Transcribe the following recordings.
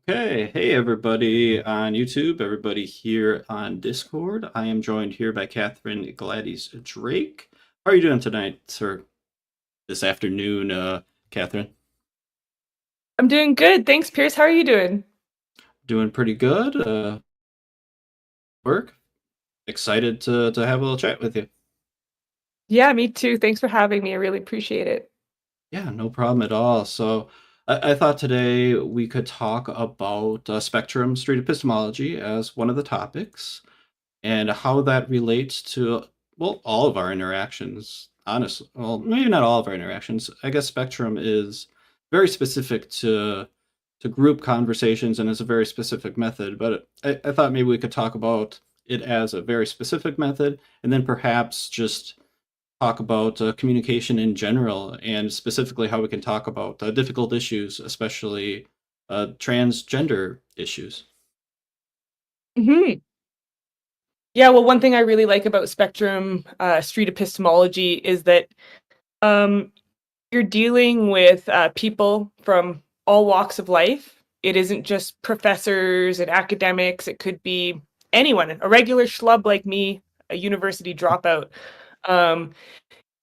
Okay, hey everybody on YouTube, everybody here on Discord. I am joined here by Katheryn Gladys Drake. How are you doing tonight, sir? This afternoon, Katheryn? I'm doing good. Thanks, Pierce. How are you doing? Doing pretty good. Work. Excited to have a little chat with you. Yeah, me too. Thanks for having me. I really appreciate it. Yeah, no problem at all. So I thought today we could talk about Spectrum Street Epistemology as one of the topics, and how that relates to, well, all of our interactions. Honestly, well, maybe not all of our interactions. I guess Spectrum is very specific to group conversations and is a very specific method, but I thought maybe we could talk about it as a very specific method, and then perhaps just talk about communication in general, and specifically how we can talk about difficult issues, especially transgender issues. hmm Yeah, well, one thing I really like about Spectrum Street Epistemology is that um, you're dealing with people from all walks of life. It isn't just professors and academics. It could be anyone, a regular schlub like me, a university dropout. Um,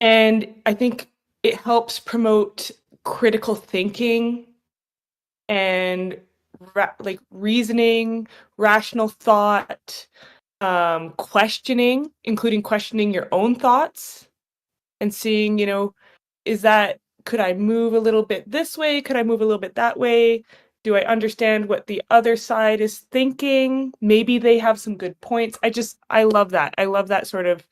and I think it helps promote critical thinking and like reasoning, rational thought, questioning, including questioning your own thoughts and seeing, is that, could I move a little bit this way? Could I move a little bit that way? Do I understand what the other side is thinking? Maybe they have some good points. I love that. I love that sort of,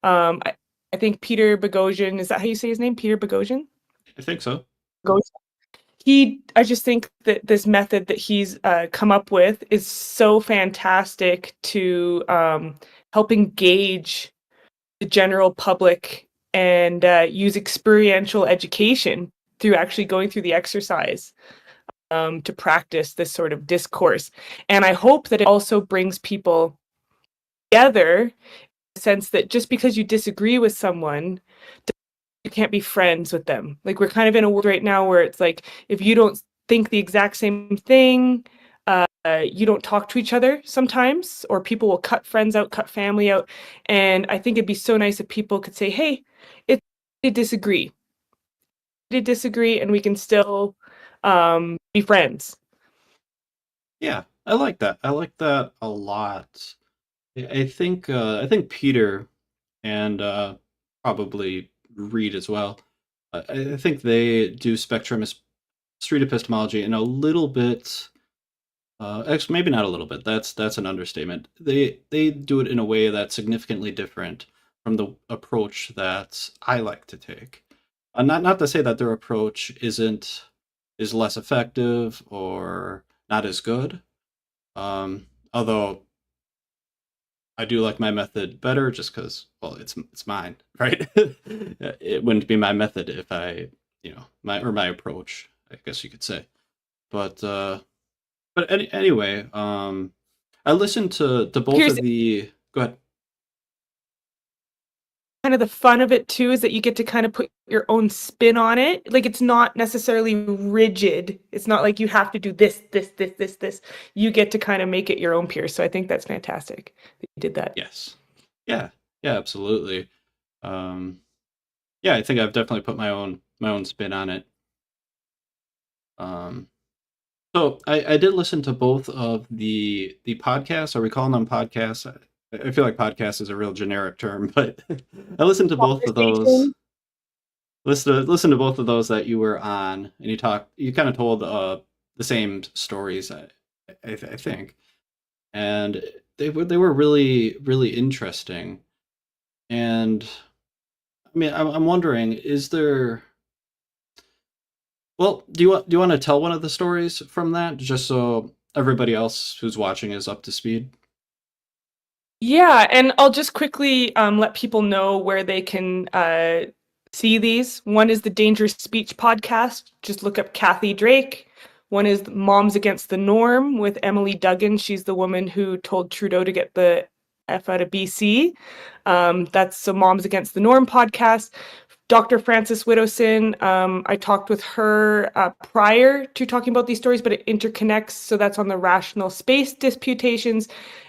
um, I, I think Peter Boghossian, is that how you say his name? Peter Boghossian? I think so. I just think that this method that he's come up with is so fantastic to help engage the general public and use experiential education through actually going through the exercise to practice this sort of discourse. And I hope that it also brings people together in the sense that just because you disagree with someone, you can't be friends with them. Like we're kind of in a world right now where it's like if you don't think the exact same thing, you don't talk to each other sometimes, or people will cut friends out, cut family out. And I think it'd be so nice if people could say, "Hey, it's to disagree, to disagree, and we can still be friends." Yeah, I like that. I like that a lot. I think Peter and probably Reed as well. I think they do street epistemology in a little bit. Actually, maybe not a little bit. That's an understatement. They do it in a way that's significantly different from the approach that I like to take. Not to say that their approach is less effective or not as good. Although I do like my method better just because, well, it's mine, right? It wouldn't be my method if my approach, I guess you could say. But anyway, I listened to both Here's of the. Go ahead. kind of the fun of it too, is that you get to kind of put your own spin on it. Like it's not necessarily rigid. It's not like you have to do this. You get to kind of make it your own, Pierce. So I think that's fantastic that you did that. Yes. Yeah. Yeah. Absolutely. Um, yeah, I think I've definitely put my own spin on it. Um, So I did listen to both of the podcasts. Are we calling them podcasts? I feel like podcast is a real generic term, but I listened to both of those. Conversation. Listen to both of those that you were on, and You kind of told the same stories. I think, and they were really interesting. And I mean, I'm wondering, is there? Well, do you want to tell one of the stories from that, just so everybody else who's watching is up to speed? Yeah, and I'll just quickly let people know where they can see these. One is the Dangerous Speech podcast. Just look up Kathy Drake. One is Moms Against the Norm with Emily Duggan. She's the woman who told Trudeau to get the F out of BC. That's so Moms Against the Norm podcast. Dr. Frances Widdowson, I talked with her prior to talking about these stories, but it interconnects. So that's on the rational space disputations.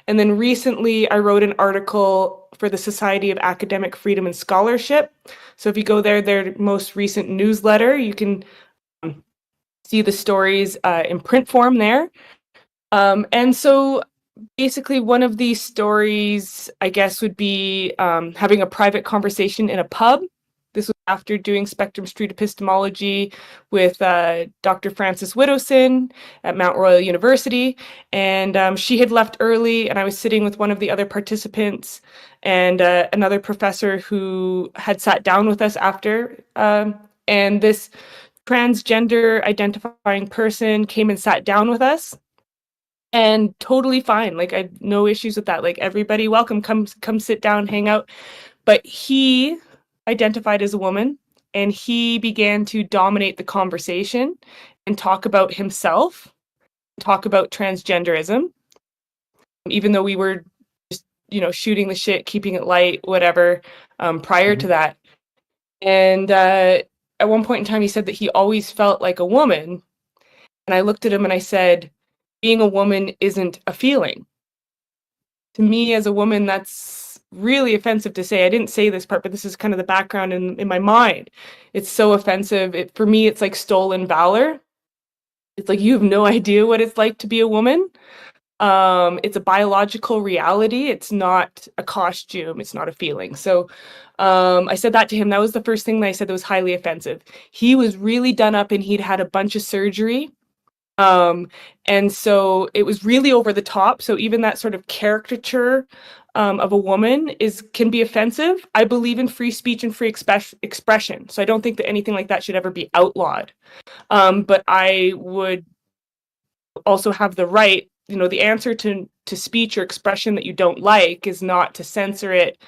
And then recently I wrote an article for the Society of Academic Freedom and Scholarship. So if you go there, their most recent newsletter, you can see the stories in print form there. And so basically one of these stories, I guess, would be having a private conversation in a pub. This was after doing Spectrum Street Epistemology with Dr. Frances Widdowson at Mount Royal University. And she had left early, and I was sitting with one of the other participants and another professor who had sat down with us after. And this transgender identifying person came and sat down with us. And totally fine. Like, I had no issues with that. Like, everybody welcome, come sit down, hang out. But he identified as a woman, and he began to dominate the conversation and talk about himself, talk about transgenderism, even though we were just, shooting the shit, keeping it light, whatever, prior to that. And at one point in time, he said that he always felt like a woman. And I looked at him and I said, being a woman isn't a feeling. To me, as a woman, that's really offensive to say. I didn't say this part, but this is kind of the background in my mind. It's so offensive. For me, it's like stolen valor. It's like, you have no idea what it's like to be a woman. It's a biological reality. It's not a costume. It's not a feeling. So I said that to him. That was the first thing that I said that was highly offensive. He was really done up and he'd had a bunch of surgery. And so it was really over the top. So even that sort of caricature of a woman can be offensive. I believe in free speech and free expression. So I don't think that anything like that should ever be outlawed. But I would also have the right, the answer to speech or expression that you don't like is not to censor it,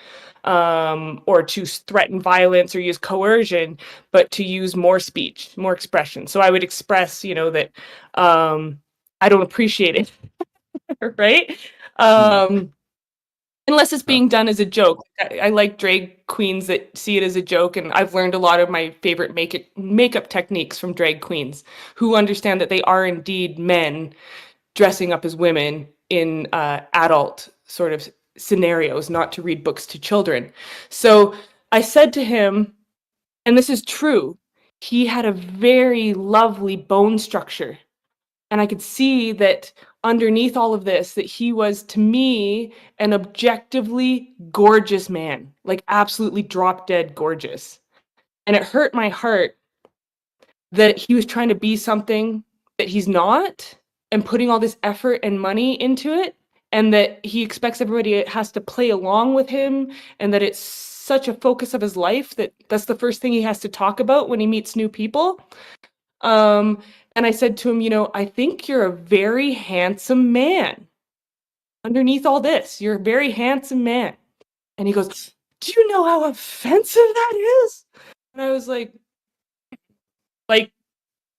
or to threaten violence or use coercion, but to use more speech, more expression. So I would express, that I don't appreciate it, right? Unless it's being done as a joke. I like drag queens that see it as a joke, and I've learned a lot of my favorite makeup techniques from drag queens who understand that they are indeed men dressing up as women in adult sort of scenarios, not to read books to children. So I said to him, and this is true, he had a very lovely bone structure. And I could see that underneath all of this, that he was, to me, an objectively gorgeous man, like absolutely drop dead gorgeous. And it hurt my heart that he was trying to be something that he's not and putting all this effort and money into it, and that he expects everybody has to play along with him, and that it's such a focus of his life that that's the first thing he has to talk about when he meets new people. And I said to him, I think you're a very handsome man. Underneath all this, you're a very handsome man. And he goes, do you know how offensive that is? And I was like,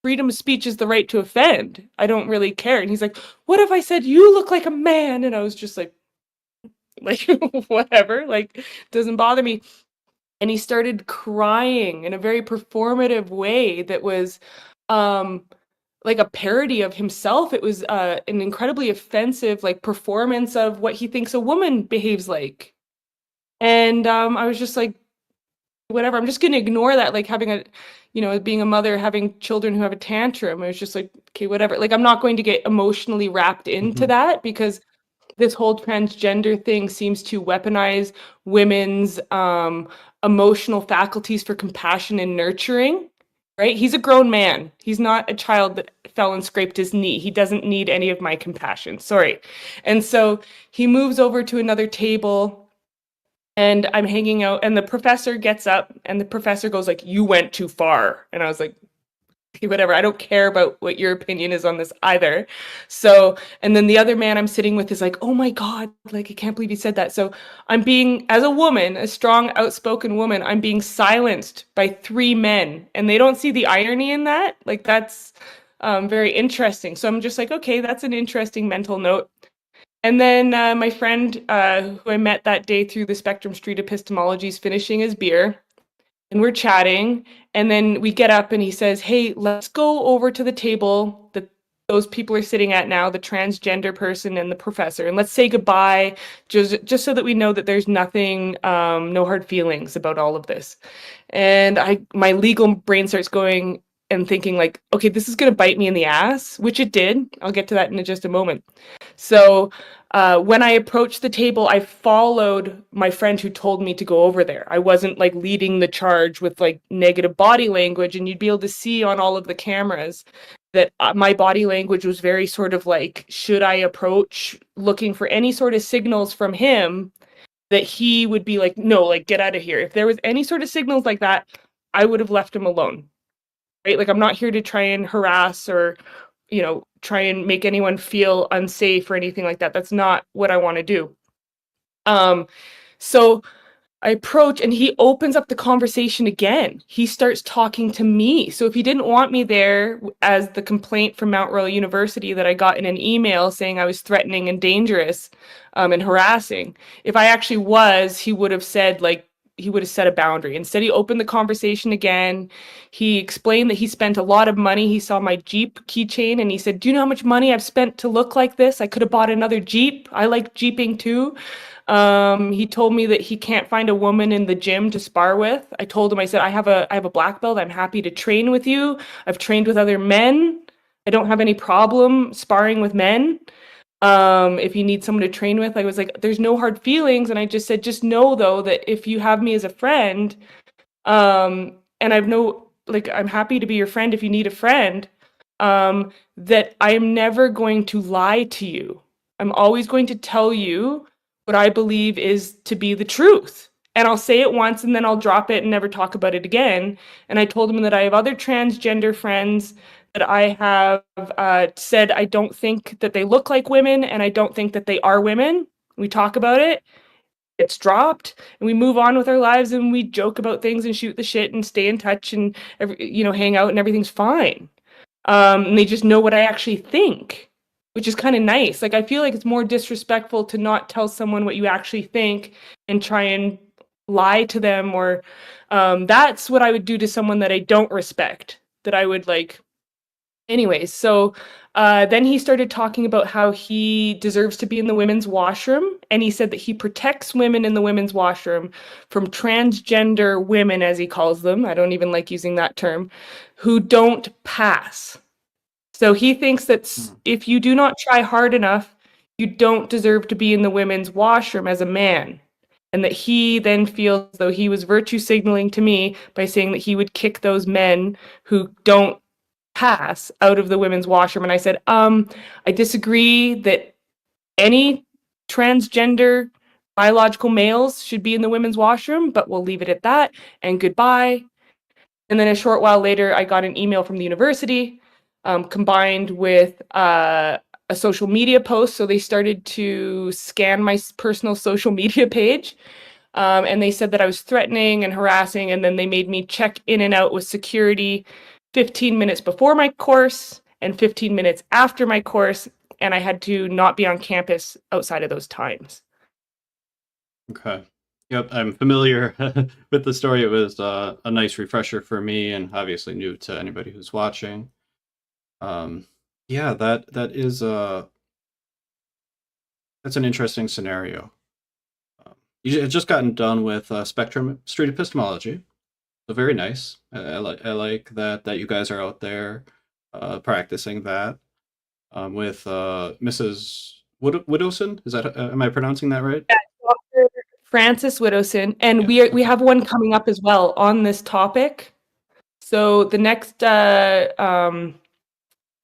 freedom of speech is the right to offend. I don't really care. And he's like, what if I said you look like a man? And I was just like whatever, doesn't bother me. And he started crying in a very performative way that was like a parody of himself. It was an incredibly offensive performance of what he thinks a woman behaves like. And I was just like, whatever, I'm just going to ignore that, having being a mother, having children who have a tantrum. I was just like, okay, whatever. I'm not going to get emotionally wrapped into that, because this whole transgender thing seems to weaponize women's emotional faculties for compassion and nurturing, right? He's a grown man. He's not a child that fell and scraped his knee. He doesn't need any of my compassion. Sorry. And so he moves over to another table, and I'm hanging out, and the professor gets up, and the professor goes you went too far. And I was like, okay, whatever. I don't care about what your opinion is on this either. So, and then the other man I'm sitting with is like, oh my God, I can't believe he said that. So I'm being, as a woman, a strong, outspoken woman, I'm being silenced by three men, and they don't see the irony in that. That's very interesting. So I'm just like, okay, that's an interesting mental note. And then my friend who I met that day through the Spectrum Street Epistemology is finishing his beer, and we're chatting, and then we get up and he says, "Hey, let's go over to the table that those people are sitting at now, the transgender person and the professor, and let's say goodbye, just so that we know that there's nothing, no hard feelings about all of this." And my legal brain starts going and thinking like, okay, this is going to bite me in the ass, which it did. I'll get to that in just a moment. So when I approached the table, I followed my friend who told me to go over there. I wasn't like leading the charge with like negative body language, and you'd be able to see on all of the cameras that my body language was very sort of like, should I approach, looking for any sort of signals from him that he would be like, no, like get out of here. If there was any sort of signals like that, I would have left him alone. Right? Like I'm not here to try and harass or try and make anyone feel unsafe or anything like that. That's not what I want to do. So I approach and he opens up the conversation again. He starts talking to me. So if he didn't want me there, as the complaint from Mount Royal University that I got in an email saying I was threatening and dangerous and harassing, if I actually was, he would have said he would have set a boundary. Instead, he opened the conversation again. He explained that he spent a lot of money. He saw my Jeep keychain and he said, "Do you know how much money I've spent to look like this? I could have bought another Jeep. I like Jeeping too." He told me that he can't find a woman in the gym to spar with. I told him, I said, I have a black belt. I'm happy to train with you. I've trained with other men. I don't have any problem sparring with men. If you need someone to train with, I was like, there's no hard feelings. And I just said, just know though, that if you have me as a friend, and I'm happy to be your friend if you need a friend, that I am never going to lie to you. I'm always going to tell you what I believe is to be the truth. And I'll say it once and then I'll drop it and never talk about it again. And I told him that I have other transgender friends that I have said I don't think that they look like women and I don't think that they are women. We talk about it. It's dropped and we move on with our lives and we joke about things and shoot the shit and stay in touch and hang out and everything's fine. And they just know what I actually think, which is kind of nice. Like I feel like it's more disrespectful to not tell someone what you actually think and try and lie to them, or that's what I would do to someone that I don't respect, that I would like. Anyways, so then he started talking about how he deserves to be in the women's washroom. And he said that he protects women in the women's washroom from transgender women, as he calls them. I don't even like using that term, who don't pass. So he thinks that if you do not try hard enough, you don't deserve to be in the women's washroom as a man. And that he then feels as though he was virtue signaling to me by saying that he would kick those men who don't pass out of the women's washroom. And I said, I disagree that any transgender biological males should be in the women's washroom, but we'll leave it at that and goodbye. And then a short while later, I got an email from the university combined with a social media post. So they started to scan my personal social media page. And they said that I was threatening and harassing. And then they made me check in and out with security 15 minutes before my course and 15 minutes after my course, and I had to not be on campus outside of those times. Okay. Yep, I'm familiar with the story. It was a nice refresher for me, and obviously new to anybody who's watching. Yeah, that is that's an interesting scenario. You had just gotten done with Spectrum Street Epistemology. So very nice. I like that you guys are out there practicing that with Mrs. Widowson. Is that am I pronouncing that right? Yeah, Dr. Frances Widowson, and Yeah. we have one coming up as well on this topic. So the next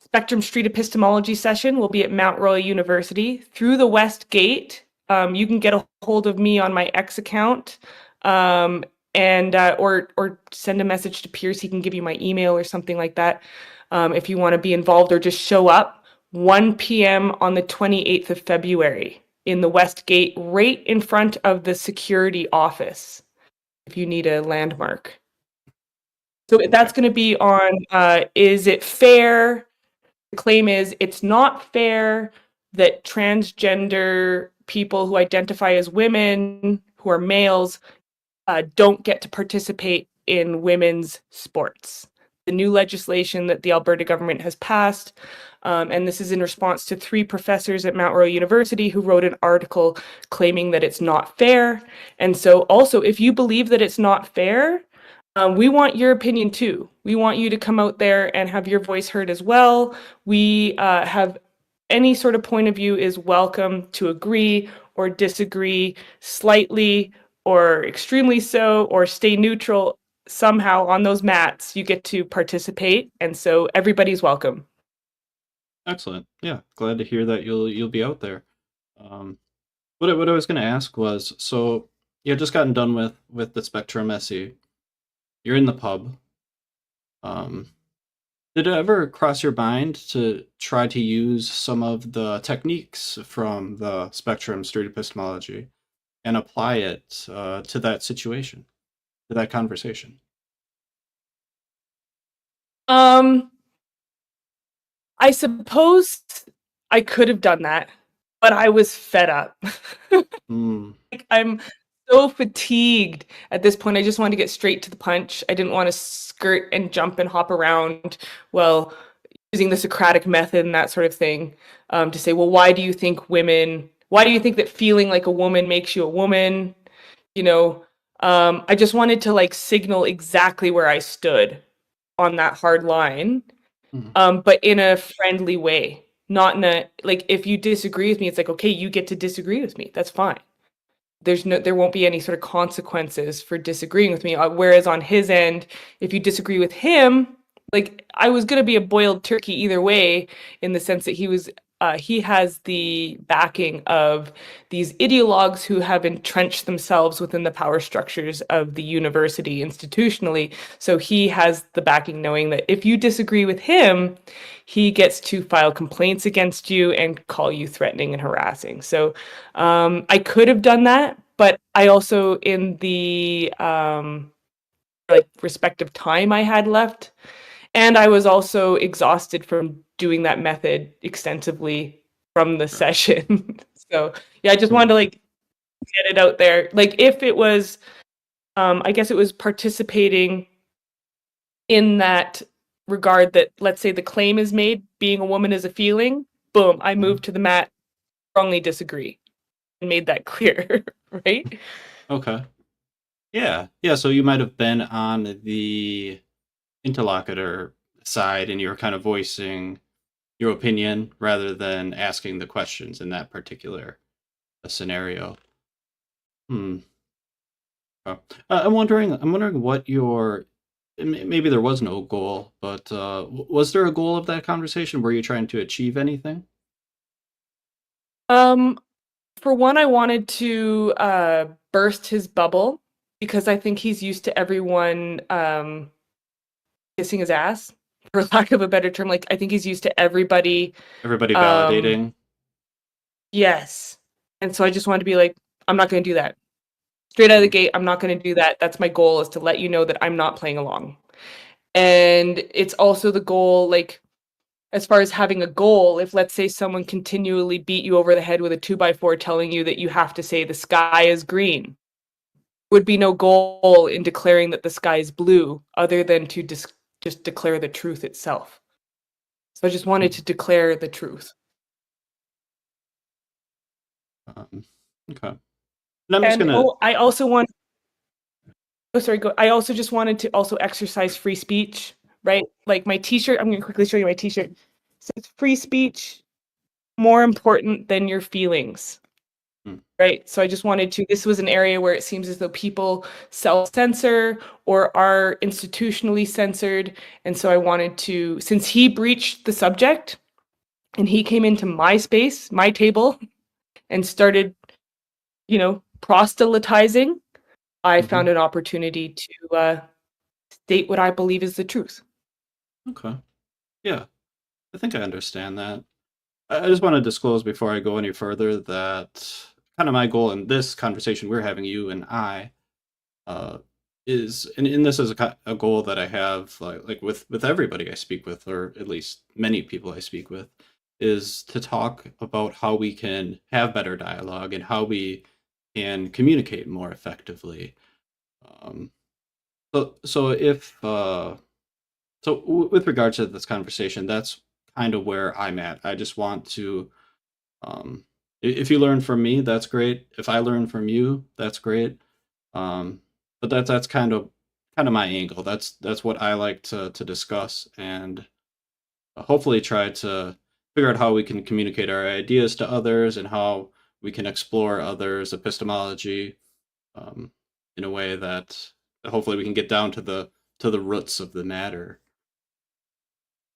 Spectrum Street Epistemology session will be at Mount Royal University through the West Gate. You can get a hold of me on my X account. And or send a message to Pierce. He can give you my email or something like that if you want to be involved, or just show up 1 p.m. on the 28th of February in the West Gate, right in front of the security office, if you need a landmark. So that's going to be on, is it fair? The claim is it's not fair that transgender people who identify as women, who are males, don't get to participate in women's sports. The new legislation that the Alberta government has passed, and this is in response to 3 professors at Mount Royal University who wrote an article claiming that it's not fair. And so also, if you believe that it's not fair, we want your opinion too. We want you to come out there and have your voice heard as well. We have any sort of point of view is welcome to agree or disagree slightly or extremely so, or stay neutral somehow on those mats. You get to participate, and so everybody's welcome. Excellent. Yeah, glad to hear that you'll be out there. Um, what I was going to ask was, so you just gotten done with the Spectrum essay. You're in the pub. Um, did it ever cross your mind to try to use some of the techniques from the Spectrum Street Epistemology and apply it to that situation, to that conversation? Um, I suppose I could have done that, but I was fed up. Mm, Like, I'm so fatigued at this point. I just wanted to get straight to the punch. I didn't want to skirt and jump and hop around, well, using the Socratic method and that sort of thing, to say, well, why do you think that feeling like a woman makes you a woman? You know, I just wanted to like signal exactly where I stood on that hard line, mm, but in a friendly way, not in a like, if you disagree with me, it's like, okay, you get to disagree with me. That's fine. There won't be any sort of consequences for disagreeing with me. Whereas on his end, if you disagree with him, like, I was gonna be a boiled turkey either way, in the sense that he has the backing of these ideologues who have entrenched themselves within the power structures of the university institutionally. So he has the backing, knowing that if you disagree with him, he gets to file complaints against you and call you threatening and harassing. So I could have done that, but I also, in the like respective time I had left, and I was also exhausted from doing that method extensively from the sure. session. So yeah, I just wanted Mm, to like get it out there. Like, if it was, I guess it was participating in that regard, that let's say the claim is made, being a woman is a feeling, boom, I mhm. moved to the mat, strongly disagree, and made that clear, right? Okay. Yeah. Yeah. So you might have been on the interlocutor side and you were kind of voicing your opinion rather than asking the questions in that particular scenario. Hmm. I'm wondering what your maybe there was no goal, but was there a goal of that conversation? Were you trying to achieve anything? Um, for one, I wanted to burst his bubble, because I think he's used to everyone kissing his ass, for lack of a better term. Like, I think he's used to everybody. Everybody Um, validating. yes. And so I just wanted to be like, I'm not going to do that. Straight out of the Mm, gate, I'm not going to do that. That's my goal, is to let you know that I'm not playing along. And it's also the goal, like, as far as having a goal, if let's say someone continually beat you over the head with a 2x4 telling you that you have to say the sky is green, would be no goal in declaring that the sky is blue, other than to just declare the truth itself. So I just wanted mm, to declare the truth. um, okay. And I'm just And gonna. I also just wanted to also exercise free speech, right? Like, my t-shirt, I'm going to quickly show you my t-shirt. It says free speech more important than your feelings. Mm, Right. So I just wanted to, this was an area where it seems as though people self-censor or are institutionally censored. And so I wanted to, since he breached the subject and he came into my space, my table, and started, proselytizing, I mhm. found an opportunity to state what I believe is the truth. Okay. Yeah, I think I understand that. I just want to disclose before I go any further that kind of my goal in this conversation we're having, you and I, uh, is, and this is a goal that I have, like with everybody I speak with, or at least many people I speak with, is to talk about how we can have better dialogue and how we can communicate more effectively. Um, so if with regards to this conversation, that's kind of where I'm at. I just want to, um, if you learn from me, that's great. If I learn from you, that's great. Um, but that's kind of my angle. That's what I like to discuss, and hopefully try to figure out how we can communicate our ideas to others and how we can explore others' epistemology, um, in a way that hopefully we can get down to the roots of the matter.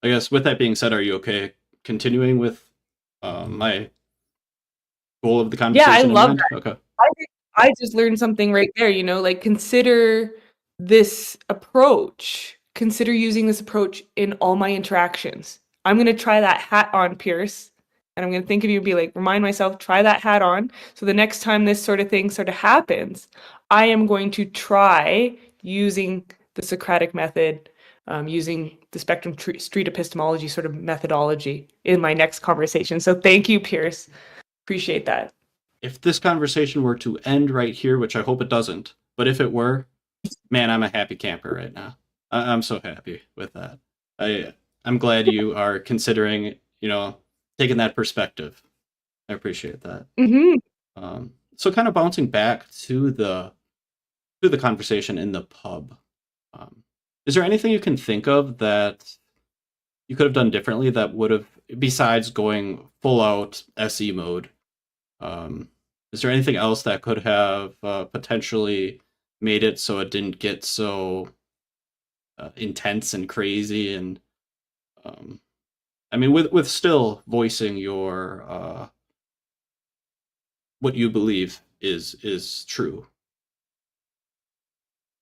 I guess with that being said, are you okay continuing with my goal of the Yeah, I conversation in love mind? that. Okay. I think I just learned something right there, like, consider this approach. Consider using this approach in all my interactions. I'm gonna try that hat on, Pierce, and I'm gonna think of you and be like, remind myself, try that hat on. So the next time this sort of thing sort of happens, I am going to try using the Socratic method, using the Street Epistemology sort of methodology in my next conversation. So thank you, Pierce. Appreciate that. If this conversation were to end right here, which I hope it doesn't, but if it were, man, I'm a happy camper right now. I'm so happy with that. I'm glad you are considering, taking that perspective. I appreciate that. Mhm. So kind of bouncing back to the conversation in the pub. Um, is there anything you can think of that you could have done differently that would have, besides going full out SE mode? Um, is there anything else that could have potentially made it so it didn't get so intense and crazy? And um, I mean, with still voicing your what you believe is true.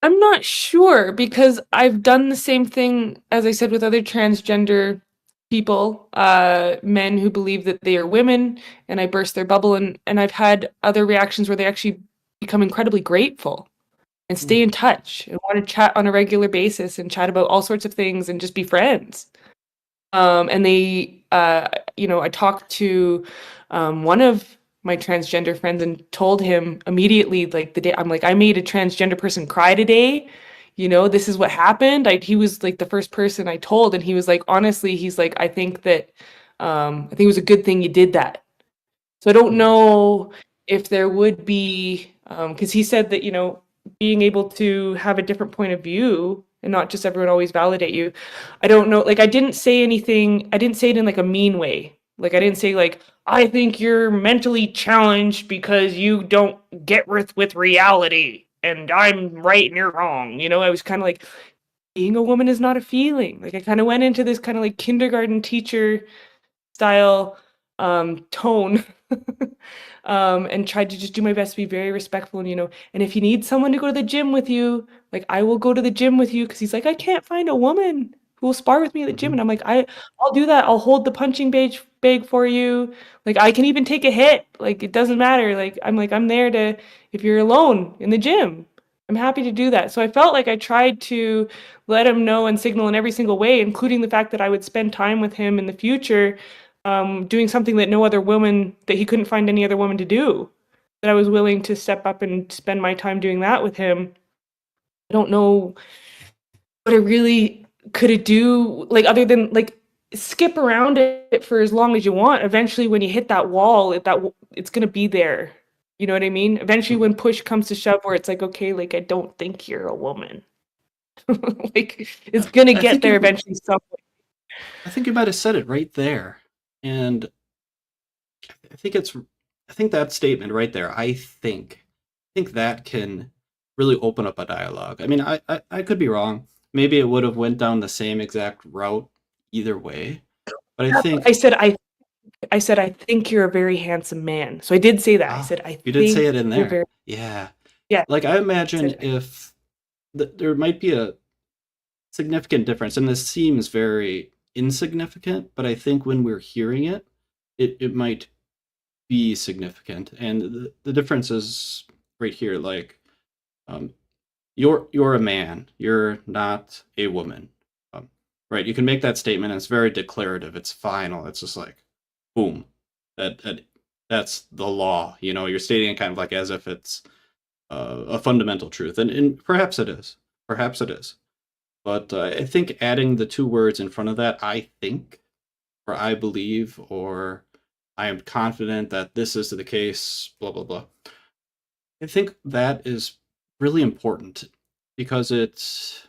I'm not sure because I've done the same thing, as I said, with other transgender people, men who believe that they are women, and I burst their bubble, and I've had other reactions where they actually become incredibly grateful and Mm. stay in touch and want to chat on a regular basis and chat about all sorts of things and just be friends. And they, I talked to one of my transgender friends and told him immediately, like the day, I'm like, I made a transgender person cry today. This is what happened. He was like the first person I told, and he was like, honestly, he's like, I think it was a good thing you did that. So I don't Mhm. know if there would be, because he said that, being able to have a different point of view and not just everyone always validate you. I don't know. Like, I didn't say anything, I didn't say it in like a mean way. Like, I didn't say, like, I think you're mentally challenged because you don't get with reality and I'm right and you're wrong. I was kind of like, being a woman is not a feeling. Like, I kind of went into this kind of like kindergarten teacher style tone and tried to just do my best to be very respectful and if you need someone to go to the gym with you, like I will go to the gym with you because he's like, I can't find a woman who will spar with me at the gym, Mhm. and I'm like, I'll do that. I'll hold the punching bag for you. Like I can even take a hit. Like it doesn't matter. Like I'm there to, if you're alone in the gym, I'm happy to do that. So I felt like I tried to let him know and signal in every single way, including the fact that I would spend time with him in the future, doing something that no other woman, that he couldn't find any other woman to do, that I was willing to step up and spend my time doing that with him. I don't know what I really could do, like other than like skip around it for as long as you want. Eventually, when you hit that wall, it's gonna be there. You know what I mean? Eventually, Mhm. when push comes to shove, where it's like, okay, like I don't think you're a woman. Like it's Yeah, gonna get there eventually. I think you might have said it right there, and I think it's I think that statement right there. I think that can really open up a dialogue. I mean, I could be wrong. Maybe it would have went down the same exact route either way, but I I think said I said, I think you're a very handsome man. So I did say that. I said, I you did say think it in you're there. very, Yeah, yeah. like I I imagine said, if there might be a significant difference, and this seems very insignificant, but I think when we're hearing it, it might be significant, and the difference is right here. Like, um, you're a man, you're not a woman, um, right? You can make that statement, and it's very declarative. It's final. It's just like boom, that's the law. You're stating it kind of like as if it's a fundamental truth, and perhaps it is. Perhaps it is. But I think adding the two words in front of that, I think, or I believe, or I am confident that this is the case, blah, blah, blah. I think that is really important because it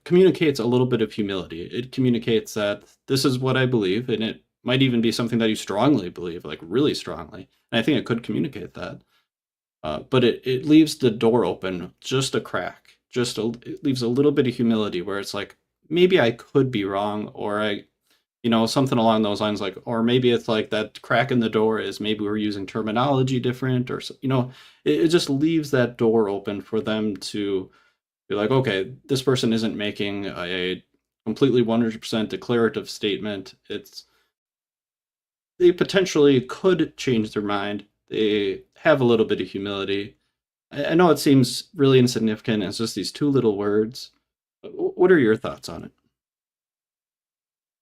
communicates a little bit of humility. It communicates that this is what I believe, and it might even be something that you strongly believe, like really strongly. And I think it could communicate that. But it leaves the door open just a crack. It leaves a little bit of humility where it's like, maybe I could be wrong, or something along those lines, like, or maybe it's like that crack in the door is maybe we're using terminology different, or it just leaves that door open for them to be like, okay, this person isn't making a completely 100% declarative statement. They potentially could change their mind. They have a little bit of humility. I know it seems really insignificant. It's just these two little words. What are your thoughts on it?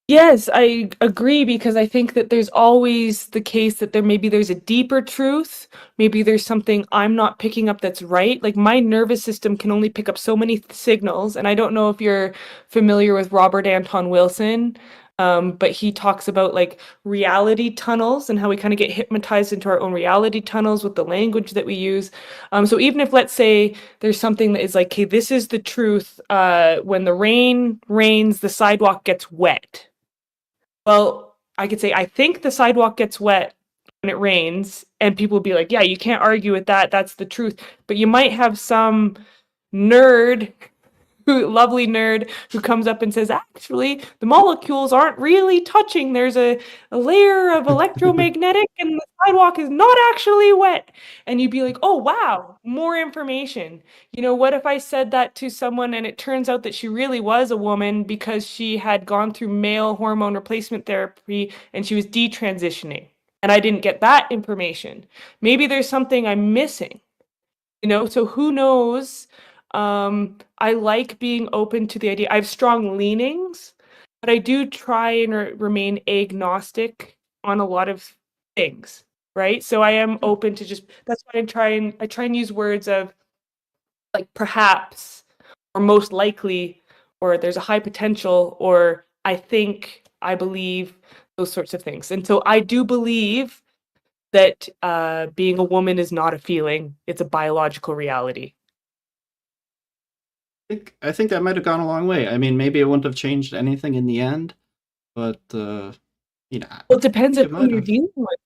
Yes, I agree because I think that there's always the case that there's a deeper truth. Maybe there's something I'm not picking up that's right. Like my nervous system can only pick up so many signals, and I don't know if you're familiar with Robert Anton Wilson, but he talks about like reality tunnels and how we kind of get hypnotized into our own reality tunnels with the language that we use. So even if, let's say, there's something that is like, okay, this is the truth. When the rain rains, the sidewalk gets wet. Well, I could say, I think the sidewalk gets wet when it rains, and people would be like, yeah, you can't argue with that. That's the truth. But you might have some nerd lovely nerd who comes up and says, actually, the molecules aren't really touching. There's a layer of electromagnetic, and the sidewalk is not actually wet. And you'd be like, oh, wow, more information. What if I said that to someone and it turns out that she really was a woman because she had gone through male hormone replacement therapy and she was detransitioning? And I didn't get that information. Maybe there's something I'm missing. So who knows? I like being open to the idea. I have strong leanings, but I do try and remain agnostic on a lot of things, right? So I am open to that's why I try and use words of like perhaps or most likely or there's a high potential or I think, I believe, those sorts of things. And so I do believe that being a woman is not a feeling, it's a biological reality. I think that might have gone a long way. I mean, maybe it wouldn't have changed anything in the end, but I Well, it depends think on it who might you're have. dealing with.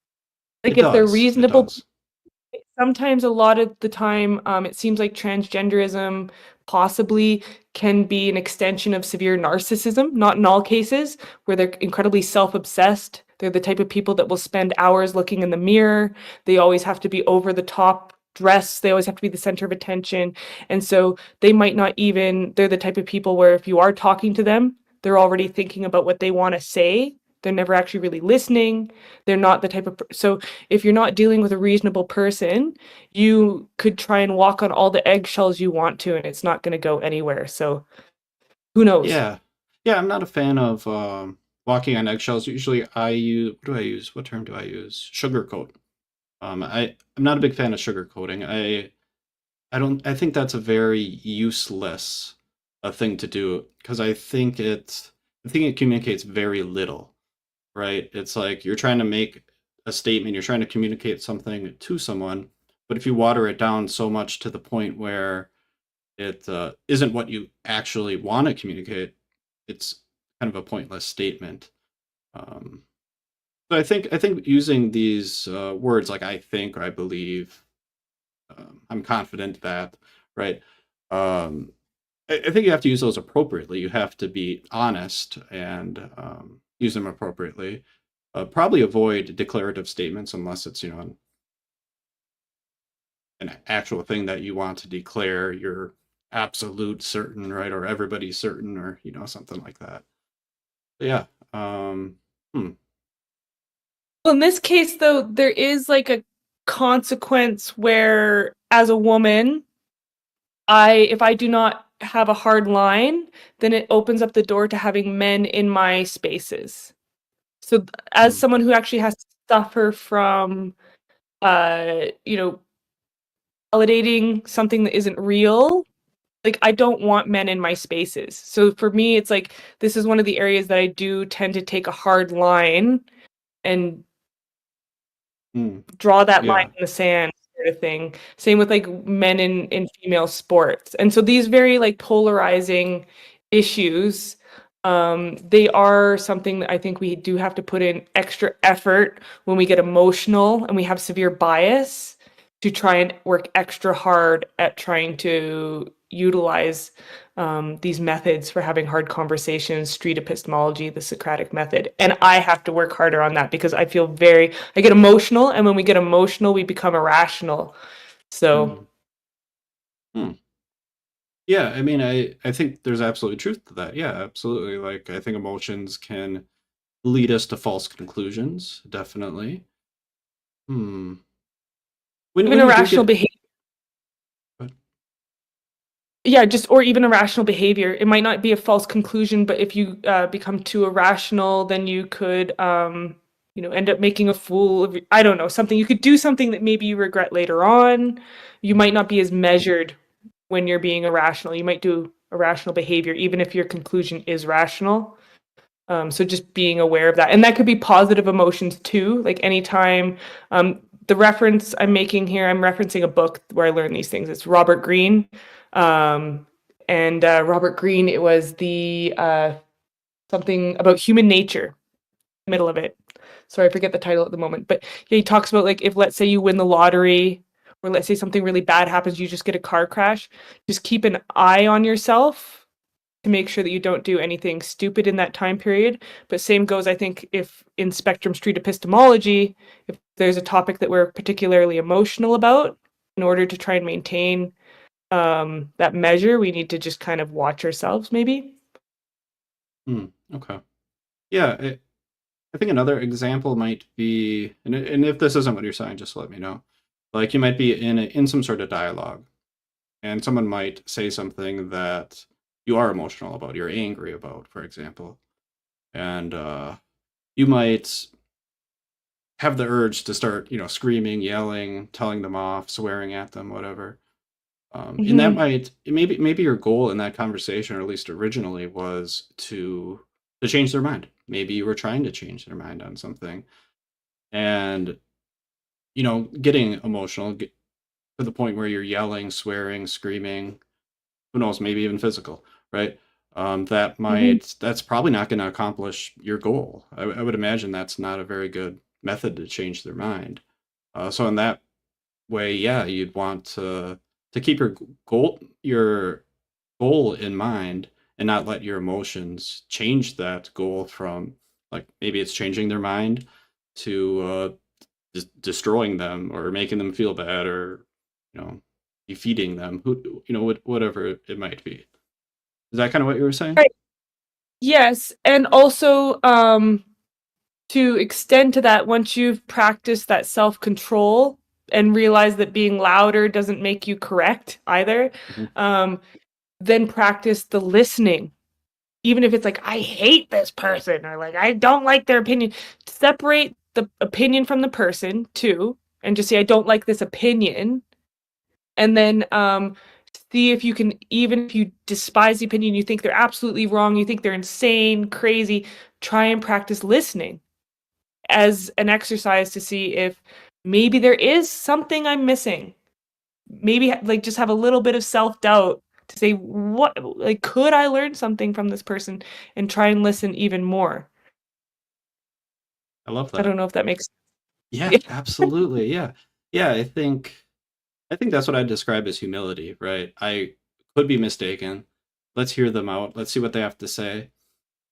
Like It if they're does. It reasonable, does. sometimes a lot of the time, it seems like transgenderism possibly can be an extension of severe narcissism, not in all cases, where they're incredibly self-obsessed. They're the type of people that will spend hours looking in the mirror. They always have to be over the top dressed. They always have to be the center of attention. And so they might not even, they're the type of people where if you are talking to them, they're already thinking about what they want to say. They're never actually really listening. They're not the type of, so if you're not dealing with a reasonable person, you could try and walk on all the eggshells you want to, and it's not going to go anywhere. So who knows? Yeah. Yeah, I'm not a fan of walking on eggshells. Usually I use, what do I use? What term do I use? Sugarcoat. I'm not a big fan of sugarcoating. I think that's a very useless thing to do because I think it communicates very little, right? It's like you're trying to make a statement, you're trying to communicate something to someone, but if you water it down so much to the point where it isn't what you actually want to communicate, it's kind of a pointless statement. Um, so I think using these words like I think or I believe, I'm confident that, right? Um, I think you have to use those appropriately. You have to be honest and use them appropriately. Probably avoid declarative statements unless it's an actual thing that you want to declare. You're absolute certain, right? Or everybody's certain, or something like that. But yeah. Hmm. Well, in this case, though, there is like a consequence where, as a woman, if I do not have a hard line, then it opens up the door to having men in my spaces. So as Hmm. someone who actually has to suffer from, you know, validating something that isn't real, like, I don't want men in my spaces. So for me, it's like, this is one of the areas that I do tend to take a hard line and Hmm. draw that line Yeah. in the sand sort of thing. Same with, like, men in female sports. And so these very, like, polarizing issues, they are something that I think we do have to put in extra effort when we get emotional and we have severe bias to try and work extra hard at trying to utilize these methods for having hard conversations, street epistemology, the Socratic method. And I have to work harder on that because I get emotional. And when we get emotional, we become irrational. So, Hmm. Hmm. Yeah, I mean, I think there's absolutely truth to that. Yeah, absolutely. Like, I think emotions can lead us to false conclusions, definitely. Hmm. even When you do irrational get, behavior. but Yeah, just or even irrational behavior. It might not be a false conclusion, but if you become too irrational, then you could, end up making a fool of. I don't know, something. You could do something that maybe you regret later on. You might Mhm. not be as measured when you're being irrational. You might do irrational behavior, even if your conclusion is rational. So just being aware of that, and that could be positive emotions too. Like anytime, the reference I'm making here, I'm referencing a book where I learned these things. It's Robert Greene, um, and Robert Greene. It was the something about human nature, middle of it. Sorry, I forget the title at the moment, but yeah, he talks about, like, if let's say you win the lottery, or let's say something really bad happens, you just get a car crash. Just keep an eye on yourself to make sure that you don't do anything stupid in that time period. But same goes, I think, if in Spectrum Street Epistemology, if there's a topic that we're particularly emotional about, in order to try and maintain that measure, we need to just kind of watch ourselves, maybe. Hmm. Okay. Yeah, I think another example might be, and if this isn't what you're saying, just let me know. Like, you might be in some sort of dialogue, and someone might say something that you are emotional about, you're angry about, for example, and you might have the urge to start, screaming, yelling, telling them off, swearing at them, whatever. And that Hmm. might maybe your goal in that conversation, or at least originally, was to change their mind. Maybe you were trying to change their mind on something, and getting emotional to the point where you're yelling, swearing, screaming, who knows, maybe even physical, right? Hmm. That's probably not going to accomplish your goal. I would imagine that's not a very good method to change their mind. So in that way, yeah, you'd want to keep your goal in mind and not let your emotions change that goal from, like, maybe it's changing their mind to destroying them or making them feel bad, or defeating them, whatever it might be. Is that kind of what you were saying? Right. Yes, and also, to extend to that, once you've practiced that self-control and realize that being louder doesn't make you correct either, Mhm. um, then practice the listening. Even if it's like, I hate this person, or like, I don't like their opinion. Separate the opinion from the person too, and just say, I don't like this opinion. And then see if you can, even if you despise the opinion, you think they're absolutely wrong, you think they're insane, crazy, try and practice listening as an exercise to see if maybe there is something I'm missing. Maybe like just have a little bit of self-doubt to say, what, like, could I learn something from this person, and try and listen even more. I love I that. don't know if that makes Yeah, yeah. absolutely. Yeah. Yeah, I think that's what I'd describe as humility, right? I could be mistaken. Let's hear them out. Let's see what they have to say.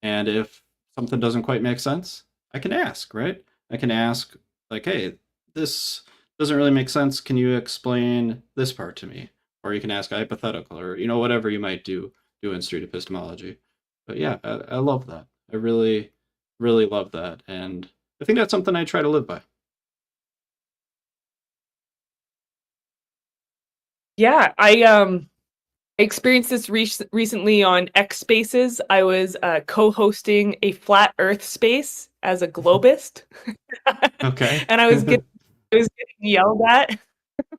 And if something doesn't quite make sense, I can ask, right? I can ask, like, hey, this doesn't really make sense. Can you explain this part to me? Or you can ask a hypothetical, or whatever you might do in street epistemology. But yeah, I love that. I really, really love that. And I think that's something I try to live by. Yeah, I I experienced this recently on X Spaces. I was co-hosting a flat Earth space as a globist, Okay. and I was getting yelled at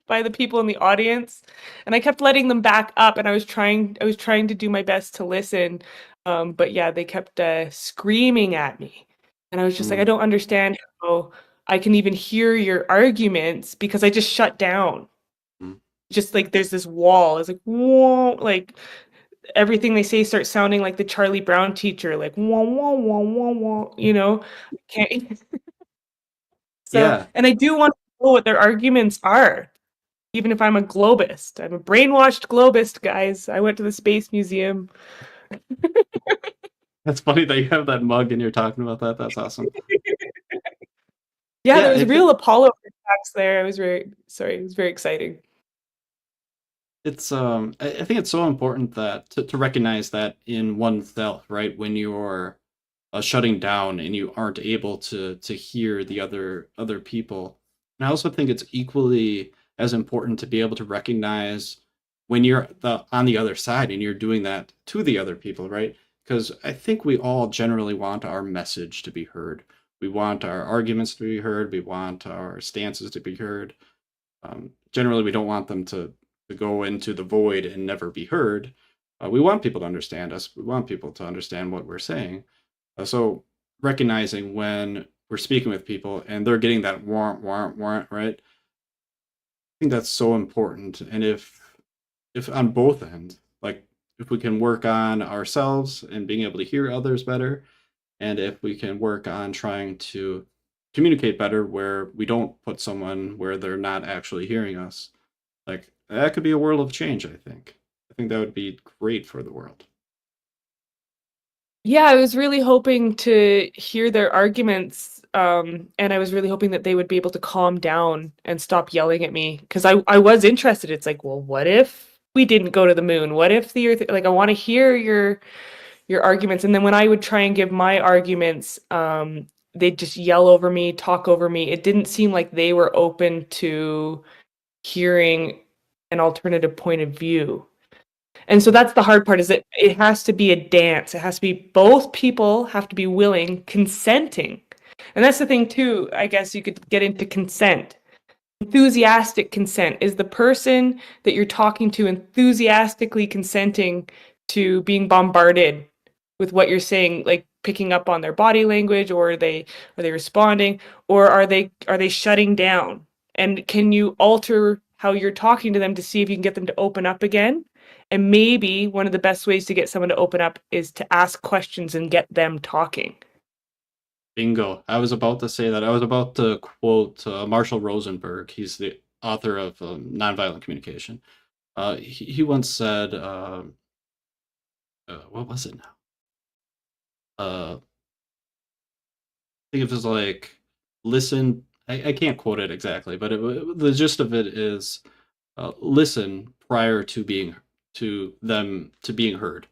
by the people in the audience, and I kept letting them back up, and I was trying to do my best to listen, but yeah, they kept screaming at me, and I was just like, I Mm, don't understand how I can even hear your arguments because I just shut down. mm. Just like there's this wall. It's like whoa, like everything they say starts sounding like the Charlie Brown teacher, like wah wah wah wah wah. Can't. So, Yeah, and I do want to know what their arguments are, even if I'm a globist. I'm a brainwashed globist, guys. I went to the Space Museum. that's funny that you have that mug and you're talking about that. That's awesome. Yeah, Yeah, there was I real think Apollo attacks there. I was very sorry. It was very exciting. I think it's so important that to recognize that in oneself, right? When you're shutting down and you aren't able to hear the other people. And I also think it's equally as important to be able to recognize when you're on the other side and you're doing that to the other people, right? Because I think we all generally want our message to be heard. We want our arguments to be heard. We want our stances to be heard. Generally, we don't want them to go into the void and never be heard. We want people to understand us. We want people to understand what we're saying. So recognizing when we're speaking with people and they're getting that warrant, right? I think that's so important. And if on both ends, like if we can work on ourselves and being able to hear others better, and if we can work on trying to communicate better where we don't put someone where they're not actually hearing us, like that could be a world of change, I think. I think that would be great for the world. Yeah, I was really hoping to hear their arguments, and I was really hoping that they would be able to calm down and stop yelling at me because I was interested. It's like, well, what if we didn't go to the moon? What if the Earth? Like, I want to hear your arguments, and then when I would try and give my arguments, they'd just yell over me, talk over me. It didn't seem like they were open to hearing an alternative point of view. And so that's the hard part is that it has to be a dance. It has to be both people have to be willing, consenting. And that's the thing too, I guess you could get into consent. Enthusiastic consent is the person that you're talking to enthusiastically consenting to being bombarded with what you're saying, like picking up on their body language, or are they responding, or are they shutting down? And can you alter how you're talking to them to see if you can get them to open up again? And maybe one of the best ways to get someone to open up is to ask questions and get them talking. Bingo. I was about to say that. I was about to quote Marshall Rosenberg. He's the author of Nonviolent Communication. He once said, what was it now? I think it was like, listen. I can't quote it exactly, but the gist of it is listen prior to being heard.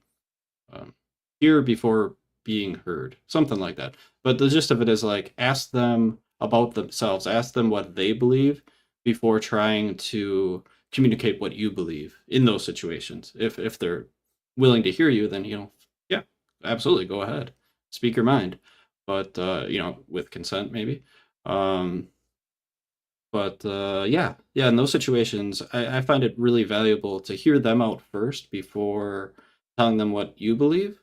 um, Hear before being heard, something like that. But the gist of it is like ask them about themselves, ask them what they believe before trying to communicate what you believe in those situations. If they're willing to hear you, then yeah, absolutely, go ahead, speak your mind, but with consent maybe. Um, but yeah, in those situations, I find it really valuable to hear them out first before telling them what you believe,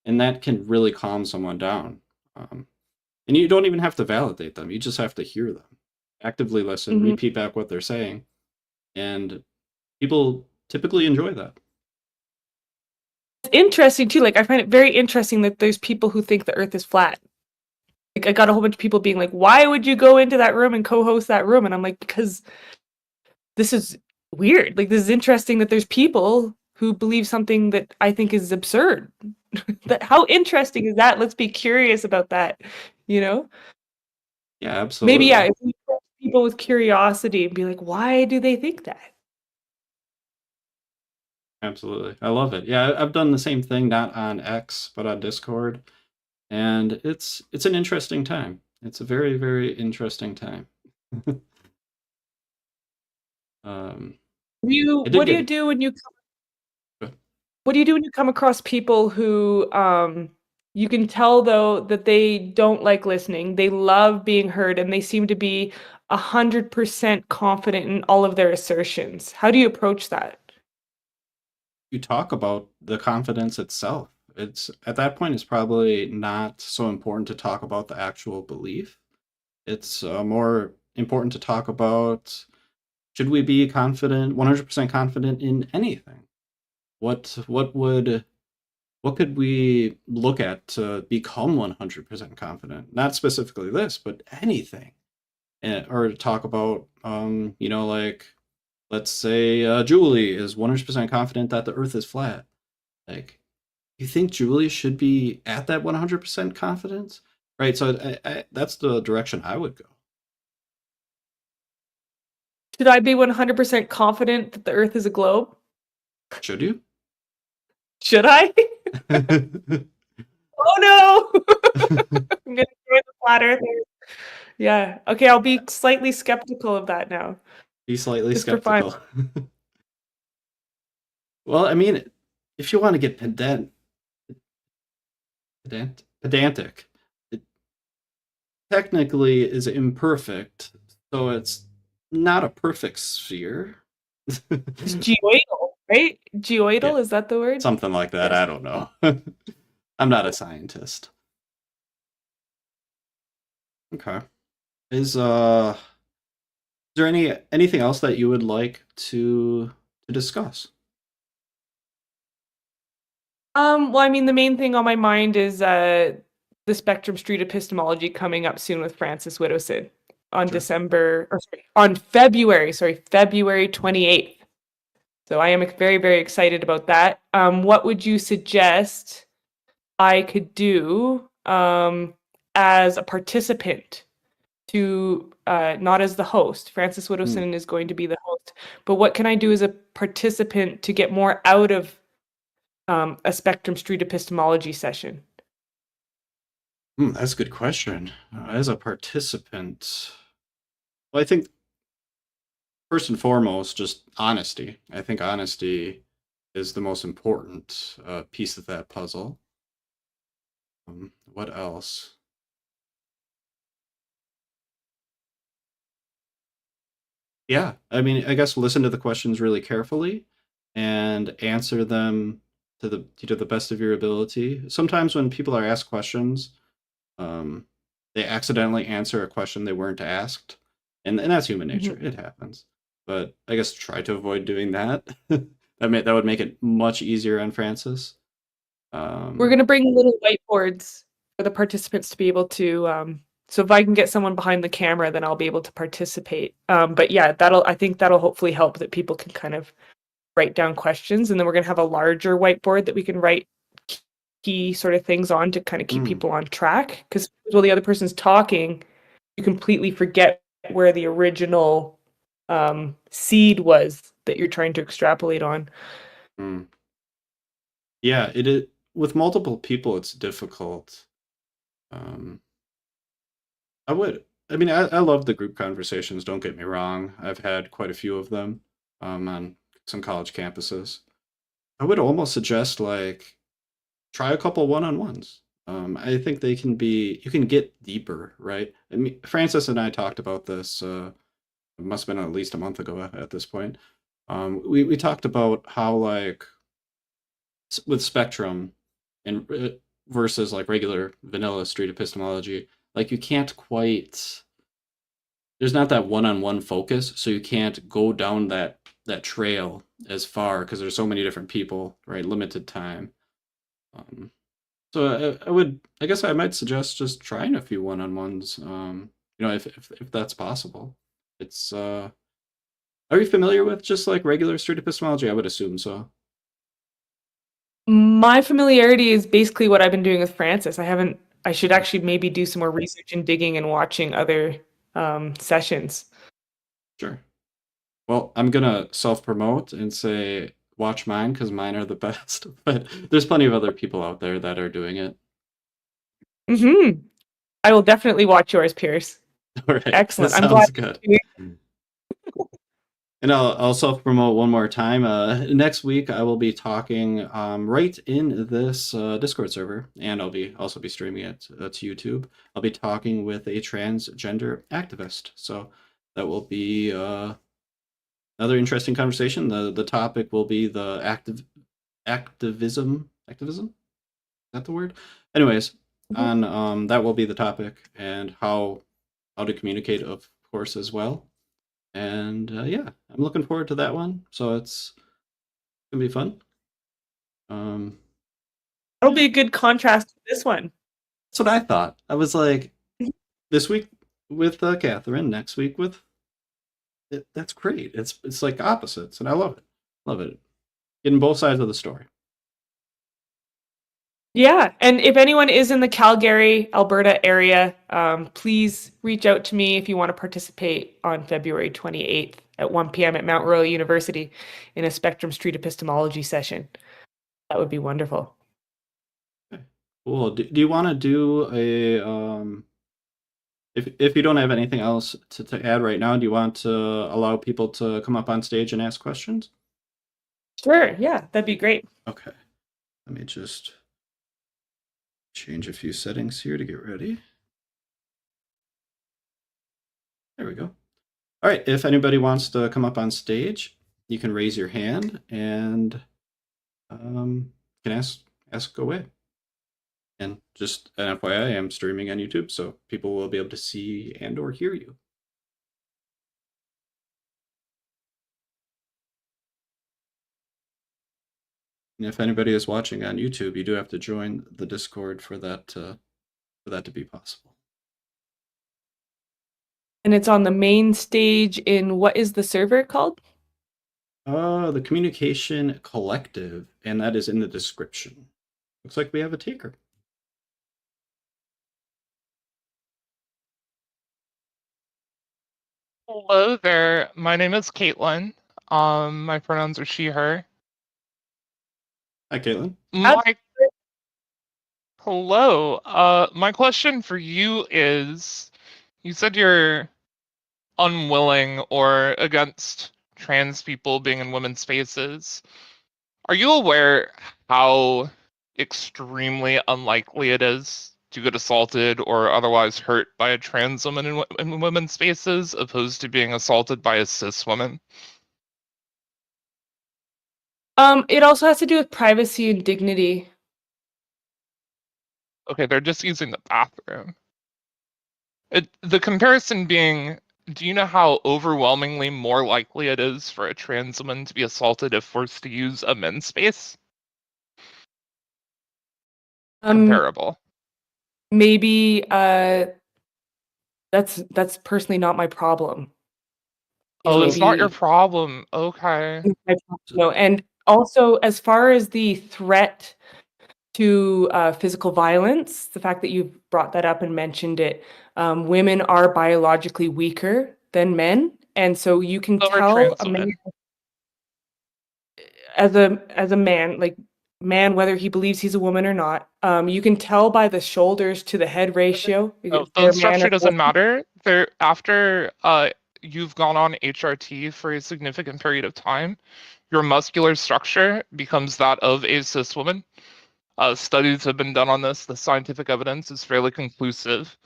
and that can really calm someone down. Um, and you don't even have to validate them; you just have to hear them, actively listen, Mhm. repeat back what they're saying, and people typically enjoy that. It's interesting too. Like I find it very interesting that there's people who think the Earth is flat. Like I got a whole bunch of people being like, "Why would you go into that room and co-host that room?" And I'm like, "Because this is weird. Like this is interesting that there's people who believe something that I think is absurd. That how interesting is that? Let's be curious about that, you know? Yeah, Maybe yeah, absolutely, if we approach people with curiosity and be like, why do they think that? absolutely. I love it. Yeah, I've done the same thing, not on X, but on Discord, and it's an interesting time. It's a very very interesting time. um, You I did what do you get do when you What do you do when you come across people who you can tell though that they don't like listening, they love being heard, and they seem to be 100% confident in all of their assertions? How do you approach that? You talk about the confidence itself. It's at that point, it's probably not so important to talk about the actual belief. It's more important to talk about, should we be confident, 100% confident in anything? What could we look at to become 100% confident? Not specifically this, but anything. Or to talk about, like, let's say Julie is 100% confident that the Earth is flat. Like, you think Julie should be at that 100% confidence? Right. So that's the direction I would go. Should I be 100% confident that the Earth is a globe? Should you? Should I? Oh no! I'm gonna join the flat earthers. Yeah. Okay, I'll be slightly skeptical of that now. Be slightly Just for fun. skeptical. Well, I mean, if you want to get pedantic, it technically is imperfect, so it's not a perfect sphere. It's geoidal, right? Yeah, Geoidal, is that the word? something like that. Yes. I don't know. I'm not a scientist. Okay. Is there anything else that you would like to discuss? Well, I mean, the main thing on my mind is the Spectrum Street Epistemology coming up soon with Francis Widdowson on Sure. February 28th. So I am very, very excited about that. What would you suggest I could do as a participant to not as the host? Francis Hmm. Widdowson is going to be the host, but what can I do as a participant to get more out of a Spectrum Street Epistemology session? That's a good question. As a participant, well, I think first and foremost, just honesty. I think honesty is the most important piece of that puzzle. What else? Yeah, I mean, I guess listen to the questions really carefully and answer them to the best of your ability. Sometimes when people are asked questions, um, they accidentally answer a question they weren't asked, and that's human nature. Mhm. It happens. But I guess try to avoid doing that. That would make it much easier on Francis. We're Um, gonna bring little whiteboards for the participants to be able to. So if I can get someone behind the camera, then I'll be able to participate. But yeah, I think that'll hopefully help that people can kind of write down questions, and then we're gonna have a larger whiteboard that we can write key sort of things on to kind of keep mm, people on track. Because while the other person's talking, you completely forget where the original seed was that you're trying to extrapolate on. mm. Yeah, it is with multiple people. It's difficult. Um, I mean, I love the group conversations, don't get me wrong. I've had quite a few of them on some college campuses. I would almost suggest, like, try a couple one-on-ones. I think you can get deeper, right? I mean, Francis and I talked about this, it must have been at least a month ago at this point. We talked about how, like, with Spectrum and versus like regular vanilla street epistemology, like you can't quite there's not that one-on-one focus, so you can't go down that trail as far because there's so many different people, right? Limited time. Um, so I guess I might suggest just trying a few one-on-ones. If that's possible. It's Are you familiar with just like regular street epistemology? I would assume so. My familiarity is basically what I've been doing with Francis. I should actually maybe do some more research and digging and watching other sessions. Sure. Well, I'm gonna self-promote and say watch mine because mine are the best. But there's plenty of other people out there that are doing it. I will definitely watch yours, Pierce. All right, that Excellent. I'm glad sounds good. you're And I'll self promote one more time. Next week I will be talking right in this Discord server, and I'll be also be streaming it to YouTube. I'll be talking with a transgender activist, so that will be another interesting conversation. The topic will be the activism. Is that the word? Anyways, Mhm. on that will be the topic, and how to communicate, of course, as well. And yeah, I'm looking forward to that one. So it's gonna be fun. Um, That'll yeah, be a good contrast to this one. that's what I thought. I was like, this week with Katheryn, next week with that's great. It's like opposites, and I love it. Love it. Getting both sides of the story. Yeah, and if anyone is in the Calgary, Alberta area, please reach out to me if you want to participate on February 28th at 1 p.m. at Mount Royal University in a Spectrum Street Epistemology session. That would be wonderful. Okay. Cool. Do you want to do a if you don't have anything else to add right now, do you want to allow people to come up on stage and ask questions? Sure, yeah, that'd be great. Okay. Let me just change a few settings here to get ready. There we go. All right, if anybody wants to come up on stage, you can raise your hand and can ask away. And just an FYI, I'm streaming on YouTube, so people will be able to see and or hear you. And if anybody is watching on YouTube, you do have to join the Discord for that to be possible. And it's on the main stage in what is the server called? The Communication Collective, and that is in the description. Looks like we have a taker. Hello there. My name is Caitlin. My pronouns are she, her. Hi, Caitlin. My Hello. My question for you is, you said you're unwilling or against trans people being in women's spaces. Are you aware how extremely unlikely it is to get assaulted or otherwise hurt by a trans woman in women's spaces, opposed to being assaulted by a cis woman? It also has to do with privacy and dignity. Okay, they're just using the bathroom. The comparison being, do you know how overwhelmingly more likely it is for a trans woman to be assaulted if forced to use a men's space? Comparable. Maybe that's personally not my problem. Oh, it's not your Maybe problem. Okay. no, and also as far as the threat to physical violence, the fact that you've brought that up and mentioned it, women are biologically weaker than men, and so you can So are tell trans a man women. as a man, like man, whether he believes he's a woman or not, you can tell by the shoulders to the head ratio Oh, if they're the man structure or doesn't woman. matter. There, after you've gone on HRT for a significant period of time, your muscular structure becomes that of a cis woman. Studies have been done on this. The scientific evidence is fairly conclusive.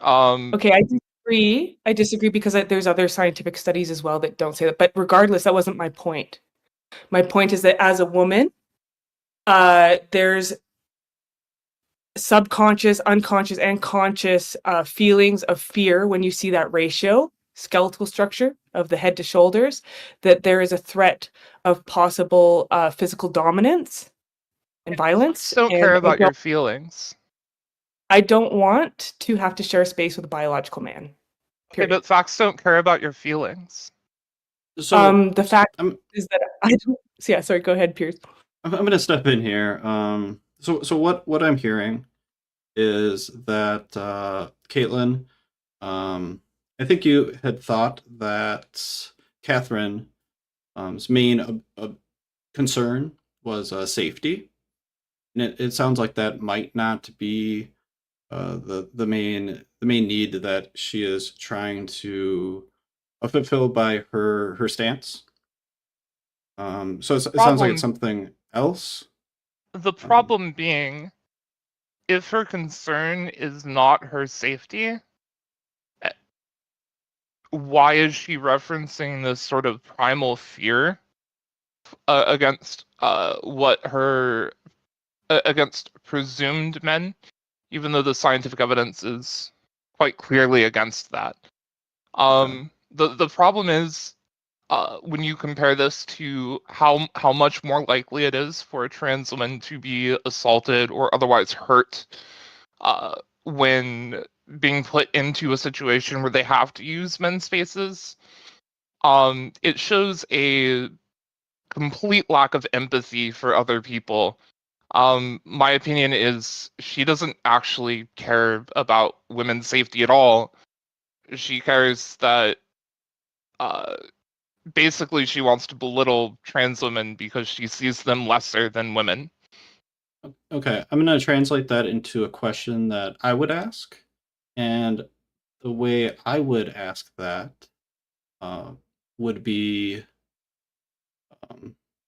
Okay, I disagree. I disagree because there's other scientific studies as well that don't say that. But regardless, that wasn't my point. My point is that as a woman, there's subconscious, unconscious, and conscious feelings of fear when you see that ratio, skeletal structure of the head to shoulders, that there is a threat of possible physical dominance and violence. Don't care And about your feelings. I don't want to have to share space with a biological man. Okay, Period. but facts don't care about your feelings. So The fact I'm is that I don't. So yeah, sorry. Go ahead, Pierce. I'm going to step in here. So what I'm hearing is that Caitlin, I think you had thought that Katheryn's main concern was safety, and it sounds like that might not be the main need that she is trying to fulfilled by her stance. So it sounds like it's Problem something else. the problem being, if her concern is not her safety, eh, why is she referencing this sort of primal fear against against presumed men, even though the scientific evidence is quite clearly against that? The problem is, when you compare this to how much more likely it is for a trans woman to be assaulted or otherwise hurt when being put into a situation where they have to use men's spaces, it shows a complete lack of empathy for other people. My opinion is she doesn't actually care about women's safety at all. She cares that basically she wants to belittle trans women because she sees them lesser than women. Okay, I'm going to translate that into a question that I would ask. And the way I would ask that would be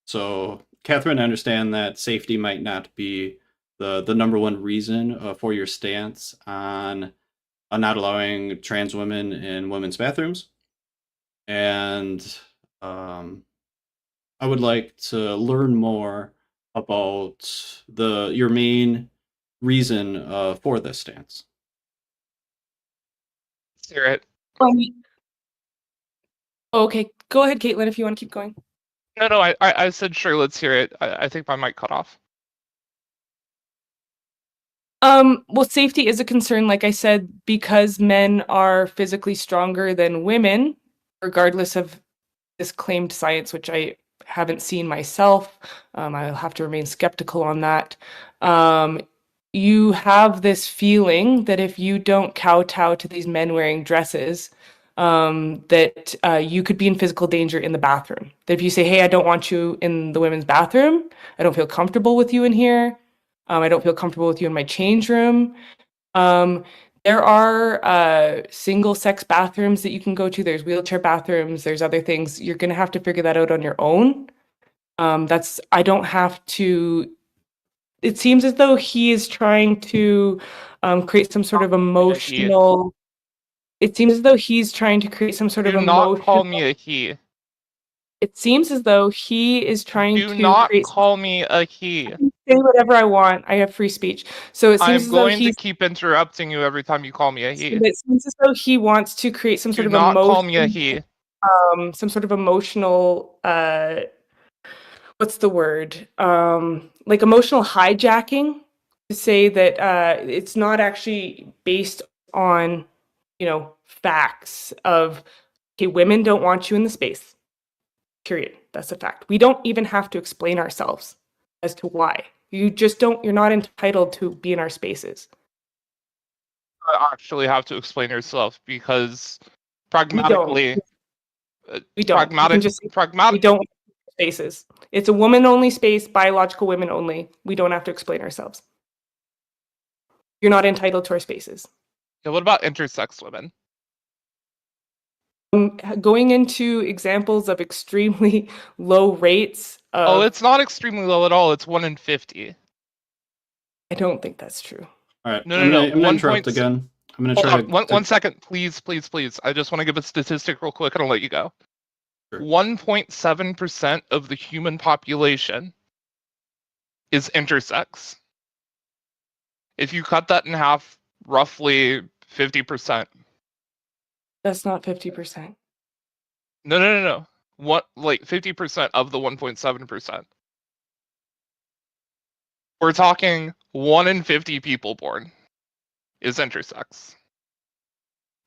so, Katheryn, I understand that safety might not be the number one reason for your stance on not allowing trans women in women's bathrooms. And I would like to learn more about your main reason for this stance. Let's hear it. Okay, go ahead, Caitlin, if you want to keep going. No, I said sure, let's hear it. I think my mic cut off. Well, safety is a concern, like I said, because men are physically stronger than women, regardless of this claimed science, which I haven't seen myself. I'll have to remain skeptical on that. You have this feeling that if you don't kowtow to these men wearing dresses, that you could be in physical danger in the bathroom. That if you say, hey, I don't want you in the women's bathroom, I don't feel comfortable with you in here, I don't feel comfortable with you in my change room. There are single-sex bathrooms that you can go to. There's wheelchair bathrooms. There's other things. You're going to have to figure that out on your own. I don't have to. It seems as though he is trying to create some sort of emotional. It seems as though he's trying to create some sort of Do not emotional. call me a he. It seems as though he is trying Do to not create. call me a he. I can say whatever I want. I have free speech. So it seems I'm as though going to he's. keep interrupting you every time you call me a he. It seems as though he wants to create some Do sort of not call emotion. me a he. Some sort of emotional. What's the word? Like emotional hijacking, to say that it's not actually based on, facts of, okay, women don't want you in the space. Period. That's a fact. We don't even have to explain ourselves as to why. You're not entitled to be in our spaces. I actually have to explain yourself because pragmatically, We don't. You can just say, we don't spaces. It's a woman-only space, biological women only. We don't have to explain ourselves. You're not entitled to our spaces. Yeah, what about intersex women? Going into examples of extremely low rates of. It's not extremely low at all. It's 1 in 50. I don't think that's true. All right, No. I'm gonna interrupt again. I'm gonna try. One second, please. I just want to give a statistic real quick and I'll let you go. Sure. 1.7% of the human population is intersex. If you cut that in half, roughly 50%. That's not 50%. No. What, like 50% of the 1.7%. We're talking 1 in 50 people born is intersex.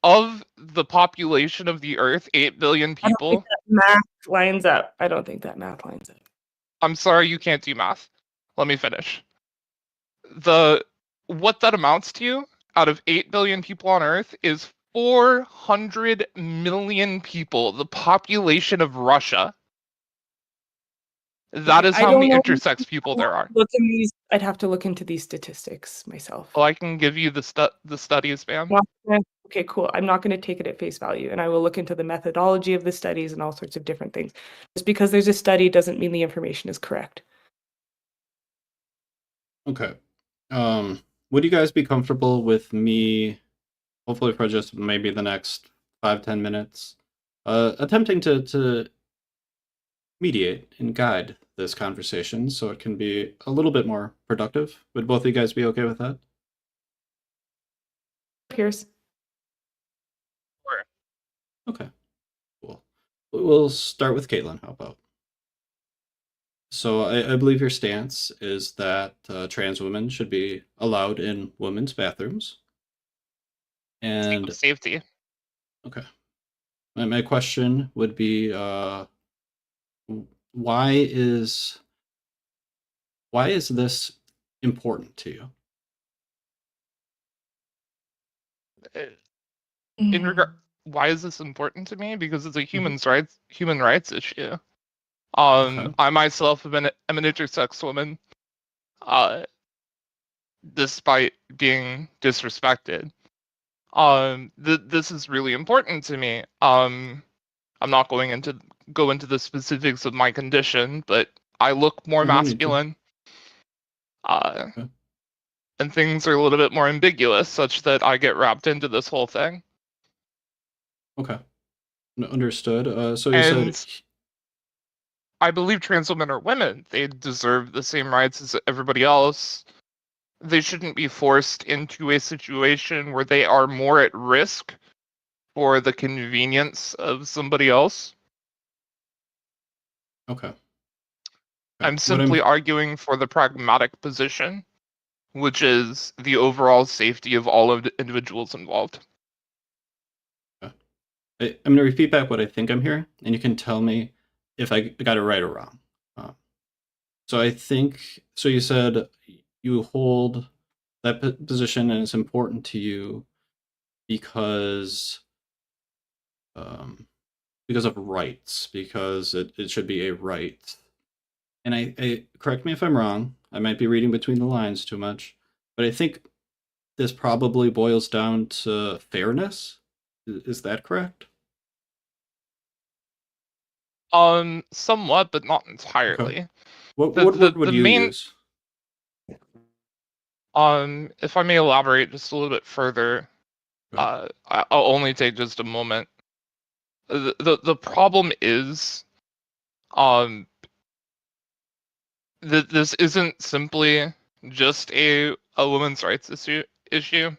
Of the population of the Earth, 8 billion people. I don't think that math lines up. I don't think that math lines up. I'm sorry, you can't do math. Let me finish. What that amounts to, out of 8 billion people on Earth, is 400 million people, the population of Russia. That is how many intersex people there are. I'd have to look into these statistics myself. Well, I can give you the studies, ma'am. okay, cool. I'm not going to take it at face value, and I will look into the methodology of the studies and all sorts of different things. Just because there's a study doesn't mean the information is correct. Okay. Would you guys be comfortable with me, hopefully for just maybe the next 5-10 minutes, attempting to mediate and guide this conversation so it can be a little bit more productive? Would both of you guys be okay with that? Pierce. Sure. Okay, cool. We'll start with Caitlin. How about? So I believe your stance is that trans women should be allowed in women's bathrooms. Sake of And safety. okay, my question would be, why is this important to you? Uh, In regard, why is this important to me? Because it's a human rights issue. Okay. I myself am an intersex woman, despite being disrespected. This is really important to me. I'm not going into go into the specifics of my condition, but I look more No need to. masculine. Uh, Okay. and things are a little bit more ambiguous, such that I get wrapped into this whole thing. Okay. Understood. So you said, And I believe trans women are women. They deserve the same rights as everybody else. They shouldn't be forced into a situation where they are more at risk for the convenience of somebody else. okay. I'm What simply arguing for the pragmatic position, which is the overall safety of all of the individuals involved. I'm going to repeat back what I think I'm hearing, and you can tell me if I got it right or wrong. So I think, so you said you hold that position and it's important to you because of rights, because it should be a right. And I correct me if I'm wrong, I might be reading between the lines too much, but I think this probably boils down to fairness. Is that correct? Somewhat, but not Okay. entirely. What The word would the you main use? if I may elaborate just a little bit further, Okay. I'll only take just a moment. The problem is, that this isn't simply just a women's rights issue.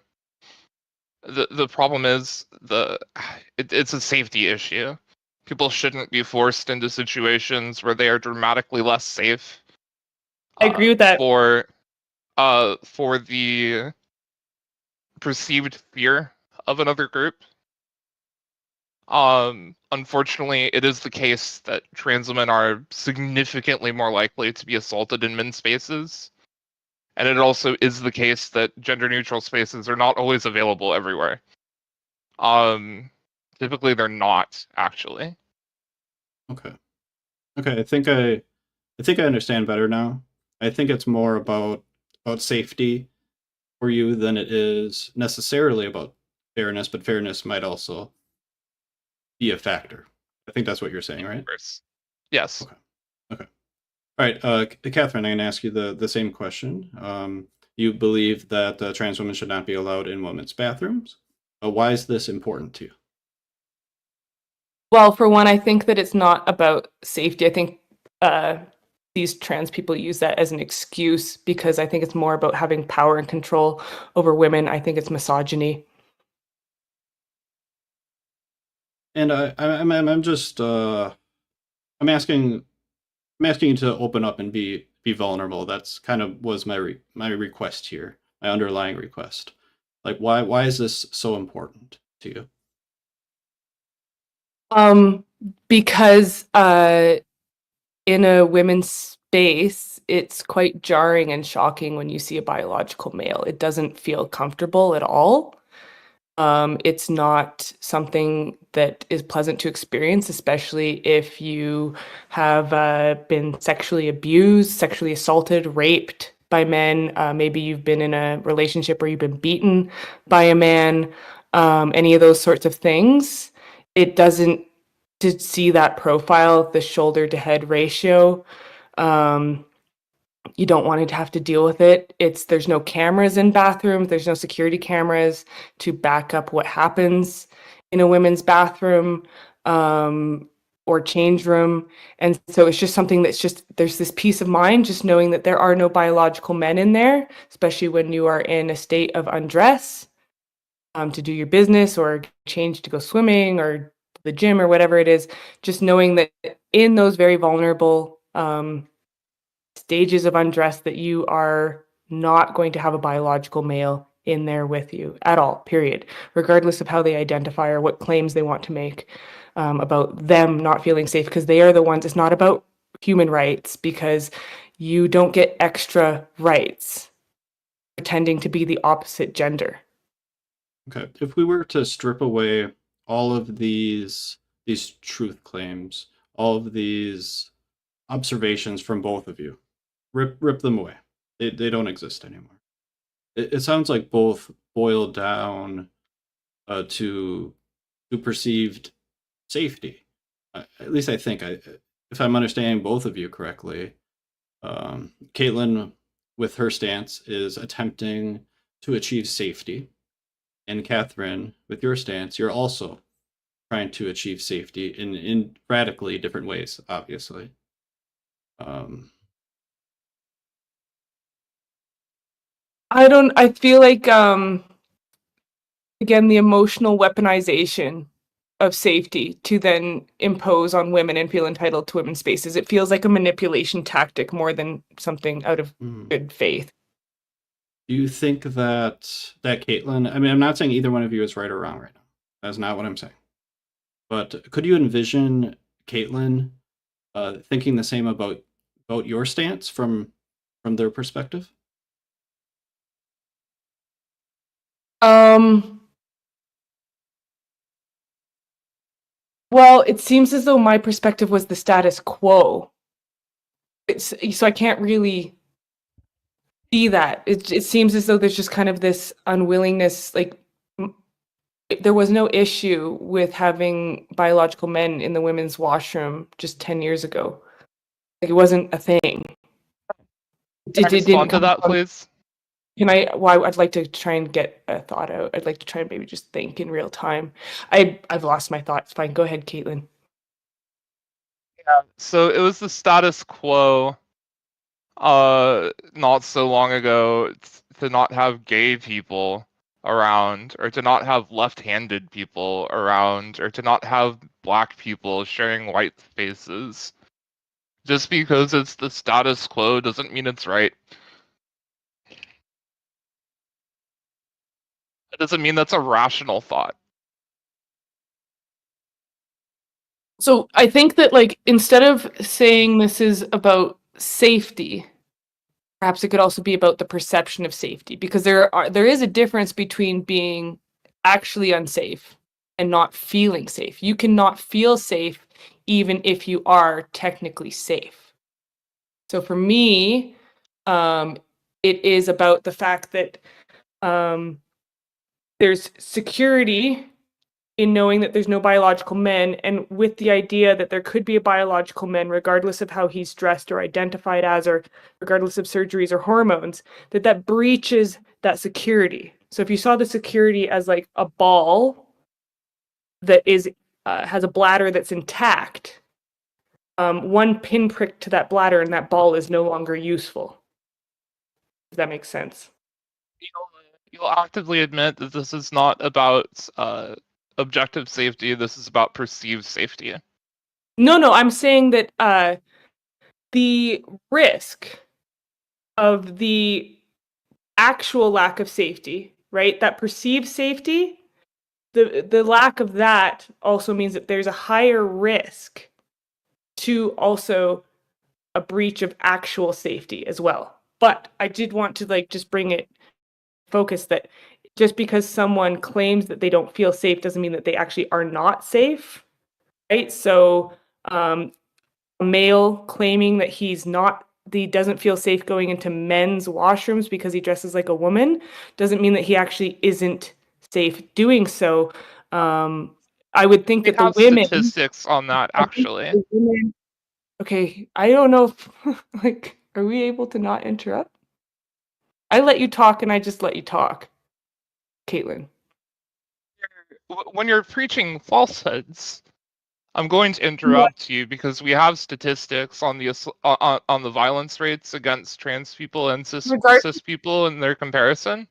The problem is it's a safety issue. People shouldn't be forced into situations where they are dramatically less safe I agree with that. for the perceived fear of another group. Unfortunately, it is the case that trans women are significantly more likely to be assaulted in men's spaces. And it also is the case that gender neutral spaces are not always available everywhere. Typically they're not, actually. Okay. Okay. I think I understand better now. I think it's more about safety for you than it is necessarily about fairness, but fairness might also be a factor. I think that's what you're saying, right? Yes. Okay. Okay. All right, Katheryn, I'm going to ask you the same question. You believe that trans women should not be allowed in women's bathrooms. Why is this important to you? Well, for one, I think that it's not about safety. I think these trans people use that as an excuse because I think it's more about having power and control over women. I think it's misogyny. And I'm just I'm asking you to open up and be vulnerable. That's kind of was my request here, my underlying request. Like, why is this so important to you? Because in a women's space, it's quite jarring and shocking when you see a biological male. It doesn't feel comfortable at all. It's not something that is pleasant to experience, especially if you have been sexually abused, sexually assaulted, raped by men. Maybe you've been in a relationship where you've been beaten by a man. any of those sorts of things. It doesn't, to see that profile, the shoulder to head ratio, you don't want to have to deal with it. There's no cameras in bathrooms, there's no security cameras to back up what happens in a women's bathroom or change room. And so it's just something that's just, there's this peace of mind, just knowing that there are no biological men in there, especially when you are in a state of undress to do your business or change to go swimming or the gym or whatever it is. Just knowing that in those very vulnerable stages of undress, that you are not going to have a biological male in there with you at all, period, regardless of how they identify or what claims they want to make about them not feeling safe, because they are the ones. It's not about human rights, because you don't get extra rights pretending to be the opposite gender. Okay, if we were to strip away all of these truth claims, all of these observations from both of you, rip them away. They don't exist anymore. It sounds like both boil down to perceived safety. At least I think, if I'm understanding both of you correctly, Caitlin, with her stance, is attempting to achieve safety. And Katheryn, with your stance, you're also trying to achieve safety in radically different ways, obviously. I feel like, again, the emotional weaponization of safety to then impose on women and feel entitled to women's spaces. It feels like a manipulation tactic more than something out of good faith. Do you think that Caitlin, I mean, I'm not saying either one of you is right or wrong right now. That's not what I'm saying. But could you envision Caitlin thinking the same about your stance from their perspective? Well, it seems as though my perspective was the status quo. So I can't really see that. It seems as though there's just kind of this unwillingness, like there was no issue with having biological men in the women's washroom just 10 years ago. Like, it wasn't a thing. Can I respond to that, please? I'd like to try and get a thought out. I'd like to try and maybe just think in real time. I've lost my thoughts. Fine, go ahead, Caitlin. Yeah, so it was the status quo not so long ago to not have gay people around, or to not have left-handed people around, or to not have black people sharing white spaces. Just because it's the status quo doesn't mean it's right. It doesn't mean that's a rational thought. So I think that, like, instead of saying this is about safety, perhaps it could also be about the perception of safety, because there is a difference between being actually unsafe and not feeling safe. You cannot feel safe even if you are technically safe. So for me, it is about the fact that there's security in knowing that there's no biological men, and with the idea that there could be a biological man, regardless of how he's dressed or identified as, or regardless of surgeries or hormones, that breaches that security. So if you saw the security as like a ball that is has a bladder that's intact, one pinprick to that bladder and that ball is no longer useful. Does that make sense? You'll actively admit that this is not about objective safety. This is about perceived safety. No, I'm saying that the risk of the actual lack of safety, right? That perceived safety, the lack of that also means that there's a higher risk to also a breach of actual safety as well. But I did want to just bring it focus that just because someone claims that they don't feel safe doesn't mean that they actually are not safe, right? So a male claiming that he doesn't feel safe going into men's washrooms because he dresses like a woman doesn't mean that he actually isn't safe doing so. I would think We that the have women, statistics on that, I think actually. the women, okay, I don't know if, like, are we able to not interrupt? I let you talk and I just let you talk, Caitlin. When you're preaching falsehoods, I'm going to No, interrupt you because we have statistics on the violence rates against trans people and regard, cis people and their comparison.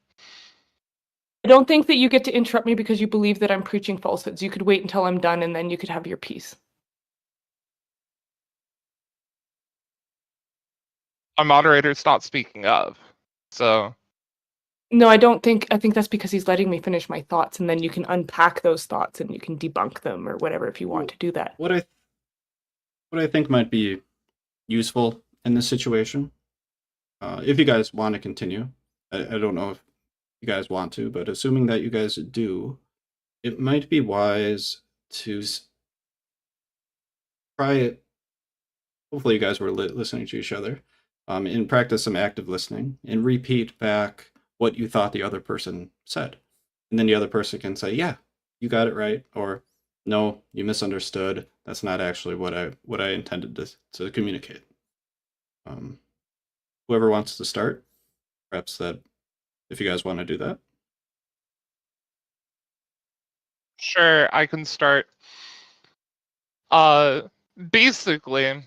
I don't think that you get to interrupt me because you believe that I'm preaching falsehoods. You could wait until I'm done and then you could have your piece. Our moderator's not speaking of, so No, I don't think, I think that's because he's letting me finish my thoughts and then you can unpack those thoughts and you can debunk them or whatever if you want to do that. What I think might be useful in this situation, if you guys want to continue, I don't know if you guys want to, but assuming that you guys do, it might be wise to try it. Hopefully, you guys were listening to each other, and practice some active listening and repeat back what you thought the other person said, and then the other person can say, "Yeah, you got it right," or "No, you misunderstood. That's not actually what I intended to communicate." Um, Whoever wants to start, perhaps that if you guys want to do that. sure, I can start. Uh, Basically,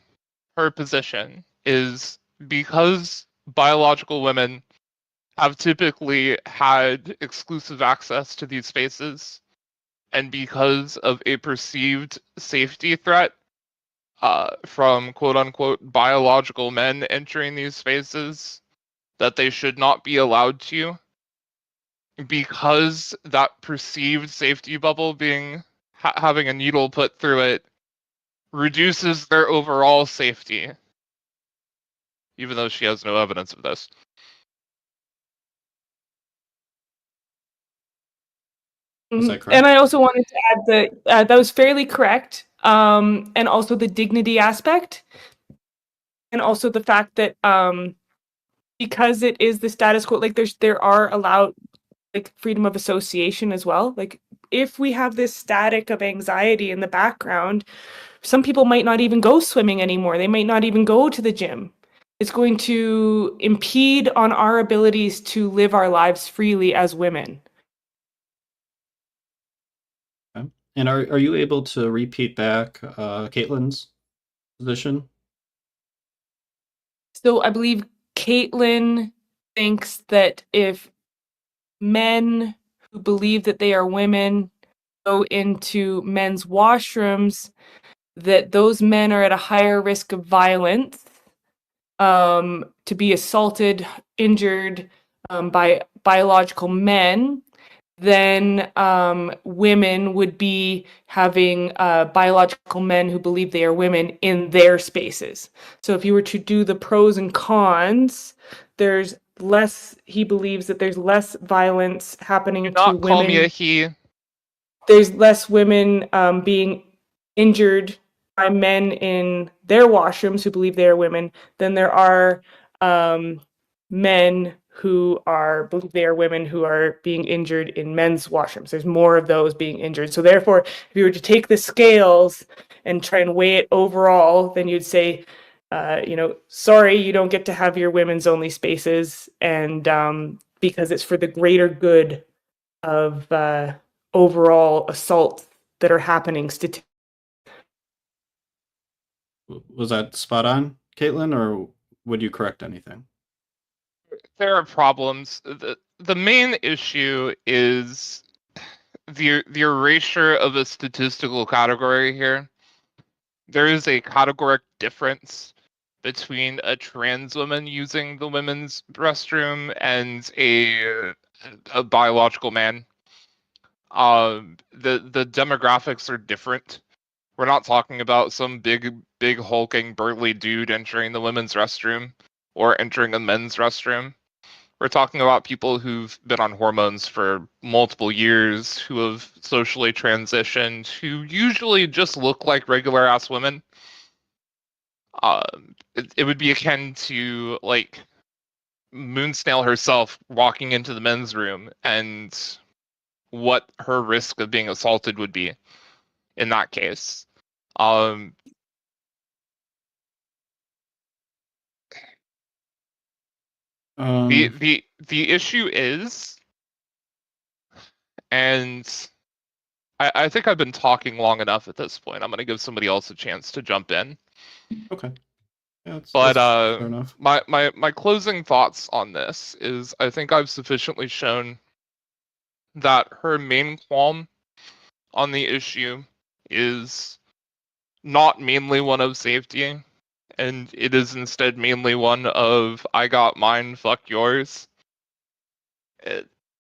her position is because biological women have typically had exclusive access to these spaces, and because of a perceived safety threat from quote unquote biological men entering these spaces, that they should not be allowed to, because that perceived safety bubble being having a needle put through it reduces their overall safety, even though she has no evidence of this. Is that And correct? I also wanted to add that that was fairly correct. And also the dignity aspect, and also the fact that because it is the status quo, like there are allowed like freedom of association as well. Like if we have this static of anxiety in the background, some people might not even go swimming anymore. They might not even go to the gym. It's going to impede on our abilities to live our lives freely as women. Okay. And are you able to repeat back Caitlin's position? So I believe Caitlin thinks that if men who believe that they are women go into men's washrooms, that those men are at a higher risk of violence, to be assaulted, injured by biological men, then women would be having biological men who believe they are women in their spaces. So if you were to do the pros and cons, there's less, he believes that there's less violence Do happening to not call me a women. he. There's less women being injured by men in their washrooms who believe they are women than there are men who are believe they are women who are being injured in men's washrooms. There's more of those being injured. So therefore, if you were to take the scales and try and weigh it overall, then you'd say, sorry, you don't get to have your women's only spaces, and because it's for the greater good of overall assaults that are happening statistically. Was that spot on, Caitlin, or would you correct anything? There are problems. The main issue is the erasure of a statistical category here. There is a categoric difference between a trans woman using the women's restroom and a biological man. The demographics are different. We're not talking about some big hulking burly dude entering the women's restroom or entering a men's restroom. We're talking about people who've been on hormones for multiple years, who have socially transitioned, who usually just look like regular ass women. It would be akin to like Moonsnail herself walking into the men's room and what her risk of being assaulted would be in that case. The issue is, and I think I've been talking long enough at this point. I'm going to give somebody else a chance to jump in. Okay. Yeah, But that's fair enough. my closing thoughts on this is I think I've sufficiently shown that her main qualm on the issue is not mainly one of safety, and it is instead mainly one of I got mine, fuck yours.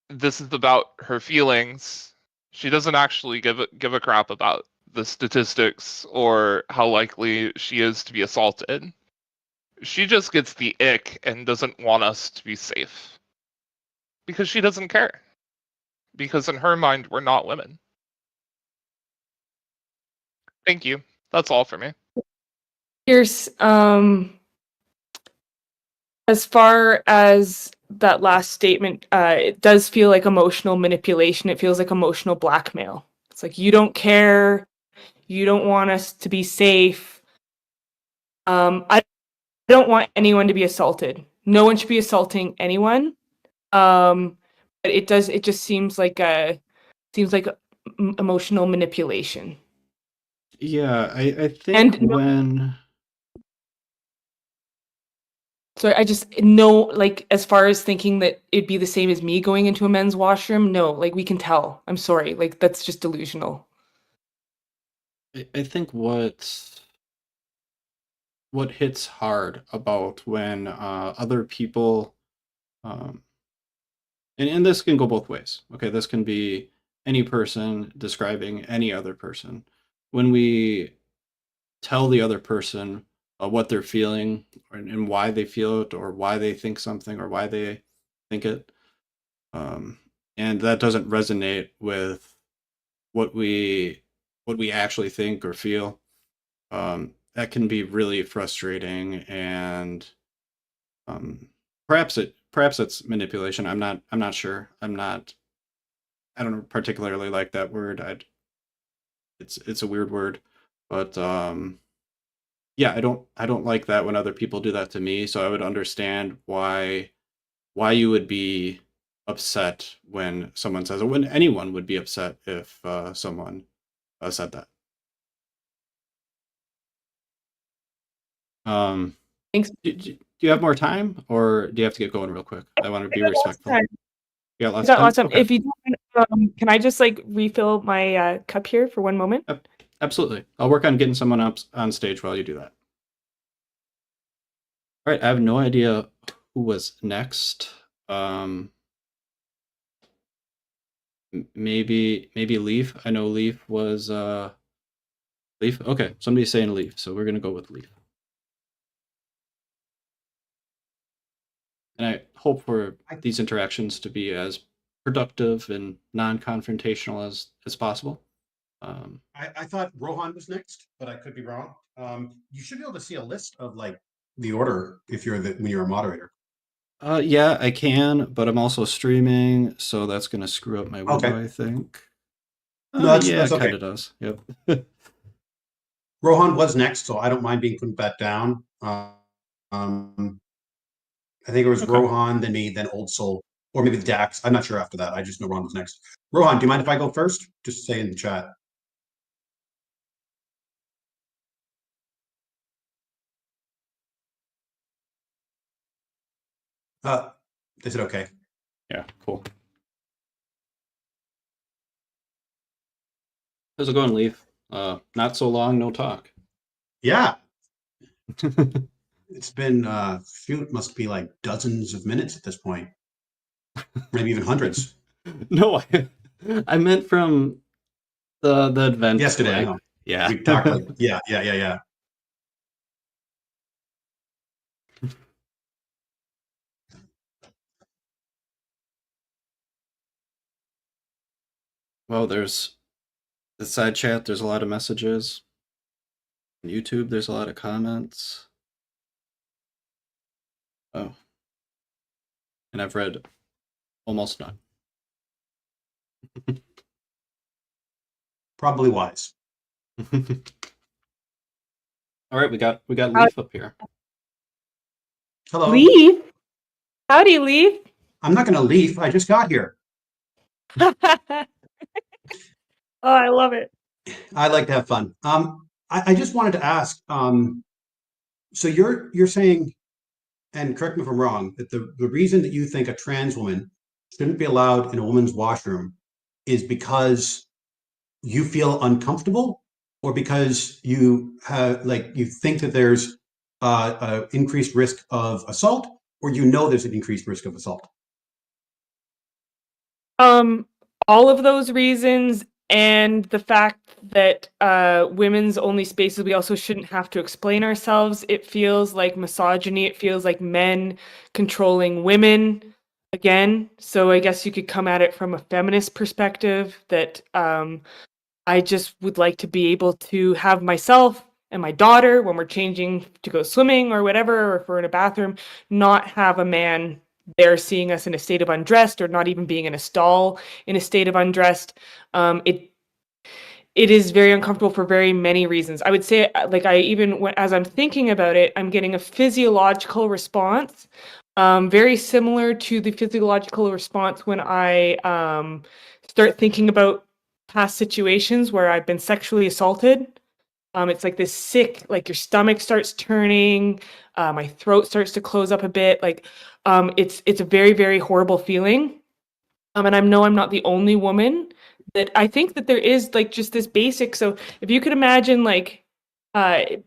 This is about her feelings. She doesn't actually give a crap about the statistics or how likely she is to be assaulted. She just gets the ick and doesn't want us to be safe. Because she doesn't care. Because in her mind, we're not women. Thank you. That's all for me. Here's as far as that last statement, it does feel like emotional manipulation. It feels like emotional blackmail. It's like, you don't care, you don't want us to be safe. I don't want anyone to be assaulted. No one should be assaulting anyone. But it just seems like emotional manipulation. Yeah, I think And when so I just know, like, as far as thinking that it'd be the same as me going into a men's washroom, no, like, we can tell. I'm sorry, like, that's just delusional. I think what hits hard about when other people um, and this can go both ways. Okay, this can be any person describing any other person. When we tell the other person what they're feeling and why they feel it or why they think something or why they think it, um, and that doesn't resonate with what we what we actually think or feel, that can be really frustrating and um, perhaps it's manipulation. I'm not sure. I don't particularly like that word. It's a weird word, but yeah, I don't like that when other people do that to me. So I would understand why you would be upset when someone says it. When anyone would be upset if someone said that. Um, Thanks. do you have more time, or do you have to get going real quick? I want to I be got lots of respectful. time. You got I lots of got time? lots of time. Okay. If you don't mind, can I just, like, refill my cup here for one moment? Yep, absolutely. I'll work on getting someone up on stage while you do that. All right. I have no idea who was next. Um, maybe Leaf. I know Leaf was Leaf. Okay, somebody's saying Leaf, so we're gonna go with Leaf. And I hope for these interactions to be as productive and non-confrontational as possible. I thought Rohan was next, but I could be wrong. You should be able to see a list of like the order if you're when you're a moderator. Yeah, I can, but I'm also streaming, so that's gonna screw up my window, Okay. I think. No, Yeah, that's it kind okay. of does. Yep. Rohan was next, so I don't mind being put back down. I think it was Okay. Rohan, then me, then Old Soul, or maybe Dax. I'm not sure after that. I just know Rohan was next. Rohan, do you mind if I go first? Just say in the chat. They said okay. Yeah, cool. How's it going, Leaf? Not so long, no talk. Yeah, it's been must be like dozens of minutes at this point, maybe even hundreds. No, I meant from the event. Yesterday, I Like, know. yeah. We talked like yeah. Well, there's the side chat. There's a lot of messages. On YouTube, there's a lot of comments. Oh, and I've read almost none. Probably wise. All right, we got How- Leaf up here. Hello. Leaf? Howdy, Leaf. I'm not going to leave. I just got here. Oh, I love it. I like to have fun. I just wanted to ask. So you're saying, and correct me if I'm wrong, that the reason that you think a trans woman shouldn't be allowed in a woman's washroom is because you feel uncomfortable, or because you have you think that there's a increased risk of assault, or there's an increased risk of assault. All of those reasons, and the fact that women's only spaces, we also shouldn't have to explain ourselves. It feels like misogyny. It feels like men controlling women again. So I guess you could come at it from a feminist perspective, that I just would like to be able to have myself and my daughter, when we're changing to go swimming or whatever, or if we're in a bathroom, not have a man there seeing us in a state of undressed, or not even being in a stall in a state of undressed. It is very uncomfortable for very many reasons. I would say, as I'm thinking about it, I'm getting a physiological response, very similar to the physiological response when I start thinking about past situations where I've been sexually assaulted. It's like this sick, like your stomach starts turning, my throat starts to close up a bit. It's a very, very horrible feeling. And I know I'm not the only woman that I think that there is like just this basic. So if you could imagine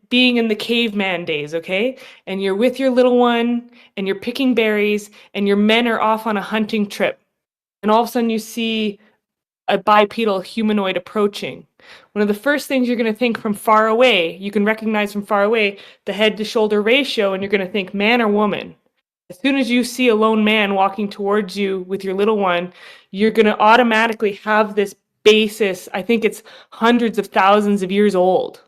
being in the caveman days, okay? And you're with your little one and you're picking berries and your men are off on a hunting trip. And all of a sudden you see a bipedal humanoid approaching. One of the first things you're going to think from far away, you can recognize from far away the head to shoulder ratio, and you're going to think man or woman. As soon as you see a lone man walking towards you with your little one, you're going to automatically have this basis. I think it's hundreds of thousands of years old.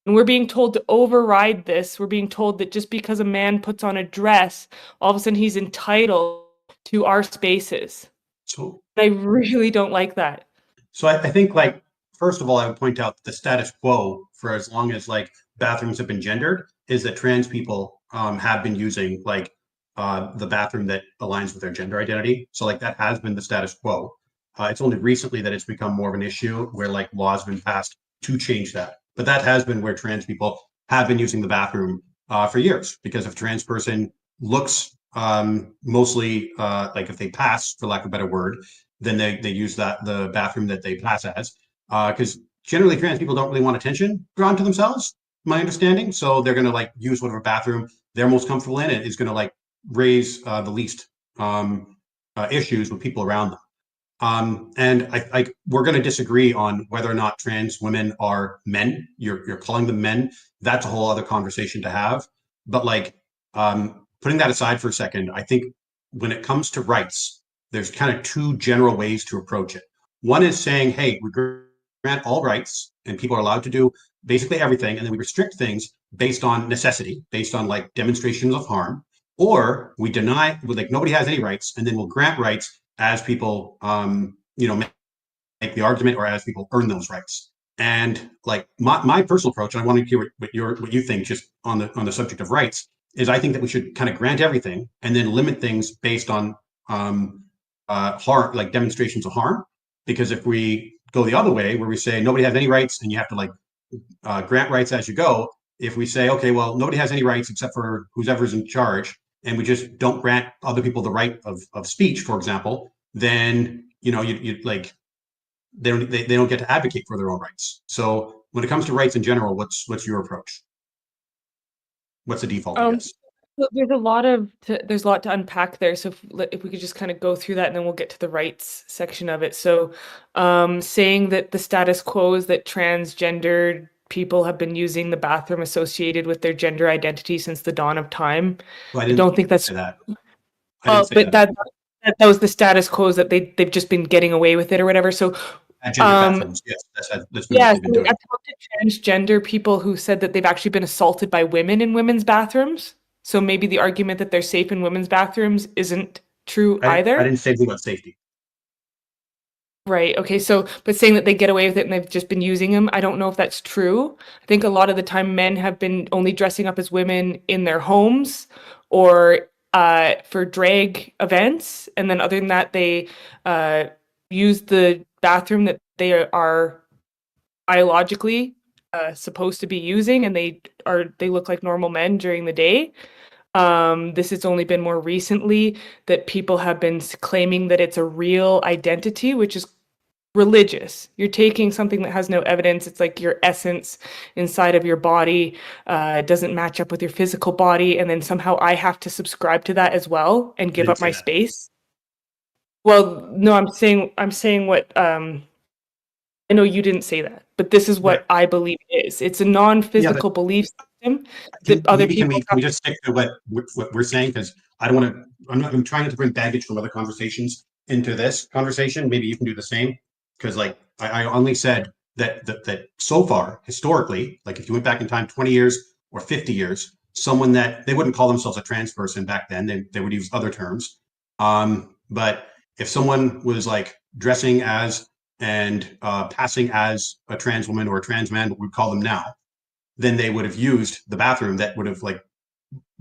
And we're being told to override this. We're being told that just because a man puts on a dress, all of a sudden he's entitled to our spaces. So I really don't like that. So I think, first of all, I would point out the status quo for as long as bathrooms have been gendered is that trans people have been using the bathroom that aligns with their gender identity. So that has been the status quo. It's only recently that it's become more of an issue where laws have been passed to change that. But that has been where trans people have been using the bathroom for years, because if a trans person looks mostly if they pass, for lack of a better word, then they use the bathroom that they pass as, because generally trans people don't really want attention drawn to themselves, my understanding. So they're going to use whatever bathroom they're most comfortable in. It is going to raise the least issues with people around them. And we're going to disagree on whether or not trans women are men. You're calling them men. That's a whole other conversation to have. But putting that aside for a second, I think when it comes to rights, there's kind of two general ways to approach it. One is saying, hey, we grant all rights and people are allowed to do basically everything, and then we restrict things based on necessity, based on demonstrations of harm, or we deny, nobody has any rights, and then we'll grant rights as people make the argument, or as people earn those rights. And my personal approach, and I want to hear what you think just on the subject of rights, is I think that we should kind of grant everything and then limit things based on harm, demonstrations of harm. Because if we go the other way, where we say nobody has any rights and you have to grant rights as you go, if we say, okay, well, nobody has any rights except for whoever's in charge, and we just don't grant other people the right of speech, for example, then they don't get to advocate for their own rights. So when it comes to rights in general, what's your approach? What's the default, I guess? There's a lot to unpack there. So if we could just kind of go through that, and then we'll get to the rights section of it. So saying that the status quo is that transgendered people have been using the bathroom associated with their gender identity since the dawn of time. Well, I don't think that's say that. That was the status quo, is that they've just been getting away with it or whatever. So at gender bathrooms, yes, that's been yeah, what they've been doing. I've talked to transgender people who said that they've actually been assaulted by women in women's bathrooms. So maybe the argument that they're safe in women's bathrooms isn't true either. I didn't say anything about safety. Right. Okay. So, but saying that they get away with it and they've just been using them, I don't know if that's true. I think a lot of the time men have been only dressing up as women in their homes or for drag events. And then other than that, they use the bathroom that they are biologically supposed to be using, and they look like normal men during the day. This has only been more recently that people have been claiming that it's a real identity, which is religious. You're taking something that has no evidence. It's like your essence inside of your body doesn't match up with your physical body, and then somehow I have to subscribe to that as well and I give didn't up say my that. space. Well, no, I'm saying what I know you didn't say that, but this is Right. what I believe it is. It's a Yeah, but non-physical belief system that other people can have. we just stick to what we're saying? Because I don't want to. I'm trying not to bring baggage from other conversations into this conversation. Maybe you can do the same. Because like I only said that so far historically, like if you went back in time 20 years or 50 years, someone that they wouldn't call themselves a trans person back then. They would use other terms. But if someone was like dressing as and passing as a trans woman or a trans man, what we call them now, then they would have used the bathroom that would have like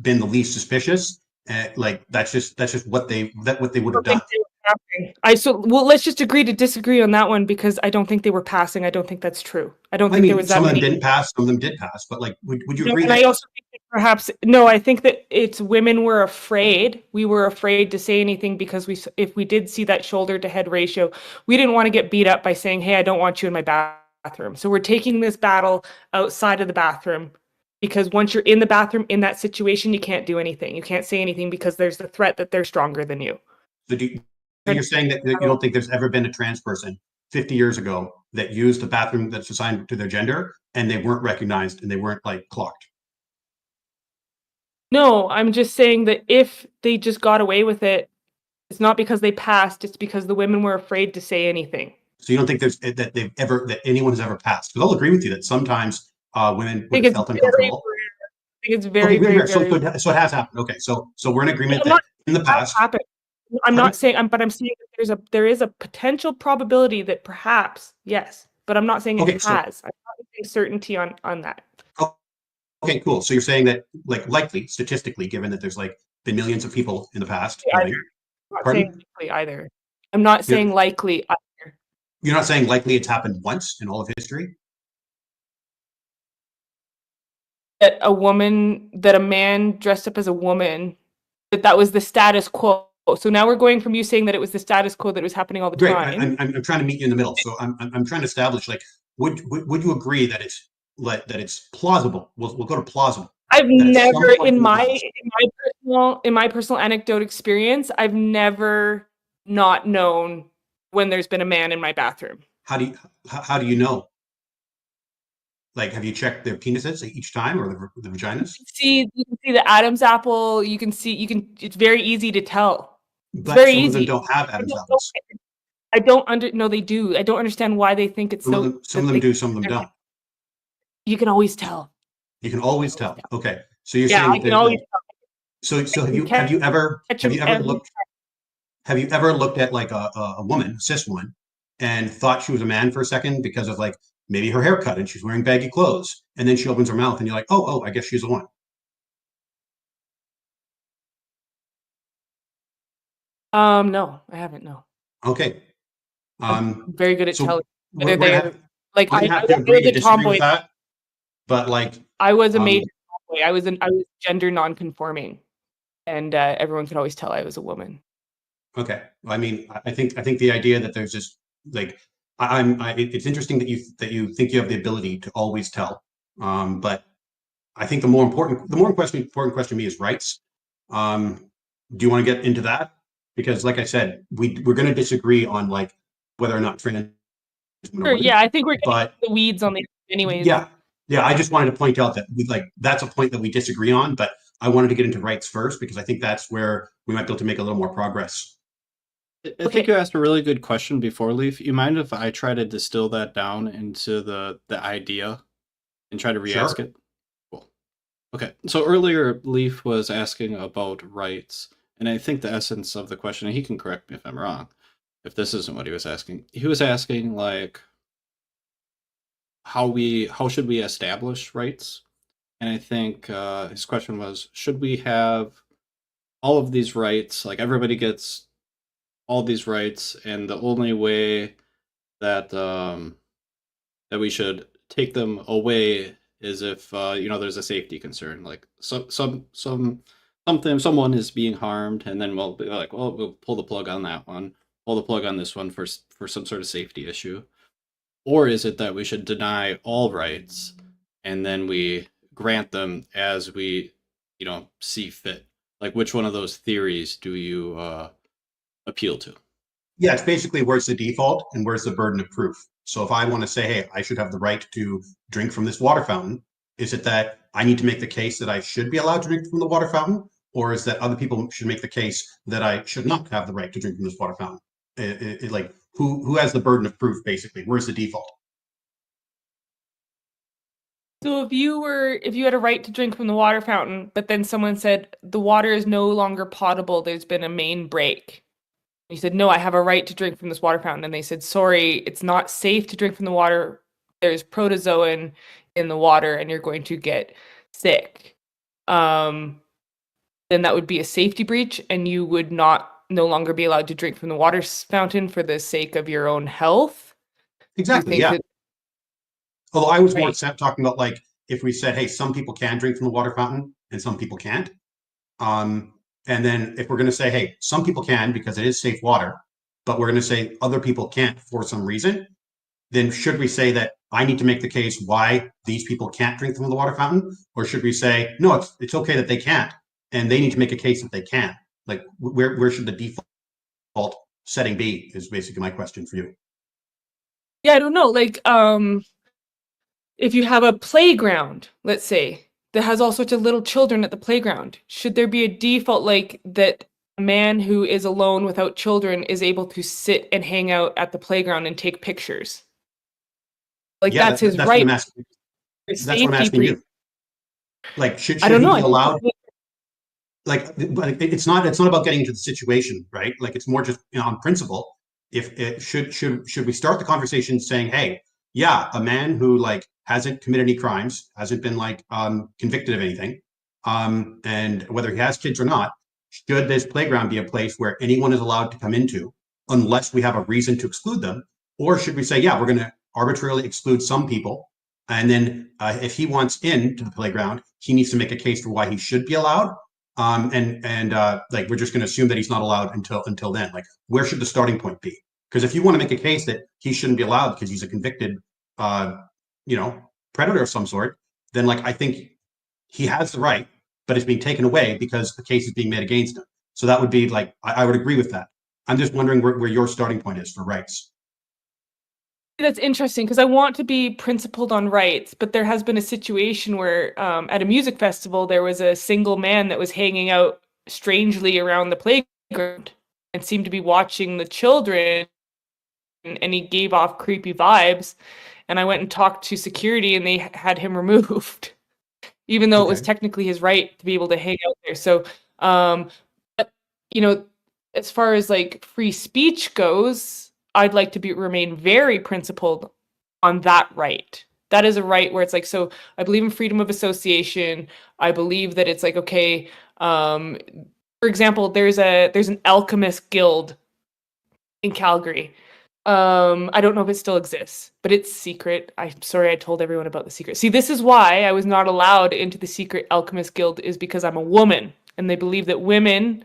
been the least suspicious. And like that's just what they would have Don't done. think they were passing. Well, let's just agree to disagree on that one because I don't think they were passing. I don't think that's true. I don't I think there mean, was that some of them many. didn't pass, some of them did pass, but like, would you No, agree and I that also think that perhaps no. I think that it's women were afraid. We were afraid to say anything because if we did see that shoulder to head ratio, we didn't want to get beat up by saying, "Hey, I don't want you in my bathroom." So we're taking this battle outside of the bathroom because once you're in the bathroom in that situation, you can't do anything. You can't say anything because there's the threat that they're stronger than you. so you're saying that you don't think there's ever been a trans person 50 years ago that used the bathroom that's assigned to their gender and they weren't recognized and they weren't like clocked? No, I'm just saying that if they just got away with it, it's not because they passed, it's because the women were afraid to say anything. So you don't think there's that anyone has ever passed? Because I'll agree with you that sometimes women I would think have it's felt very uncomfortable. rare. I think it's Okay, very, very, we're, so, very so so it has happened. Okay, so we're in agreement I'm that not in the saying it has past, happened. I'm not pardon? saying but I'm saying that there is a potential probability that perhaps, yes, but I'm not saying it Okay, so has. I'm not giving certainty on that. oh, okay, cool. So you're saying that like likely statistically, given that there's like been millions of people in the past Either. living, I'm not saying pardon? likely either. I'm not You're, saying likely either. you're not saying likely it's happened once in all of history? That a man dressed up as a woman, that was the status quo. So now we're going from you saying that it was the status quo that was happening all the Great. time. I'm trying to meet you in the middle. So I'm trying to establish like would you agree that it's that it's plausible? We'll go to plausible. I've That at some never point in the past. in my personal anecdote experience, I've never not known when there's been a man in my bathroom. How do you how do you know? Like, have you checked their penises each time or the vaginas? You can see the Adam's apple, it's very easy to tell. It's But very some of them easy. don't have I Adam's don't know apples. I don't under no, they do. I don't understand why they think it's so Some of that them they do, some of them don't. you can always tell. You can always tell. Okay. So you're Yeah, I saying can that always like tell. so I can catch have them you ever every looked at like a woman, a cis woman, and thought she was a man for a second because of like maybe her haircut and she's wearing baggy clothes, and then she opens her mouth and you're like, oh, I guess she's a woman. No, I haven't, no. Okay. I'm Um, very good at so telling whether we're they're like gonna I have to agree was to a disagree with tomboy. that, but like, I was a um, major tomboy. I was gender non-conforming, and everyone could always tell I was a woman. okay. I mean, I think the idea that there's just like it's interesting that you think you have the ability to always tell. But I think important question to me is rights. Do you want to get into that? Because like I said, we're going to disagree on like whether or not trans men are Sure, women. yeah, I think we're getting But into the weeds on these anyways. yeah, yeah, I just wanted to point out that we like that's a point that we disagree on, but I wanted to get into rights first because I think that's where we might be able to make a little more progress. I think Okay. you asked a really good question before, Leaf. You mind if I try to distill that down into the idea and try to re-ask Sure. it? Cool. Okay. So earlier, Leaf was asking about rights, and I think the essence of the question, and he can correct me if I'm wrong, if this isn't what he was asking. He was asking like how should we establish rights? And I think his question was, should we have all of these rights, like everybody gets all these rights, and the only way that that we should take them away is if there's a safety concern, like someone is being harmed, and then we'll be like, well, we'll pull the plug on that one, pull the plug on this one for some sort of safety issue. Or is it that we should deny all rights and then we grant them as we see fit? Like, which one of those theories do you appeal to? Yeah, it's basically where's the default and where's the burden of proof. So if I want to say, hey, I should have the right to drink from this water fountain, is it that I need to make the case that I should be allowed to drink from the water fountain? Or is that other people should make the case that I should not have the right to drink from this water fountain? Like, who has the burden of proof, basically? Where's the default? So if you had a right to drink from the water fountain, but then someone said the water is no longer potable, there's been a main break. You said, no, I have a right to drink from this water fountain. And they said, sorry, it's not safe to drink from the water. There's protozoan in the water and you're going to get sick. Then that would be a safety breach and you would no longer be allowed to drink from the water fountain for the sake of your own health. Exactly, yeah. Although I was more talking about, like, if we said, hey, some people can drink from the water fountain and some people can't. And then if we're going to say, hey, some people can because it is safe water, but we're going to say other people can't for some reason, then should we say that I need to make the case why these people can't drink from the water fountain? Or should we say, no, it's okay that they can't, and they need to make a case that they can? Like, where should the default setting be is basically my question for you. Yeah, I don't know. Like, if you have a playground, let's say, that has all sorts of little children at the playground, should there be a default like that a man who is alone without children is able to sit and hang out at the playground and take pictures? Like, yeah, that's his right. That's what I'm asking you. Like, should I don't know. He be allowed? Like, it's not about getting into the situation, right? Like, it's more just on principle. If it should we start the conversation saying, hey, yeah, a man who like hasn't committed any crimes, hasn't been like convicted of anything, and whether he has kids or not, should this playground be a place where anyone is allowed to come into unless we have a reason to exclude them? Or should we say, yeah, we're going to arbitrarily exclude some people, and then if he wants into the playground, he needs to make a case for why he should be allowed, like, we're just going to assume that he's not allowed until then. Like, where should the starting point be? Because if you want to make a case that he shouldn't be allowed because he's a convicted, predator of some sort, then like I think he has the right, but it's being taken away because the case is being made against him. So that would be like I would agree with that. I'm just wondering where your starting point is for rights. That's interesting because I want to be principled on rights, but there has been a situation where at a music festival, there was a single man that was hanging out strangely around the playground and seemed to be watching the children, and he gave off creepy vibes. And I went and talked to security and they had him removed, even though it was technically his right to be able to hang out there. So, but, as far as like free speech goes, I'd like to remain very principled on that right. That is a right where it's like, so I believe in freedom of association. I believe that it's like, okay, for example, there's an alchemist guild in Calgary. I don't know if it still exists, but it's secret. I'm sorry I told everyone about the secret. See, this is why I was not allowed into the secret alchemist guild, is because I'm a woman, and they believe that women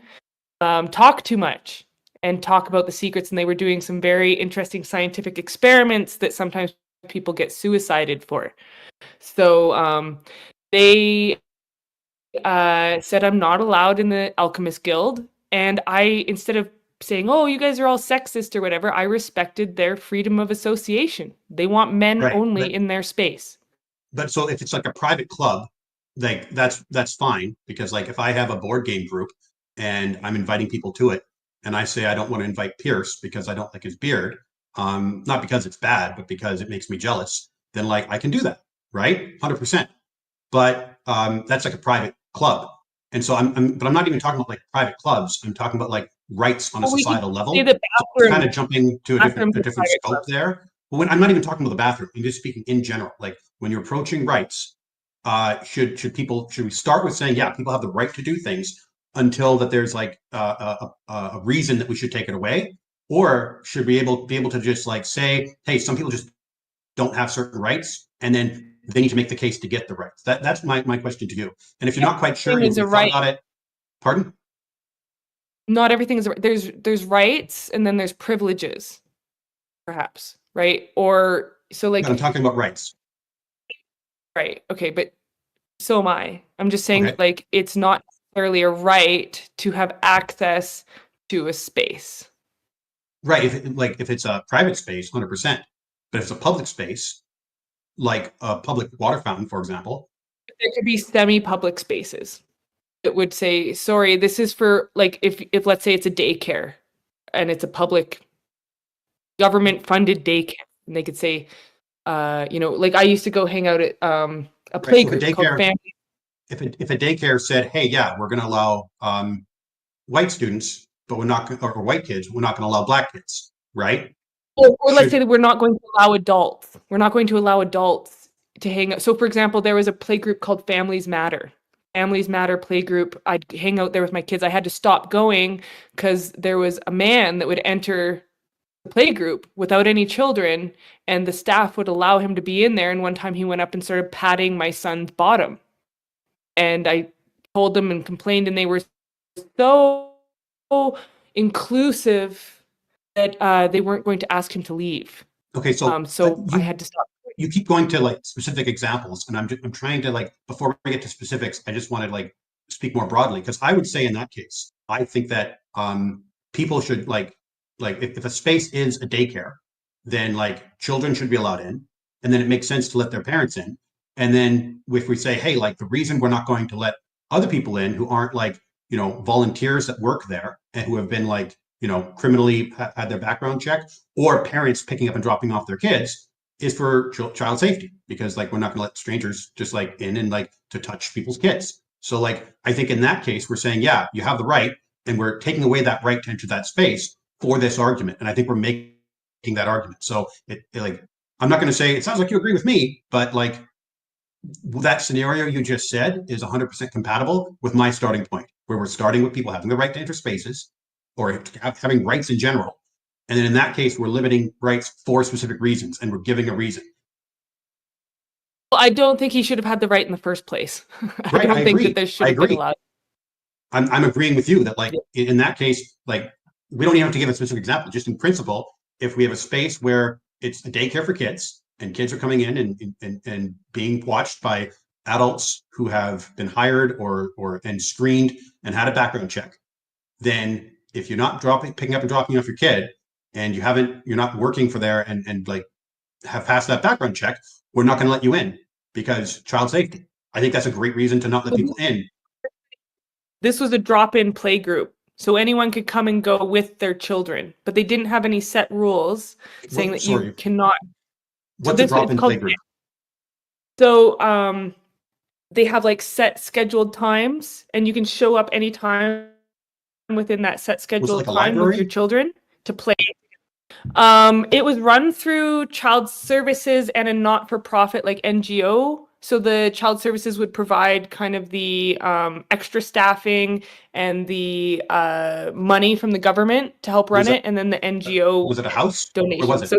talk too much and talk about the secrets, and they were doing some very interesting scientific experiments that sometimes people get suicided for. So they said I'm not allowed in the alchemist guild, and I, instead of saying, oh, you guys are all sexist or whatever, I respected their freedom of association. They want men only in their space. But so if it's like a private club, like that's fine, because like if I have a board game group and I'm inviting people to it, and I say I don't want to invite Pierce because I don't like his beard, not because it's bad, but because it makes me jealous, then like I can do that, right? 100%. But that's like a private club. And so but I'm not even talking about like private clubs. I'm talking about like rights on a Well, we could societal say level. the So it's kind bathroom, of jumping to bathrooms a are different private scope clubs. there. But when I'm not even talking about the bathroom, I'm just speaking in general. Like when you're approaching rights, should we start with saying, yeah, people have the right to do things until that there's like a reason that we should take it away, or should we be able to just like say, hey, some people just don't have certain rights, and then they need to make the case to get the rights. That's my question to you. And if you're not quite sure, Everything is a you thought right. about it. Pardon? Not everything is there's rights and then there's privileges, perhaps, right? Or so like But I'm talking about rights. right, okay, but so am I. I'm just saying Okay. that like it's not necessarily a right to have access to a space. Right. If it's a private space, 100%. But if it's a public space, like a public water fountain, for example. There could be semi-public spaces that would say, sorry, this is for like if let's say it's a daycare and it's a public government funded daycare, and they could say, like I used to go hang out at a play group called Family. If a daycare said, hey, yeah, we're going to allow white students, but we're not, or white kids, we're not going to allow black kids, right? Or let's say that we're not going to allow adults. We're not going to allow adults to hang out. So, for example, there was a play group called Families Matter. Families Matter play group. I'd hang out there with my kids. I had to stop going because there was a man that would enter the play group without any children, and the staff would allow him to be in there. And one time he went up and started patting my son's bottom. And I told them and complained, and they were so inclusive that they weren't going to ask him to leave. Okay, so I had to stop. You keep going to like specific examples, and I'm trying to like, before we get to specifics, I just want to like speak more broadly, because I would say in that case, I think that people should like if a space is a daycare, then like children should be allowed in, and then it makes sense to let their parents in. And then if we say, hey, like the reason we're not going to let other people in who aren't like, volunteers that work there and who have been like, criminally had their background checked, or parents picking up and dropping off their kids, is for child safety, because like we're not going to let strangers just like in and like to touch people's kids. So like I think in that case we're saying, yeah, you have the right, and we're taking away that right to enter that space for this argument. And I think we're making that argument. So it like, I'm not going to say it sounds like you agree with me, but like that scenario you just said is 100% compatible with my starting point, where we're starting with people having the right to enter spaces, or having rights in general. And then in that case, we're limiting rights for specific reasons, and we're giving a reason. Well, I don't think he should have had the right in the first place. Right, I don't think that there should have been allowed. I'm agreeing with you that like in that case, like we don't even have to give a specific example. Just in principle, if we have a space where it's a daycare for kids, and kids are coming in and being watched by adults who have been hired or and screened and had a background check, then if you're not picking up and dropping off your kid, and you're not working for there and like have passed that background check, we're not going to let you in because child safety. I think that's a great reason to not let people in. This was a drop-in play group, so anyone could come and go with their children, but they didn't have any set rules saying that you cannot. What's a drop-in play group? So they have like set scheduled times, and you can show up anytime within that set scheduled time with your children to play. It was run through Child Services and a not-for-profit like NGO. So the Child Services would provide kind of the extra staffing and the money from the government to help run it, and then the NGO was it a house donation. Or was it? So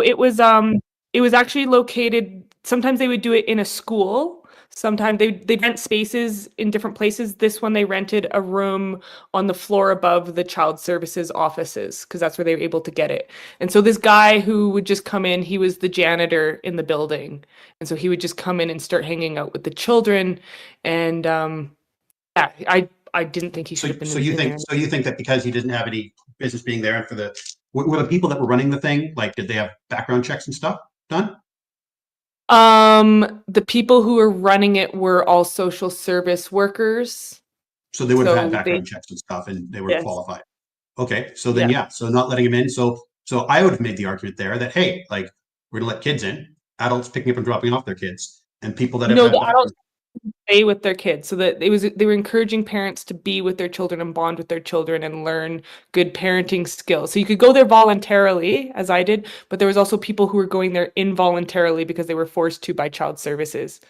it was actually located. Sometimes they would do it in a school. Sometimes they'd rent spaces in different places. This one, they rented a room on the floor above the Child Services offices because that's where they were able to get it. And so this guy who would just come in, he was the janitor in the building. And so he would just come in and start hanging out with the children. And I didn't think he should have been So you think that because he didn't have any business being there, and were the people that were running the thing, like, did they have background checks and stuff done? The people who were running it were all social service workers. So they would have had background checks and stuff, and they were qualified. Okay, so then so not letting them in. So I would have made the argument there that, hey, like we're gonna let kids in, adults picking up and dropping off their kids, and people that have stay with their kids, so that they were encouraging parents to be with their children and bond with their children and learn good parenting skills. So you could go there voluntarily, as I did, but there was also people who were going there involuntarily because they were forced to by child services.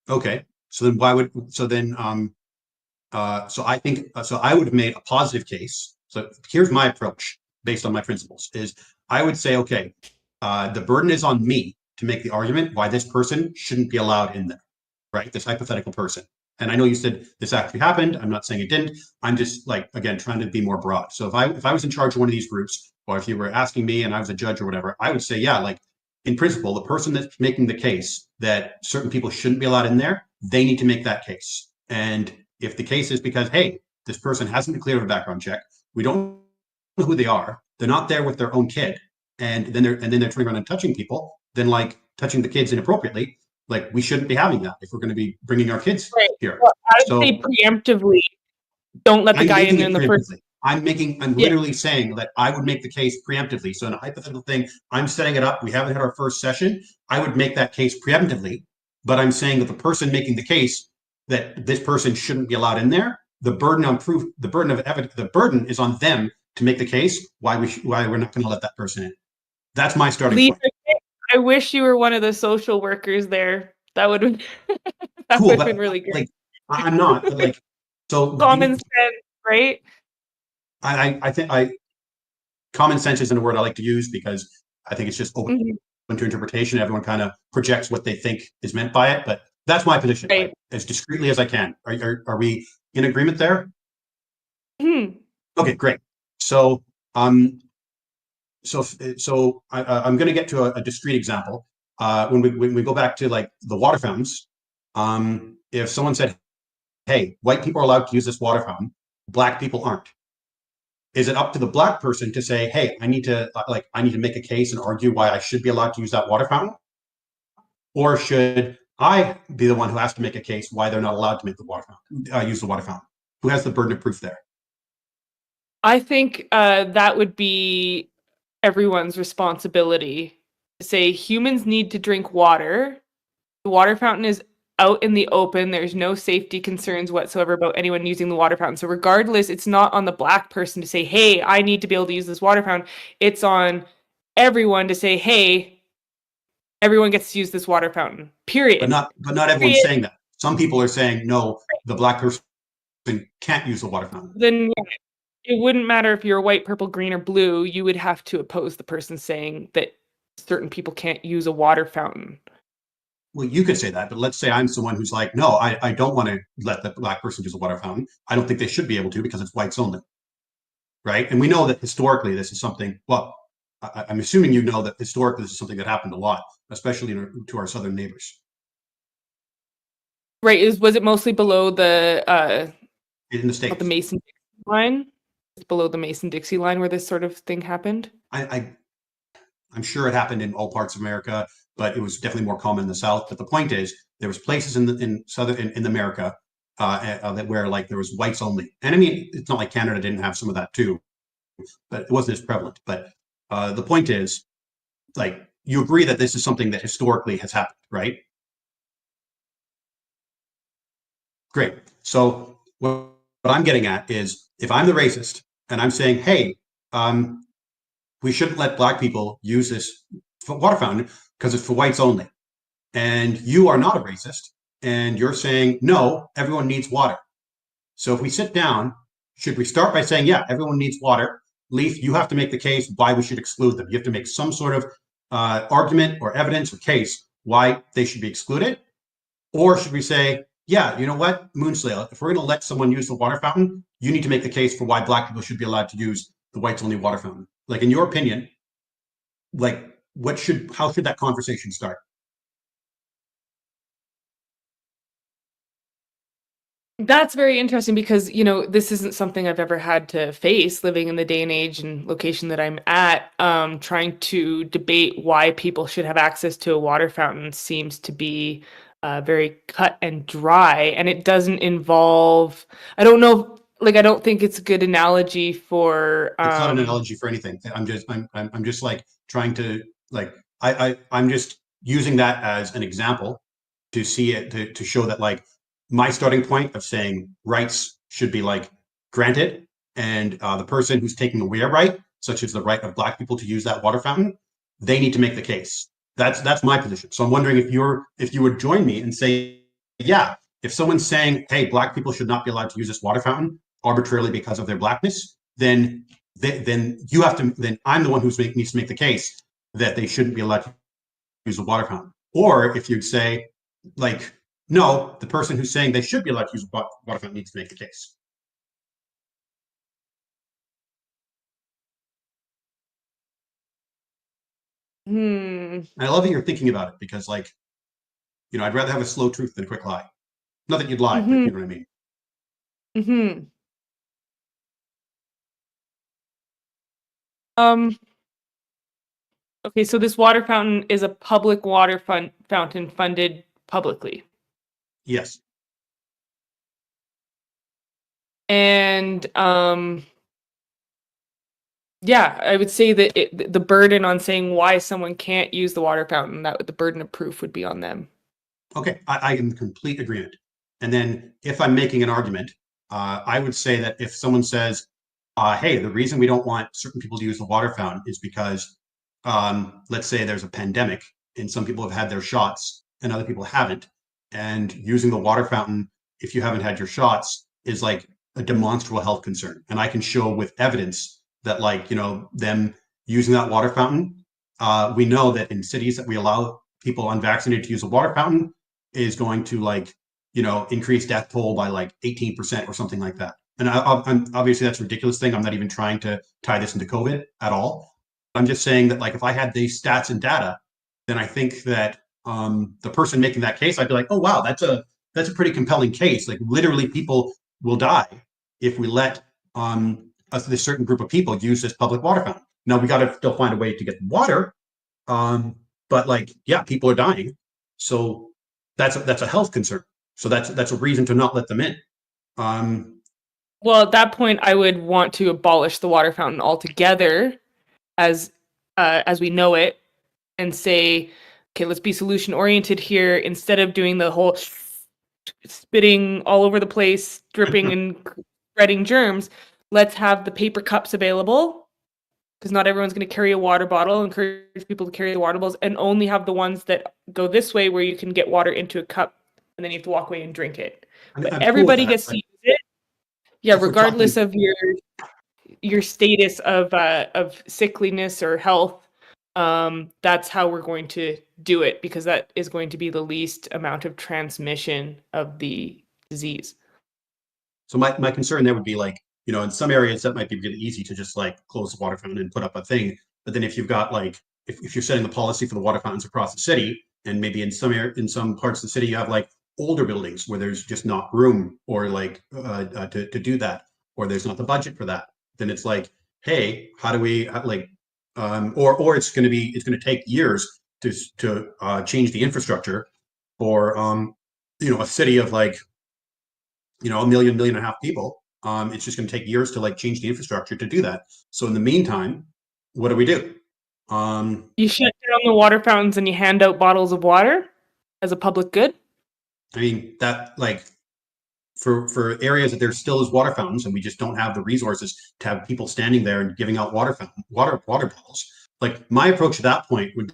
Okay. So then so I think so I would have made a positive case. So here's my approach based on my principles is I would say, okay, the burden is on me to make the argument why this person shouldn't be allowed in there, right? This hypothetical person. And I know you said this actually happened. I'm not saying it didn't. I'm just like, again, trying to be more broad. So if I was in charge of one of these groups, or if you were asking me and I was a judge or whatever, I would say, yeah, like in principle, the person that's making the case that certain people shouldn't be allowed in there, they need to make that case. And if the case is because, hey, this person hasn't been cleared of a background check, we don't know who they are, they're not there with their own kid, and then they're turning around and touching people, then like touching the kids inappropriately, like we shouldn't be having that if we're going to be bringing our kids Right. here. Well, I'd So say preemptively, don't let the I'm guy making it in the first. preemptively. I'm Yeah. literally saying that I would make the case preemptively. So in a hypothetical thing, I'm setting it up. We haven't had our first session. I would make that case preemptively, but I'm saying that the person making the case that this person shouldn't be allowed in there, the burden on proof, the burden of evidence, the burden is on them to make the case why we're not going to let that person in. That's my starting Lisa, point. I wish you were one of the social workers there. That would have that Cool, would have been but really great. like I'm not, but like so Common sense, right? I think common sense isn't a word I like to use because I think it's just open Mhm. to interpretation. Everyone kind of projects what they think is meant by it, but that's my position, Right. like as discreetly as I can. Are we in agreement there? Mhm. Okay, great. So I'm going to get to a discrete example. When we go back to like the water fountains, if someone said, "Hey, white people are allowed to use this water fountain, black people aren't," is it up to the black person to say, "Hey, I need to make a case and argue why I should be allowed to use that water fountain," or should I be the one who has to make a case why they're not allowed to make the water fountain, use the water fountain? Who has the burden of proof there? I think that would be everyone's responsibility to say humans need to drink water. The water fountain is out in the open. There's no safety concerns whatsoever about anyone using the water fountain. So regardless, it's not on the black person to say, "Hey, I need to be able to use this water fountain." It's on everyone to say, "Hey, everyone gets to use this water fountain." But Period. not everyone's Period. saying that. Some people are saying no, the black person can't use the water fountain. Then yeah, it wouldn't matter if you're white, purple, green, or blue. You would have to oppose the person saying that certain people can't use a water fountain. Well, you could say that, but let's say I'm someone who's like, no, I don't want to let the black person use a water fountain. I don't think they should be able to because it's whites only, right? And we know that historically this is something. Well, I'm assuming you know that historically this is something that happened a lot, especially to our southern neighbors Right? Was it mostly below in the the states. Mason-Dixie line? It's below the Mason-Dixie line where this sort of thing happened? I'm sure it happened in all parts of America, but it was definitely more common in the South. But the point is, there was places in southern in America that where like there was whites only, and I mean it's not like Canada didn't have some of that too, but it wasn't as prevalent. But the point is, like you agree that this is something that historically has happened, right? Great. So what I'm getting at is, if I'm the racist and I'm saying, hey, we shouldn't let black people use this water fountain because it's for whites only. And you are not a racist, and you're saying, no, everyone needs water. So if we sit down, should we start by saying, yeah, everyone needs water? Leaf, you have to make the case why we should exclude them. You have to make some sort of argument or evidence or case why they should be excluded. Or should we say, yeah, you know what, Moonslayer, if we're going to let someone use the water fountain, you need to make the case for why black people should be allowed to use the whites only water fountain. Like, in your opinion, like, how should that conversation start? That's very interesting because, this isn't something I've ever had to face living in the day and age and location that I'm at. Trying to debate why people should have access to a water fountain seems to be very cut and dry, and it doesn't involve, I don't know, like, I don't think it's a good analogy for, It's not an analogy for anything. I'm just like trying to like I'm just using that as an example to see it, to show that like my starting point of saying rights should be like granted, and the person who's taking away a right, such as the right of Black people to use that water fountain, they need to make the case. That's my position. So I'm wondering if you would join me and say, yeah, if someone's saying, hey, Black people should not be allowed to use this water fountain arbitrarily because of their Blackness, then you have to. Then I'm the one who needs to make the case that they shouldn't be allowed to use the water fountain. Or if you'd say, like, no, the person who's saying they should be allowed to use the water fountain needs to make the case. And I love that you're thinking about it because, like, I'd rather have a slow truth than a quick lie. Not that you'd lie, but you know what I mean. Mm-hmm. Okay, so this water fountain is a public water fountain funded publicly. Yes. And yeah, I would say that the burden on saying why someone can't use the water fountain, that the burden of proof would be on them. Okay, I am in complete agreement. And then if I'm making an argument, I would say that if someone says, hey, the reason we don't want certain people to use the water fountain is because, let's say there's a pandemic and some people have had their shots and other people haven't. And using the water fountain, if you haven't had your shots, is like a demonstrable health concern. And I can show with evidence that, like, them using that water fountain, we know that in cities that we allow people unvaccinated to use a water fountain is going to, like, increase death toll by like 18% or something like that. And I'm obviously that's a ridiculous thing. I'm not even trying to tie this into COVID at all. I'm just saying that, like, if I had these stats and data, then I think that the person making that case, I'd be like, oh wow, that's a pretty compelling case. Like, literally, people will die if we let this certain group of people use this public water fountain. Now we got to still find a way to get water, but, like, yeah, people are dying, so that's a health concern. So that's a reason to not let them in. Well, at that point, I would want to abolish the water fountain altogether, as we know it, and say, okay, let's be solution oriented here. Instead of doing the whole spitting all over the place, dripping and spreading germs, let's have the paper cups available, because not everyone's going to carry a water bottle. Encourage people to carry the water bottles, and only have the ones that go this way, where you can get water into a cup and then you have to walk away and drink it. But everybody gets to use it. Yeah, regardless of your status of sickliness or health. That's how we're going to do it, because that is going to be the least amount of transmission of the disease. So my concern there would be, like, in some areas that might be really easy to just, like, close the water fountain and put up a thing. But then if you've got, like, if you're setting the policy for the water fountains across the city, and maybe in some parts of the city you have, like, older buildings where there's just not room, or, like, to do that, or there's not the budget for that, then it's like, hey, how do we, like, or it's going to take years to change the infrastructure for a city of, like, a million and a half people. It's just going to take years to, like, change the infrastructure to do that. So in the meantime, what do we do? You shut down the water fountains and you hand out bottles of water as a public good. I mean, that, like, for areas that there still is water fountains and we just don't have the resources to have people standing there and giving out water bottles. Like, my approach at that point would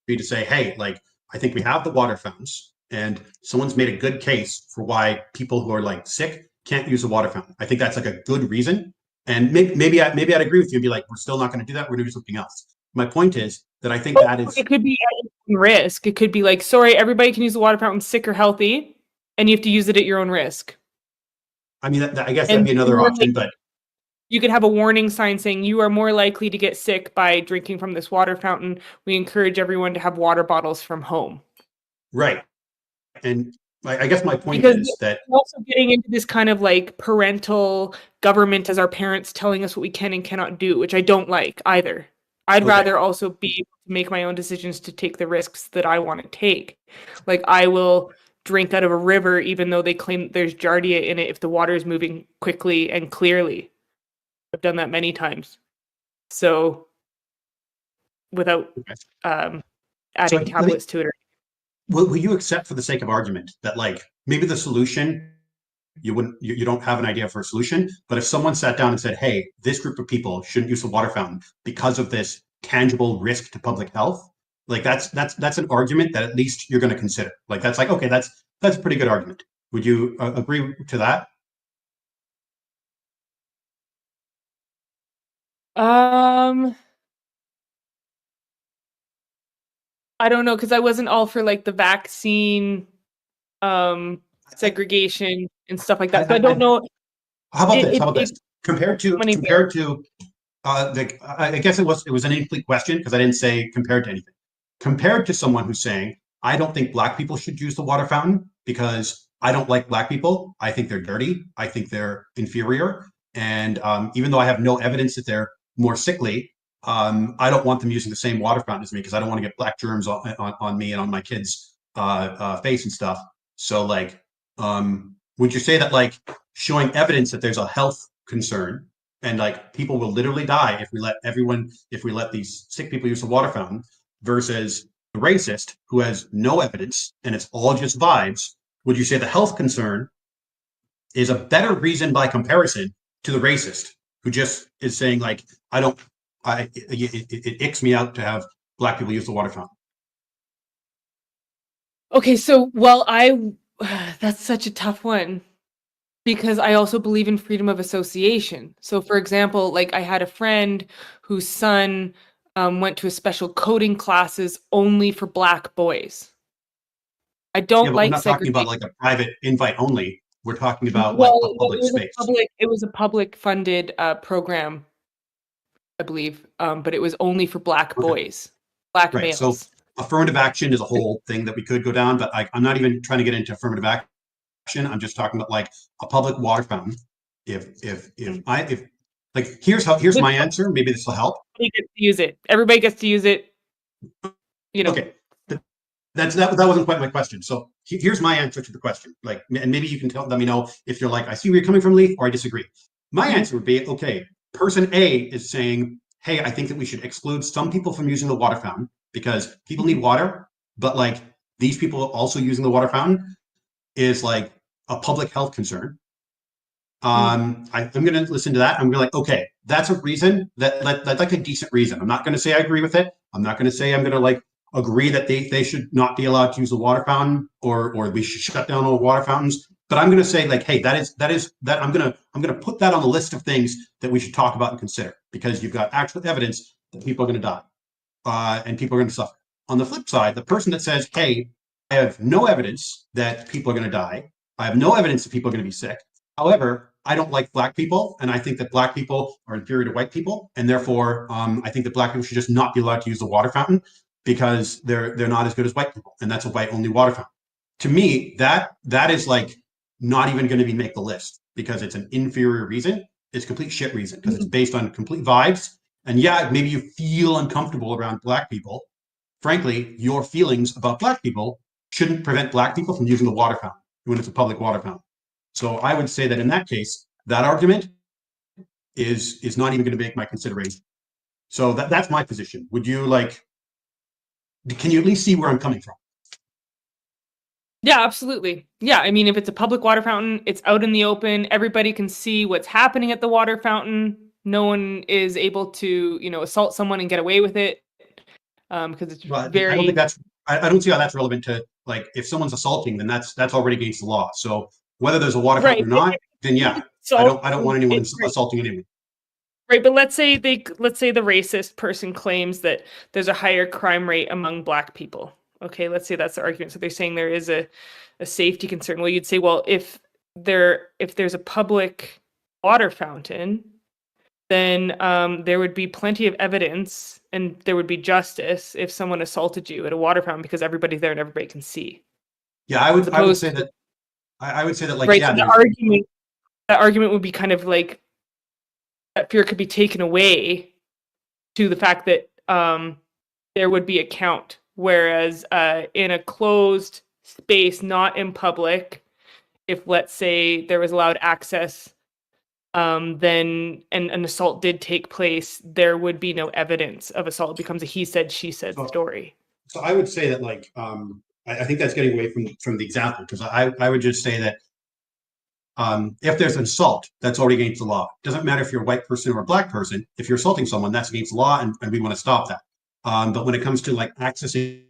be to say, hey, like, I think we have the water fountains, and someone's made a good case for why people who are, like, sick can't use a water fountain. I think that's, like, a good reason. And maybe I'd agree with you and be like, we're still not going to do that. We're going to do something else. My point is that I think that is... It could be at your own risk. It could be like, sorry, everybody can use the water fountain, sick or healthy, and you have to use it at your own risk. I mean, I guess that'd be another option, but... You could have a warning sign saying you are more likely to get sick by drinking from this water fountain. We encourage everyone to have water bottles from home. Right. And I guess my point is that... We're also getting into this kind of, like, parental government as our parents telling us what we can and cannot do, which I don't like either. I'd rather also be able to make my own decisions to take the risks that I want to take. Like, I will drink out of a river even though they claim there's giardia in it if the water is moving quickly and clearly. I've done that many times. So without adding tablets to it. will you accept for the sake of argument that like maybe the solution you don't have an idea for a solution, but if someone sat down and said, hey, this group of people shouldn't use the water fountain because of this tangible risk to public health, like that's an argument that at least you're going to consider. Like that's like, okay, that's a pretty good argument. Would you agree to that? I don't know, because I wasn't all for like the vaccine segregation and stuff like that. So I don't know. How about this? How about this? Compared to I guess it was an incomplete question because I didn't say compared to anything. Compared to someone who's saying, I don't think black people should use the water fountain because I don't like black people. I think they're dirty. I think they're inferior. And even though I have no evidence that they're more sickly, I don't want them using the same water fountain as me because I don't want to get black germs on me and on my kids' face and stuff. So like, would you say that like showing evidence that there's a health concern and like people will literally die if we let these sick people use the water fountain versus the racist who has no evidence and it's all just vibes, would you say the health concern is a better reason by comparison to the racist who just is saying like, it icks me out to have black people use the water fountain? Okay, so that's such a tough one because I also believe in freedom of association. So for example, like I had a friend whose son went to a special coding classes only for black boys. I don't like we're not talking about like a private invite only. We're talking about like a public space. It was a public funded program, I believe, but it was only for black boys, black males. So affirmative action is a whole thing that we could go down, but I'm not even trying to get into affirmative action. I'm just talking about like a public water fountain. If here's my answer. Maybe this will help. Everybody gets to use it. You know. Okay. That wasn't quite my question. So here's my answer to the question. Like, and maybe you can let me know if you're like, I see where you're coming from, Leaf, or I disagree. My answer would be, okay, person A is saying, hey, I think that we should exclude some people from using the water fountain because people need water, but like these people also using the water fountain is like a public health concern. I'm going to listen to that. I'm going to like, okay, that's a reason that's like a decent reason. I'm not going to say I agree with it. I'm not going to say I'm going to like agree that they should not be allowed to use the water fountain or we should shut down all water fountains. But I'm going to say like, hey, that I'm going to put that on the list of things that we should talk about and consider because you've got actual evidence that people are going to die and people are going to suffer. On the flip side, the person that says, hey, I have no evidence that people are going to die. I have no evidence that people are going to be sick. However, I don't like black people, and I think that black people are inferior to white people, and therefore, I think that black people should just not be allowed to use the water fountain because they're not as good as white people, and that's a white-only water fountain. To me, that is like not even going to be make the list because it's an inferior reason. It's complete shit reason because it's based on complete vibes. And yeah, maybe you feel uncomfortable around black people. Frankly, your feelings about black people shouldn't prevent black people from using the water fountain when it's a public water fountain. So I would say that in that case, that argument is not even going to make my consideration. So that's my position. Would you like? Can you at least see where I'm coming from? Yeah, absolutely. Yeah, I mean, if it's a public water fountain, it's out in the open. Everybody can see what's happening at the water fountain. No one is able to, assault someone and get away with it because it's very. I don't think that's. I don't see how that's relevant to like if someone's assaulting, then that's already against the law. So whether there's a water fountain or not, then yeah, I don't want anyone assaulting anyone. Right, but let's say the racist person claims that there's a higher crime rate among black people. Okay, let's say that's the argument. So they're saying there is a safety concern. Well, you'd say, well, if there's a public water fountain, then there would be plenty of evidence and there would be justice if someone assaulted you at a water fountain because everybody's there and everybody can see. Yeah, I would say that like right, yeah, so the argument would be kind of like that fear could be taken away to the fact that there would be a count. Whereas in a closed space, not in public, if let's say there was allowed access, then an assault did take place, there would be no evidence of assault. It becomes a he said, she said story. So I would say that like I think that's getting away from the example, because I would just say that if there's an assault, that's already against the law. It doesn't matter if you're a white person or a black person. If you're assaulting someone, that's against the law, and we want to stop that. But when it comes to like accessing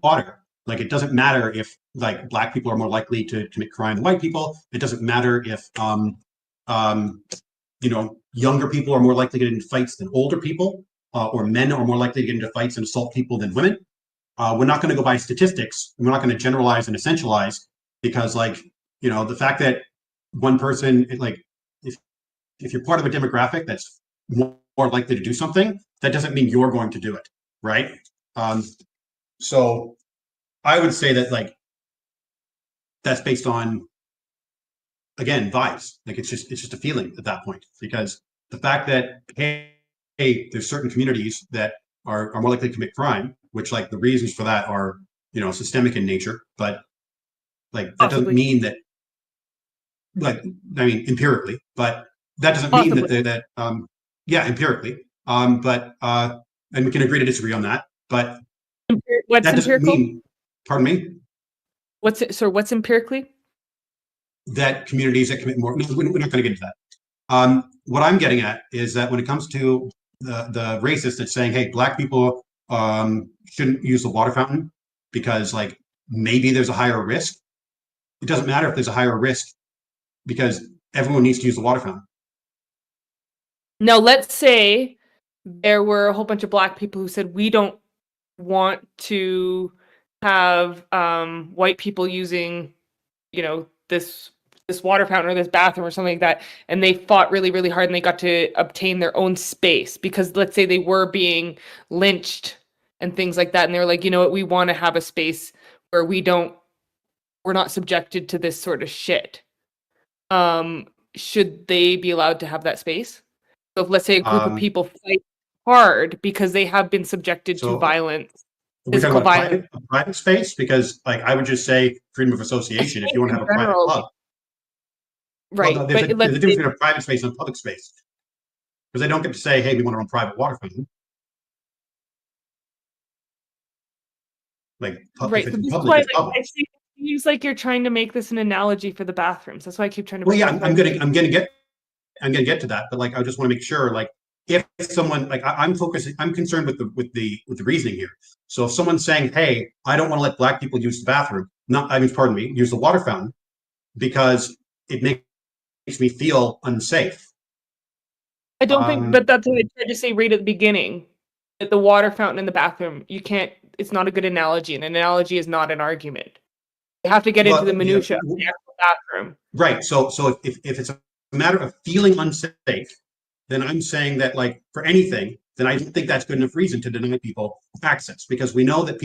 water, like it doesn't matter if like black people are more likely to commit crime than white people. It doesn't matter if younger people are more likely to get into fights than older people, or men are more likely to get into fights and assault people than women. We're not going to go by statistics. We're not going to generalize and essentialize, because like, the fact that one person, like if you're part of a demographic that's more likely to do something, that doesn't mean you're going to do it, right? So I would say that like that's based on, again, vibes. Like it's just a feeling at that point, because the fact that hey, there's certain communities that are more likely to commit crime, which like the reasons for that are systemic in nature, but like that doesn't mean that, like, I mean empirically, but that doesn't mean that empirically, but and we can agree to disagree on that, but what's that doesn't empirical? mean, pardon me, what's empirically? that communities that commit more, no, we're not going to get into that. What I'm getting at is that when it comes to the racist that's saying, hey, black people shouldn't use the water fountain because like maybe there's a higher risk. It doesn't matter if there's a higher risk, because everyone needs to use the water fountain. Now, let's say there were a whole bunch of black people who said, we don't want to have white people using, this water fountain or this bathroom or something like that. And they fought really, really hard, and they got to obtain their own space because let's say they were being lynched and things like that. And they're like, you know what, we want to have a space where we're not subjected to this sort of shit. Should they be allowed to have that space? So if let's say a group of people fight hard because they have been subjected to violence, physical violence. A private space, because like I would just say freedom of association if you want to have a private club. Right. Well, there's a difference between a private space and a public space. Because they don't get to say, hey, we want our own private water fountain. Like, right. if So it's this public, is why, it seems like you're trying to make this an analogy for the bathrooms. That's why I keep trying to. Well, yeah, I'm gonna get to that, but like I just want to make sure, like, if someone, like, I'm concerned with the reasoning here. So if someone's saying, hey, I don't want to let black people use the bathroom, use the water fountain because it makes me feel unsafe. I don't think, but that's what I tried to say right at the beginning. That the water fountain in the bathroom, it's not a good analogy. An analogy is not an argument. You have to get into the minutia of the actual bathroom. Right. So if it's a matter of feeling unsafe, then I'm saying that, like, for anything, then I don't think that's good enough reason to deny people access, because we know that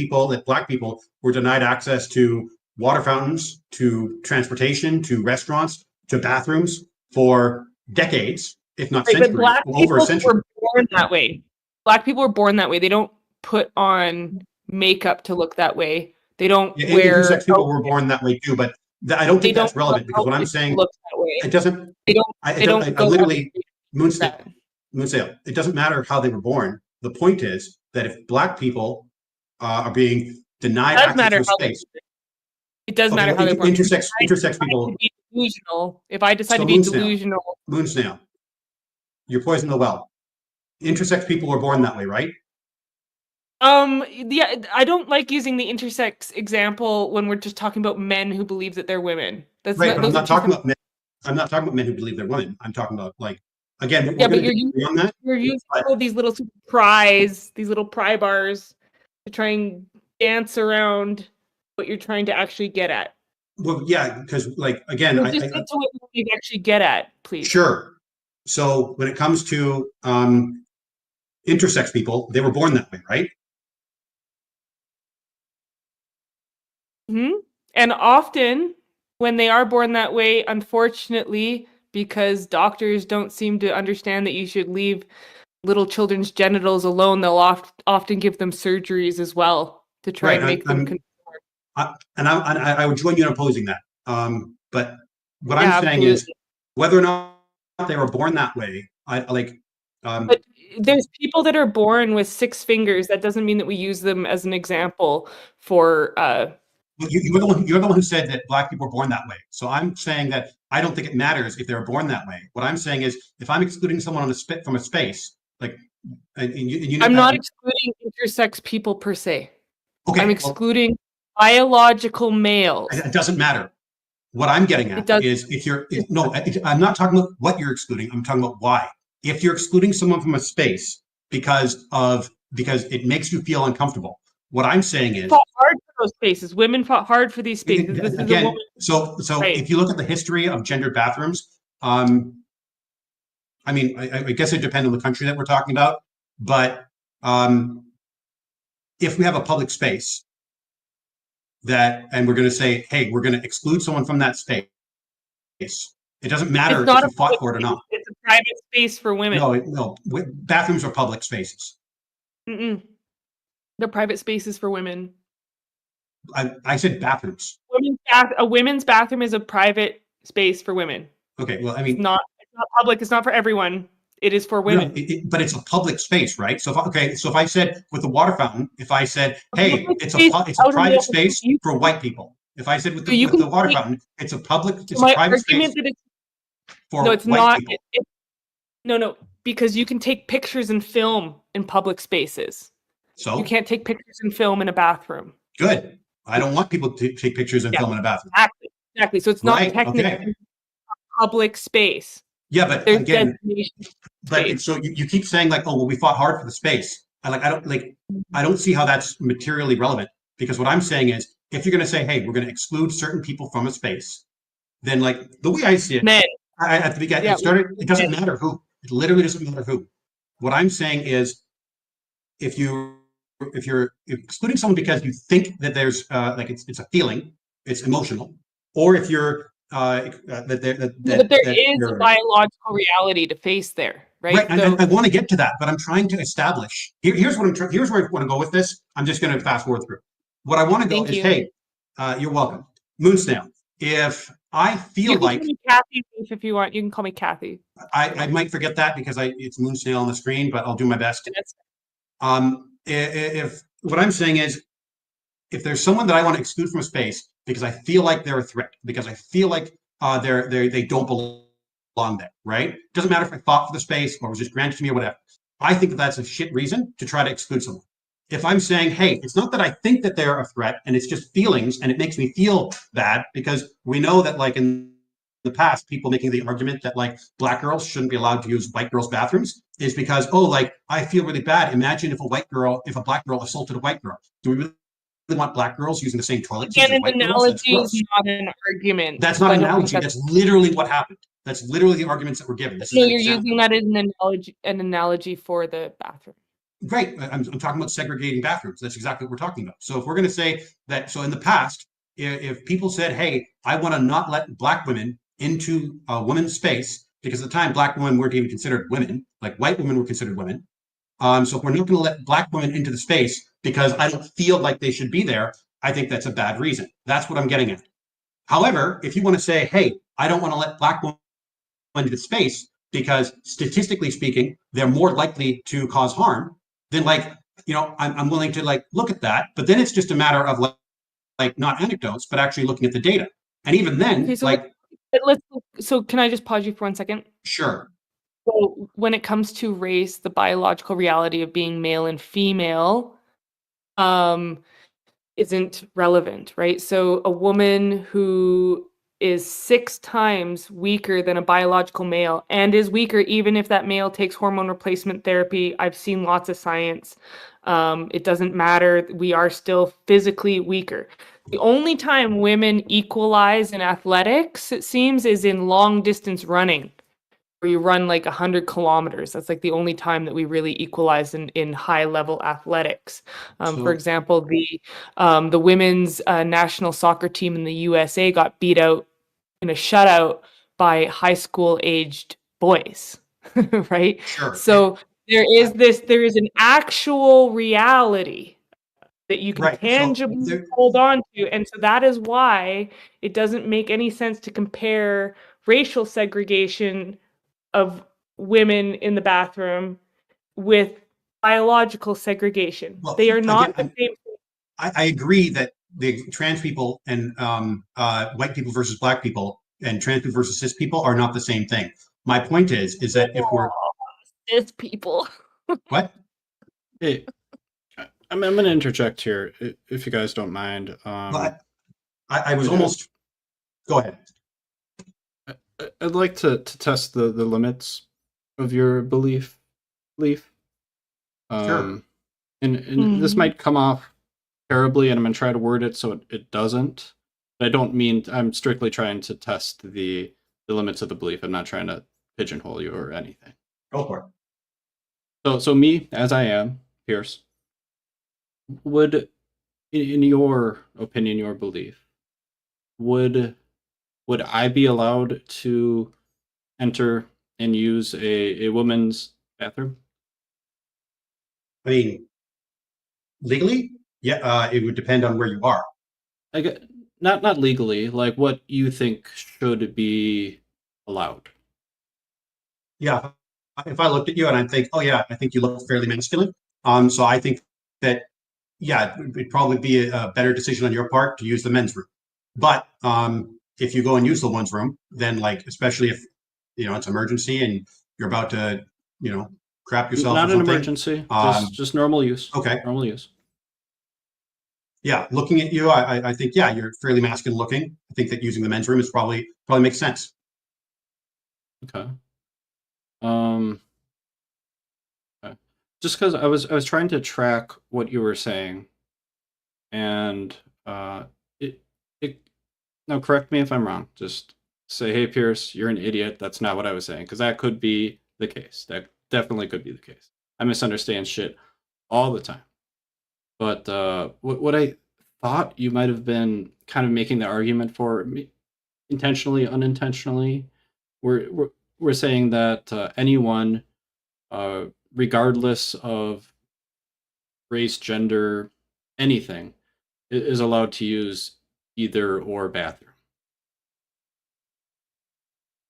black people were denied access to water fountains, to transportation, to restaurants, to bathrooms for decades, if not centuries, but over a century. Were born that way. Black people were born that way. They don't put on makeup to look that way. They don't wear. Intersex people were born that way too, but I don't think that's relevant, because what I'm saying, it doesn't. They don't. I literally, Moonsale, it doesn't matter how they were born. The point is that if black people are being denied access to space, it does matter how they're born. Intersex people. Delusional. If I decide to be delusional, Moonsnail, you're poisoning the well. Intersex people were born that way, right? Yeah, I don't like using the intersex example when we're just talking about men who believe that they're women. That's right, but I'm not talking about men. I'm not talking about men who believe they're women. I'm talking about, like, again, but you're using all these little pry bars to try and dance around what you're trying to actually get at. Well, yeah, because, like, again, just get to what you actually get at, please. Sure. So when it comes to intersex people, they were born that way, right? Mm-hmm. And often when they are born that way, unfortunately, because doctors don't seem to understand that you should leave little children's genitals alone, they'll often give them surgeries as well to try and make them conform. I would join you in opposing that. But what I'm saying is, whether or not they were born that way, but there's people that are born with 6 fingers. That doesn't mean that we use them as an example for You're the one who said that black people are born that way. So I'm saying that I don't think it matters if they're born that way. What I'm saying is, if I'm excluding someone from a space, like, I'm not excluding intersex people per se. Okay, I'm excluding biological males. It doesn't matter. What I'm getting at is I'm not talking about what you're excluding. I'm talking about why. If you're excluding someone from a space because it makes you feel uncomfortable, what I'm saying is, fought hard for those spaces. Women fought hard for these spaces. This is a woman. So right. If you look at the history of gendered bathrooms, I mean, I guess it depends on the country that we're talking about, but if we have a public space and we're going to say, hey, we're going to exclude someone from that space, it doesn't matter if you fought for it or not. It's a private space for women. No, bathrooms are public spaces. They're private spaces for women. I said bathrooms. A women's bathroom is a private space for women. Okay, well, I mean, it's not public. It's not for everyone. It is for women. No, but it's a public space, right? So if I said with the water fountain, if I said, hey, it's a private space for white people. If I said with the water fountain, it's a private space for white people. No, because you can take pictures and film in public spaces. So you can't take pictures and film in a bathroom. Good. I don't want people to take pictures and film in a bathroom. Exactly. So it's not technically a public space. Yeah, but there's again, so you keep saying like, oh, well, we fought hard for the space. I don't see how that's materially relevant, because what I'm saying is, if you're going to say, hey, we're going to exclude certain people from a space, then like the way I see it, at the beginning, it doesn't matter who. It literally doesn't matter who. What I'm saying is, if you're excluding someone because you think that there's it's a feeling, it's emotional, or if you're but there is a biological reality to face there, right? Right, and I want to get to that, but I'm trying to establish. Here's where I want to go with this. I'm just going to fast forward through. What I want to go is, hey, you're welcome, Moonsnail. If I feel you can call me Kathy if you want, you can call me Kathy. I might forget that because it's Moonsnail on the screen, but I'll do my best. If what I'm saying is, if there's someone that I want to exclude from a space because I feel like they're a threat, because I feel like they don't belong there, right? Doesn't matter if I fought for the space or was just granted to me or whatever. I think that's a shit reason to try to exclude someone. If I'm saying, hey, it's not that I think that they're a threat and it's just feelings and it makes me feel bad, because we know that like in the past, people making the argument that like black girls shouldn't be allowed to use white girls' bathrooms is because, oh, like I feel really bad. Imagine if a black girl assaulted a white girl. Do we really want black girls using the same toilet seats as white girls? Analogy is not an argument. That's not an analogy. That's literally what happened. That's literally the arguments that were given. No, you're using that as an analogy for the bathroom. Right. I'm talking about segregating bathrooms. That's exactly what we're talking about. So if we're going to say that, so in the past, if people said, hey, I want to not let black women into a women's space, because at the time black women weren't even considered women, like white women were considered women. So if we're not going to let black women into the space because I don't feel like they should be there, I think that's a bad reason. That's what I'm getting at. However, if you want to say, hey, I don't want to let black women into the space because statistically speaking, they're more likely to cause harm, then like, I'm willing to like look at that. But then it's just a matter of like not anecdotes, but actually looking at the data. And even then, so can I just pause you for 1 second? Sure. So when it comes to race, the biological reality of being male and female isn't relevant, right? So a woman who is 6 times weaker than a biological male and is weaker even if that male takes hormone replacement therapy. I've seen lots of science. It doesn't matter. We are still physically weaker. The only time women equalize in athletics, it seems, is in long distance running, where you run like 100 kilometers. That's like the only time that we really equalize in high level athletics. For example, the women's national soccer team in the USA got beat out in a shutout by high school aged boys, right? Sure. So there is an actual reality that you can tangibly hold on to. And so that is why it doesn't make any sense to compare racial segregation of women in the bathroom with biological segregation. They are not the same thing. I agree that the trans people and white people versus black people and trans people versus cis people are not the same thing. My point is that if we're cis people. what? Hey, I'm going to interject here, if you guys don't mind. But I was almost. Go ahead. I'd like to test the limits of your belief. Sure. And this might come off terribly, and I'm going to try to word it so it doesn't. But I don't mean, I'm strictly trying to test the limits of the belief. I'm not trying to pigeonhole you or anything. Go for it. So me, as I am, Pierce, would, in your opinion, your belief, would I be allowed to enter and use a woman's bathroom? I mean, legally, yeah, it would depend on where you are. I get, not legally, like what you think should be allowed. Yeah, if I looked at you and I think, oh yeah, I think you look fairly masculine. So I think that yeah, it'd probably be a better decision on your part to use the men's room. But if you go and use the women's room, then like especially if it's emergency and you're about to crap yourself. Not or an something, emergency, just normal use. Okay. Normal use. Yeah, looking at you, I think yeah, you're fairly masculine looking. I think that using the men's room is probably makes sense. Okay. Okay. Just because I was trying to track what you were saying, and it now correct me if I'm wrong. Just say, hey Pierce, you're an idiot. That's not what I was saying, because that could be the case. That definitely could be the case. I misunderstand shit all the time. But what I thought you might have been kind of making the argument for, intentionally, unintentionally, we're saying that anyone, regardless of race, gender, anything, is allowed to use either or bathroom.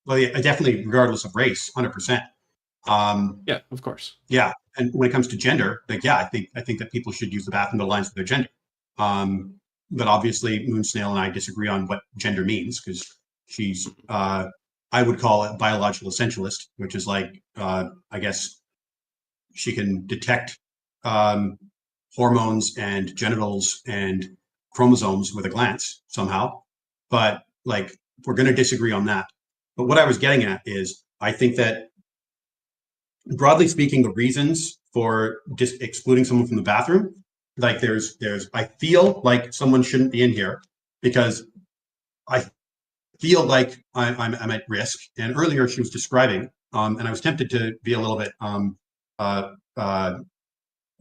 Well, yeah, definitely, regardless of race, 100%. Yeah, of course. Yeah, and when it comes to gender, like yeah, I think that people should use the bathroom that aligns with their gender. But obviously, Moon Snail and I disagree on what gender means because she's I would call it biological essentialist, which is like I guess she can detect hormones and genitals and chromosomes with a glance somehow. But like we're going to disagree on that. But what I was getting at is I think that broadly speaking, the reasons for just excluding someone from the bathroom, like there's I feel like someone shouldn't be in here because I feel like I'm at risk. And earlier she was describing, and I was tempted to be a little bit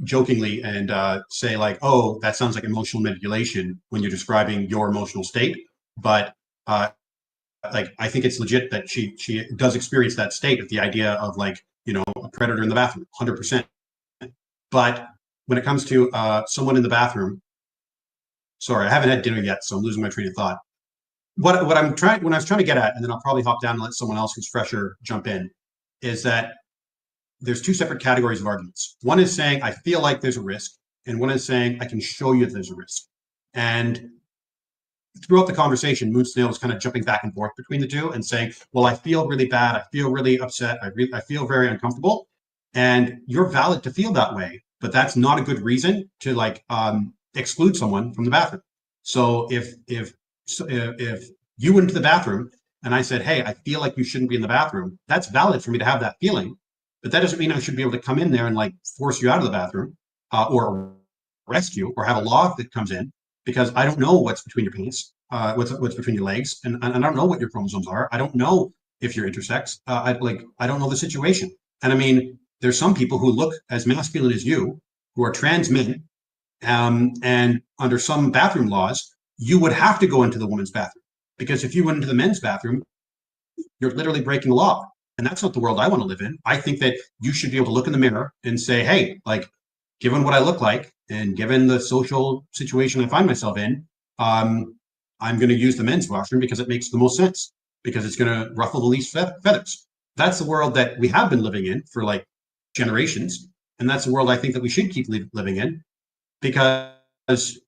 jokingly and say like, oh, that sounds like emotional manipulation when you're describing your emotional state. But like I think it's legit that she does experience that state of the idea of like a predator in the bathroom, 100%. But when it comes to someone in the bathroom, sorry, I haven't had dinner yet, so I'm losing my train of thought. What I was trying to get at, and then I'll probably hop down and let someone else who's fresher jump in, is that there's two separate categories of arguments. One is saying I feel like there's a risk, and one is saying I can show you there's a risk. And throughout the conversation, Moon Snail was kind of jumping back and forth between the two and saying, well, I feel really bad. I feel really upset. I feel very uncomfortable. And you're valid to feel that way, but that's not a good reason to like exclude someone from the bathroom. So if you went into the bathroom and I said, hey, I feel like you shouldn't be in the bathroom, that's valid for me to have that feeling. But that doesn't mean I should be able to come in there and like force you out of the bathroom or arrest you or have a law that comes in. Because I don't know what's between your pants, what's between your legs, and I don't know what your chromosomes are. I don't know if you're intersex. I don't know the situation. And I mean, there's some people who look as masculine as you, who are trans men, and under some bathroom laws, you would have to go into the women's bathroom because if you went into the men's bathroom, you're literally breaking the law, and that's not the world I want to live in. I think that you should be able to look in the mirror and say, hey, like, given what I look like and given the social situation I find myself in, I'm going to use the men's washroom because it makes the most sense, because it's going to ruffle the least feathers. That's the world that we have been living in for like generations. And that's the world I think that we should keep living in, because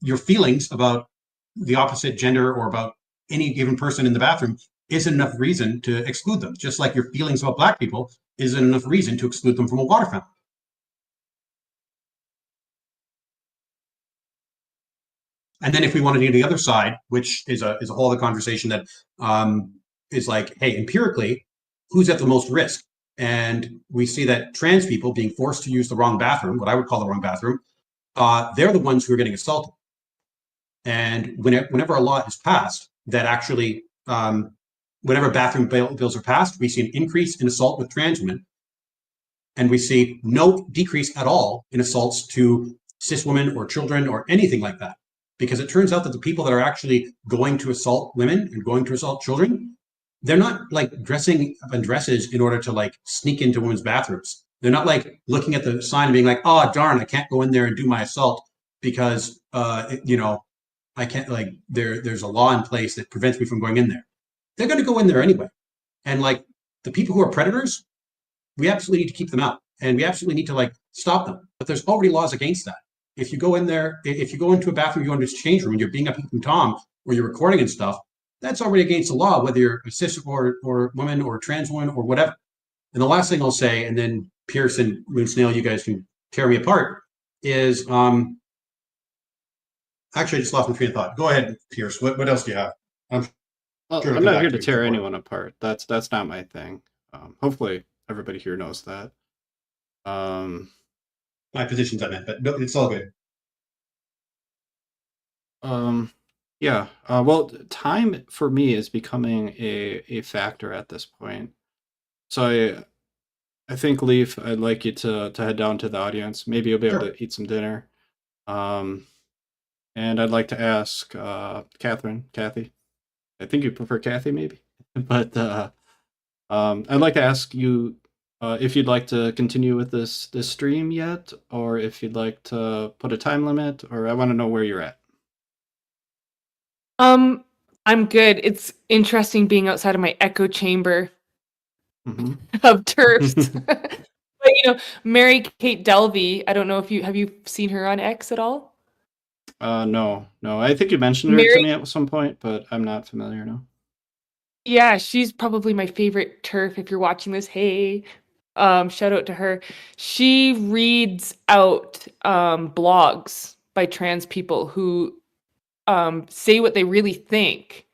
your feelings about the opposite gender or about any given person in the bathroom isn't enough reason to exclude them, just like your feelings about Black people isn't enough reason to exclude them from a water fountain. And then if we want to do the other side, which is a whole other conversation that is like, hey, empirically, who's at the most risk? And we see that trans people being forced to use the wrong bathroom, what I would call the wrong bathroom, they're the ones who are getting assaulted. And whenever a law is passed that actually, whenever bathroom bills are passed, we see an increase in assault with trans women. And we see no decrease at all in assaults to cis women or children or anything like that. Because it turns out that the people that are actually going to assault women and going to assault children, they're not like dressing up in dresses in order to like sneak into women's bathrooms. They're not like looking at the sign and being like, oh, darn, I can't go in there and do my assault because, you know, I can't, like, there's a law in place that prevents me from going in there. They're going to go in there anyway. And like the people who are predators, we absolutely need to keep them out. And we absolutely need to like stop them. But there's already laws against that. If you go in there, if you go into a bathroom, you go into a change room and you're being a peeping Tom or you're recording and stuff, that's already against the law, whether you're a cis or woman or trans woman or whatever. And the last thing I'll say, and then Pierce and Moon Snail, you guys can tear me apart, is actually I just lost my train of thought. Go ahead, Pierce. What else do you have? I'm not here to tear anyone apart. That's not my thing. Hopefully everybody here knows that. My position's on that, but no, it's all good. Yeah. Well, time for me is becoming a factor at this point. So I think, Leaf, I'd like you to head down to the audience. Maybe you'll be able to eat some dinner. And I'd like to ask Kathy. I think you prefer Kathy, maybe. But I'd like to ask you if you'd like to continue with this stream yet, or if you'd like to put a time limit, or I want to know where you're at. I'm good. It's interesting being outside of my echo chamber of turfs. But you know, Mary Kate Delvey, I don't know if have you seen her on X at all? No. I think you mentioned her to me at some point, but I'm not familiar now. Yeah, she's probably my favorite turf. If you're watching this, hey, shout out to her. She reads out blogs by trans people who say what they really think.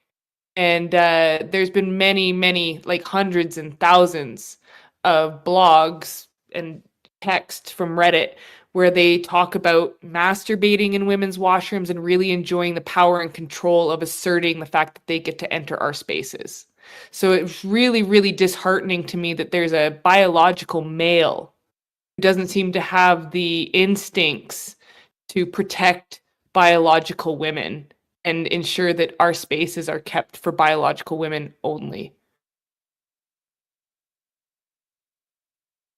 And there's been many, like hundreds and thousands of blogs and text from Reddit where they talk about masturbating in women's washrooms and really enjoying the power and control of asserting the fact that they get to enter our spaces. So it's really, really disheartening to me that there's a biological male who doesn't seem to have the instincts to protect biological women and ensure that our spaces are kept for biological women only.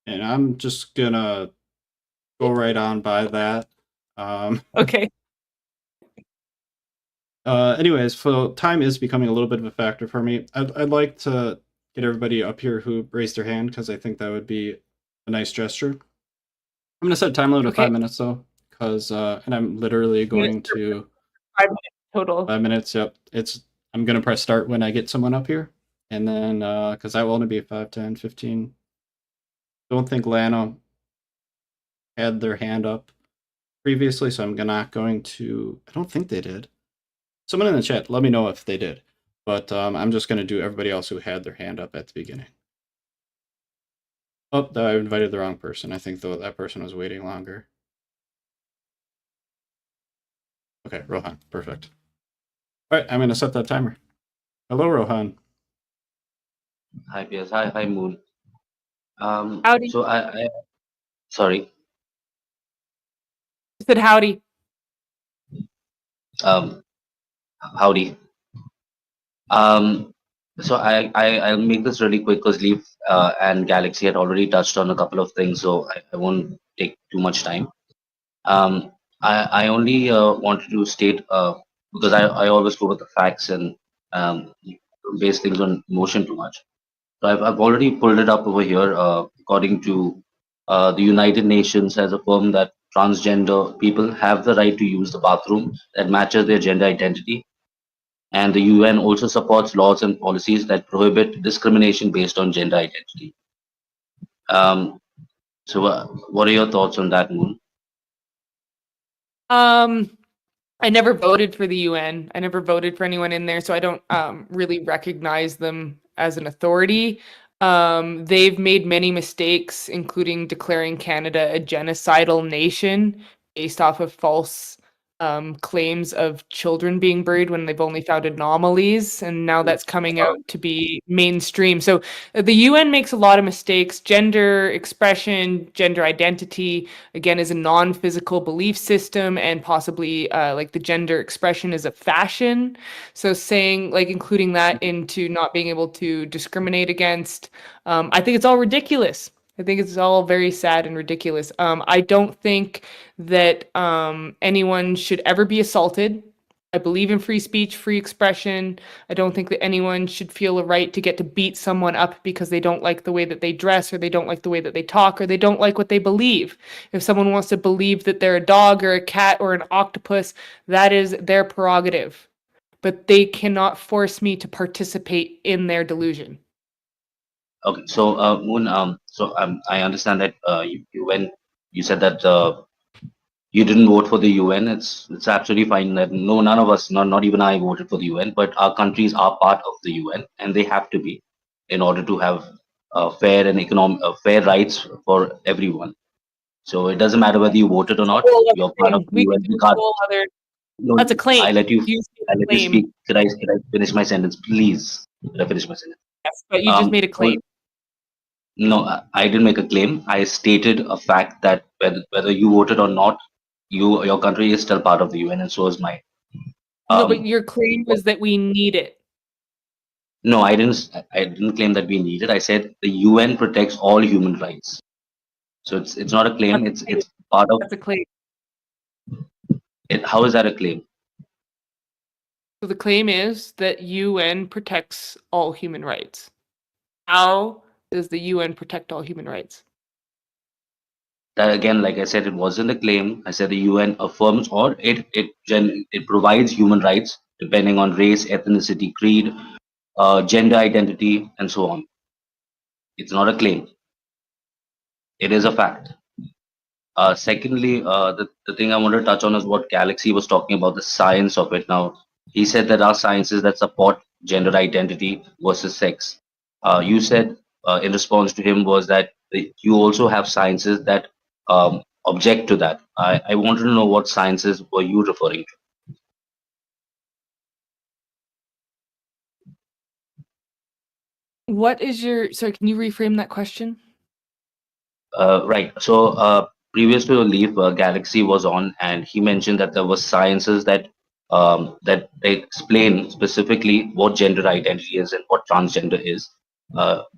And I'm just gonna go right on by that. Okay. Anyways, so time is becoming a little bit of a factor for me. I'd like to get everybody up here who raised their hand because I think that would be a nice gesture. I'm gonna set a time limit of 5 minutes though, because and I'm literally going to 5 minutes total. 5 minutes. Yep. I'm gonna press start when I get someone up here, and then because that will only be 5, 10, 15. Don't think Lana had their hand up previously, so I'm not going to. I don't think they did. Someone in the chat, let me know if they did. But I'm just going to do everybody else who had their hand up at the beginning. Oh, I invited the wrong person. I think that person was waiting longer. Okay, Rohan, perfect. All right, I'm going to set that timer. Hello, Rohan. Hi, Piers. Hi, Moon. Howdy. So I sorry. I said howdy. Howdy. So I'll make this really quick because Leaf and Galaxy had already touched on a couple of things, so I won't take too much time. I only wanted to state because I always go with the facts and base things on emotion too much. So I've already pulled it up over here. According to the United Nations, has affirmed that transgender people have the right to use the bathroom that matches their gender identity. And the UN also supports laws and policies that prohibit discrimination based on gender identity. Um, what are your thoughts on that, Moon? I never voted for the UN. I never voted for anyone in there, so I don't really recognize them as an authority. They've made many mistakes, including declaring Canada a genocidal nation based off of false claims of children being buried when they've only found anomalies, and now that's coming out to be mainstream. So the UN makes a lot of mistakes. Gender expression, gender identity, again, is a non-physical belief system, and possibly like the gender expression is a fashion. So saying, like, including that into not being able to discriminate against, I think it's all ridiculous. I think it's all very sad and ridiculous. I don't think that anyone should ever be assaulted. I believe in free speech, free expression. I don't think that anyone should feel a right to get to beat someone up because they don't like the way that they dress, or they don't like the way that they talk, or they don't like what they believe. If someone wants to believe that they're a dog or a cat or an octopus, that is their prerogative. But they cannot force me to participate in their delusion. Okay, so Moon, I understand that when you said that you didn't vote for the UN, it's absolutely fine that none of us, not even I, voted for the UN, but our countries are part of the UN, and they have to be in order to have fair and fair rights for everyone. So it doesn't matter whether you voted or not. You're part of the We UN. can do a whole other. No, That's a claim. I let you. You say I let you claim. speak. Could I finish my sentence, please? Could I finish my sentence? Yes, but you just made a claim. No, I didn't make a claim. I stated a fact that whether you voted or not, your country is still part of the UN, and so is mine. No, but your claim was that we need it. No, I didn't. I didn't claim that we need it. I said the UN protects all human rights. So it's not a claim. It's part of That's a claim. it. How is that a claim? So the claim is that UN protects all human rights. How does the UN protect all human rights? That again, like I said, it wasn't a claim. I said the UN affirms or it provides human rights depending on race, ethnicity, creed, gender identity, and so on. It's not a claim. It is a fact. Secondly, the thing I want to touch on is what Galaxy was talking about, the science of it. Now, he said there are sciences that support gender identity versus sex. You said in response to him was that you also have sciences that object to that. I wanted to know what sciences were you referring to? What is your, sorry, can you reframe that question? Right. So previous to Leaf, Galaxy was on, and he mentioned that there were sciences that that explain specifically what gender identity is and what transgender is.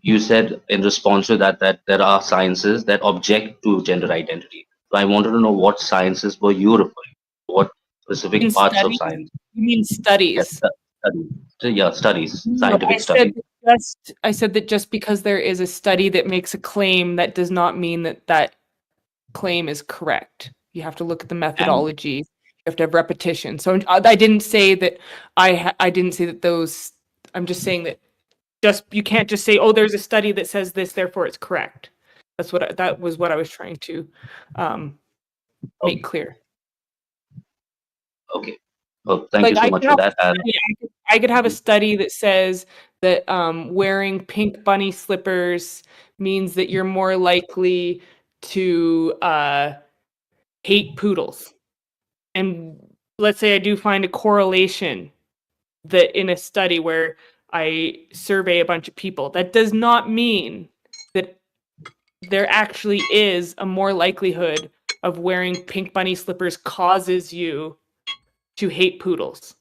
You said in response to that that there are sciences that object to gender identity. So I wanted to know what sciences were you referring to? What specific parts of science? You mean studies? Yes, yeah, studies, No, scientific studies. I said that just because there is a study that makes a claim, that does not mean that that claim is correct. You have to look at the methodology. You have to have repetition. So I didn't say that I didn't say that those. I'm just saying that you can't just say, oh, there's a study that says this, therefore it's correct. That was what I was trying to make clear. Okay. Well, thank you so much for that. I could have a study that says that wearing pink bunny slippers means that you're more likely to hate poodles. And let's say I do find a correlation that in a study where I survey a bunch of people, that does not mean that there actually is a more likelihood of wearing pink bunny slippers causes you to hate poodles.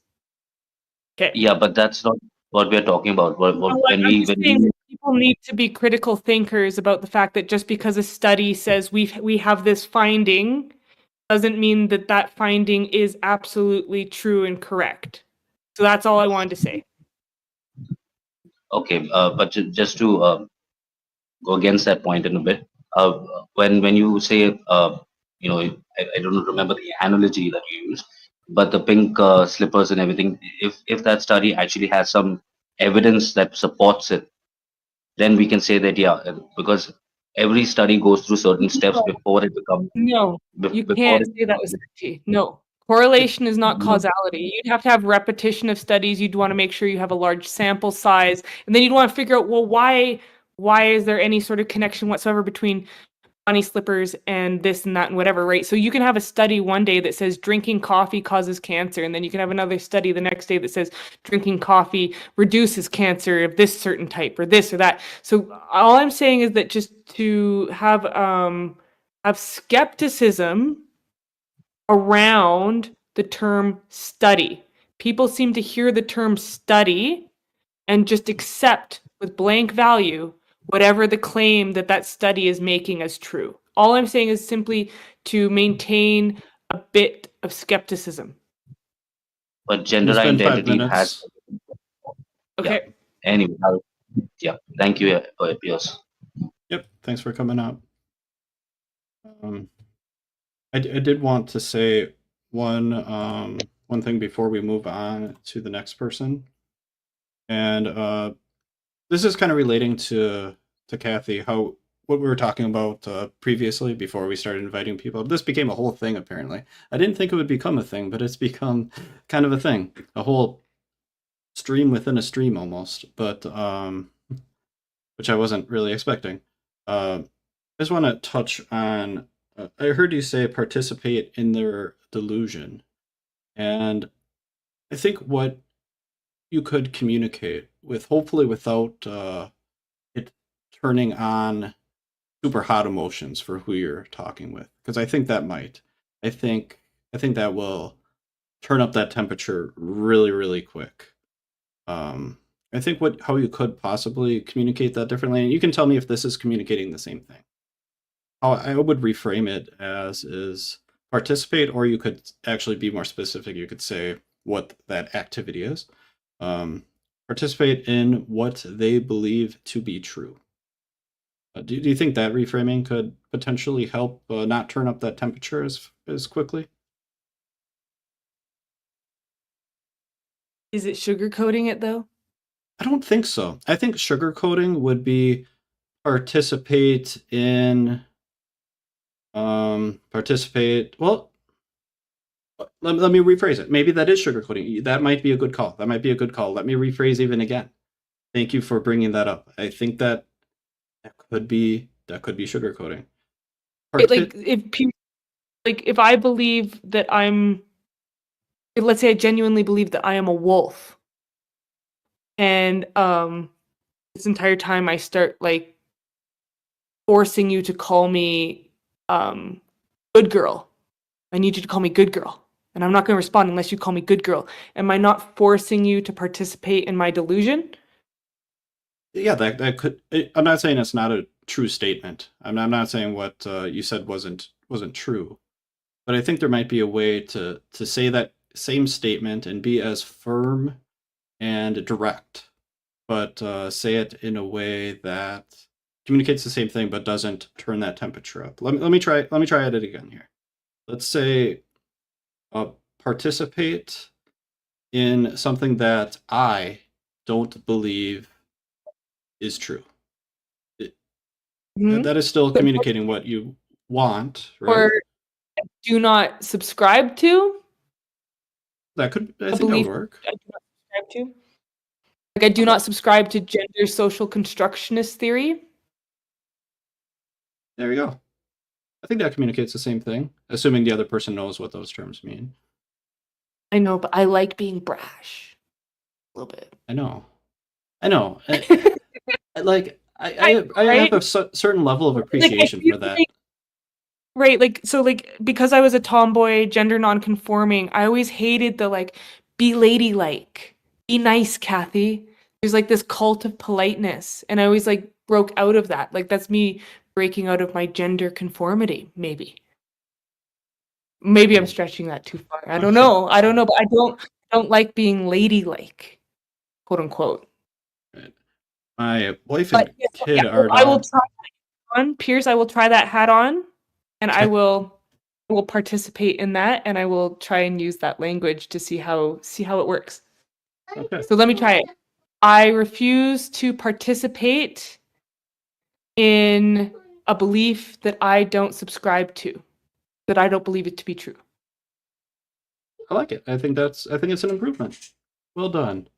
Okay. Yeah, but that's not what we're talking about. People need to be critical thinkers about the fact that just because a study says we have this finding doesn't mean that that finding is absolutely true and correct. So that's all I wanted to say. Okay, but just to go against that point in a bit, when you say I don't remember the analogy that you used, but the pink slippers and everything. If that study actually has some evidence that supports it, then we can say that, yeah, because every study goes through certain steps before it becomes No, you before can't it say that with becomes. certainty. No. Correlation is not causality. You'd have to have repetition of studies. You'd want to make sure you have a large sample size. And then you'd want to figure out, well, why is there any sort of connection whatsoever between bunny slippers and this and that and whatever, right? So you can have a study one day that says drinking coffee causes cancer, and then you can have another study the next day that says drinking coffee reduces cancer of this certain type or this or that. So all I'm saying is that just to have skepticism around the term study. People seem to hear the term study and just accept with blank value whatever the claim that study is making as true. All I'm saying is simply to maintain a bit of skepticism. But gender It's been 5 identity has. minutes. Okay. Yeah. Anyway, yeah. Thank you, Piers. Yep. Thanks for coming up. I did want to say one thing before we move on to the next person, and this is kind of relating to Kathy, what we were talking about previously before we started inviting people. This became a whole thing apparently. I didn't think it would become a thing, but it's become kind of a thing, a whole stream within a stream almost, but which I wasn't really expecting. I just want to touch on. I heard you say participate in their delusion, and I think what you could communicate with, hopefully without it turning on super hot emotions for who you're talking with, because I think that might. I think that will turn up that temperature really, really quick. I think how you could possibly communicate that differently, and you can tell me if this is communicating the same thing. How I would reframe it as is participate, or you could actually be more specific. You could say what that activity is. Participate in what they believe to be true. Do you think that reframing could potentially help not turn up that temperature as quickly? Is it sugarcoating it though? I don't think so. I think sugarcoating would be participate in participate. Well, let me rephrase it. Maybe that is sugarcoating. That might be a good call. Let me rephrase even again. Thank you for bringing that up. I think that could be sugarcoating. If I believe that let's say I genuinely believe that I am a wolf, and this entire time I start like forcing you to call me good girl. I need you to call me good girl. And I'm not going to respond unless you call me good girl. Am I not forcing you to participate in my delusion? Yeah, that could. I'm not saying it's not a true statement. I'm not saying what you said wasn't true, but I think there might be a way to say that same statement and be as firm and direct, but say it in a way that communicates the same thing but doesn't turn that temperature up. Let me try it again here. Let's say participate in something that I don't believe is true. That is still communicating what you want, right? Or do not subscribe to. That could, I think that would work. I do not subscribe to. Like I do not subscribe to gender social constructionist theory. There you go. I think that communicates the same thing, assuming the other person knows what those terms mean. I know, but I like being brash. A little bit. I know. Like I have a certain level of appreciation for that. Right, because I was a tomboy, gender non-conforming, I always hated the be ladylike, be nice, Kathy. There's this cult of politeness, and I always broke out of that. That's me breaking out of my gender conformity. Maybe I'm stretching that too far. I don't know, but I don't like being ladylike, quote unquote. Right. My wife and kid are. I will try that on, Pierce. I will try that hat on. And I will will participate in that, and I will try and use that language to see how it works. Okay. So let me try it. I refuse to participate in a belief that I don't subscribe to, that I don't believe it to be true. I like it. I think it's an improvement. Well done.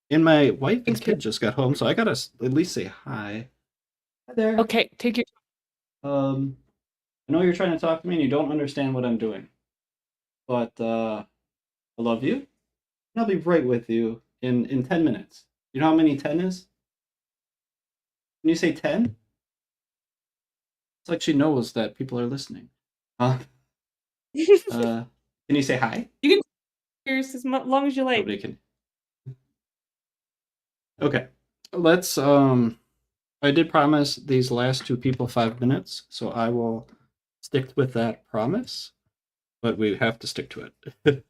And my wife and Thank you. kid just got home, so I gotta at least say hi. Hi there. Okay, take your. I know you're trying to talk to me and you don't understand what I'm doing, but I love you. And I'll be right with you in 10 minutes. You know how many 10 is? Can you say 10? It's like she knows that people are listening. Can you say hi? You can yours as long as you like. Nobody can. Okay. Let's I did promise these last two people 5 minutes, so I will stick with that promise, but we have to stick to it.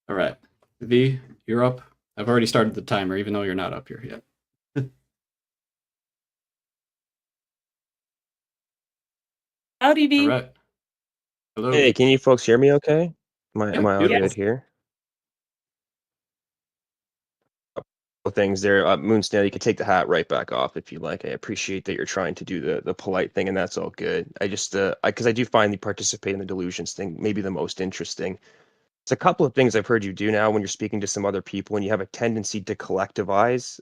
All right. V, you're up. I've already started the timer, even though you're not up here yet. Howdy, V. All right. Hello. Hey, can you folks hear me okay? Yeah, Am I all beautiful. good here? Things there. Moonsnail, you can take the hat right back off if you like. I appreciate that you're trying to do the polite thing, and that's all good. I just, because I do find the participate in the delusions thing maybe the most interesting. It's a couple of things I've heard you do now when you're speaking to some other people, and you have a tendency to collectivize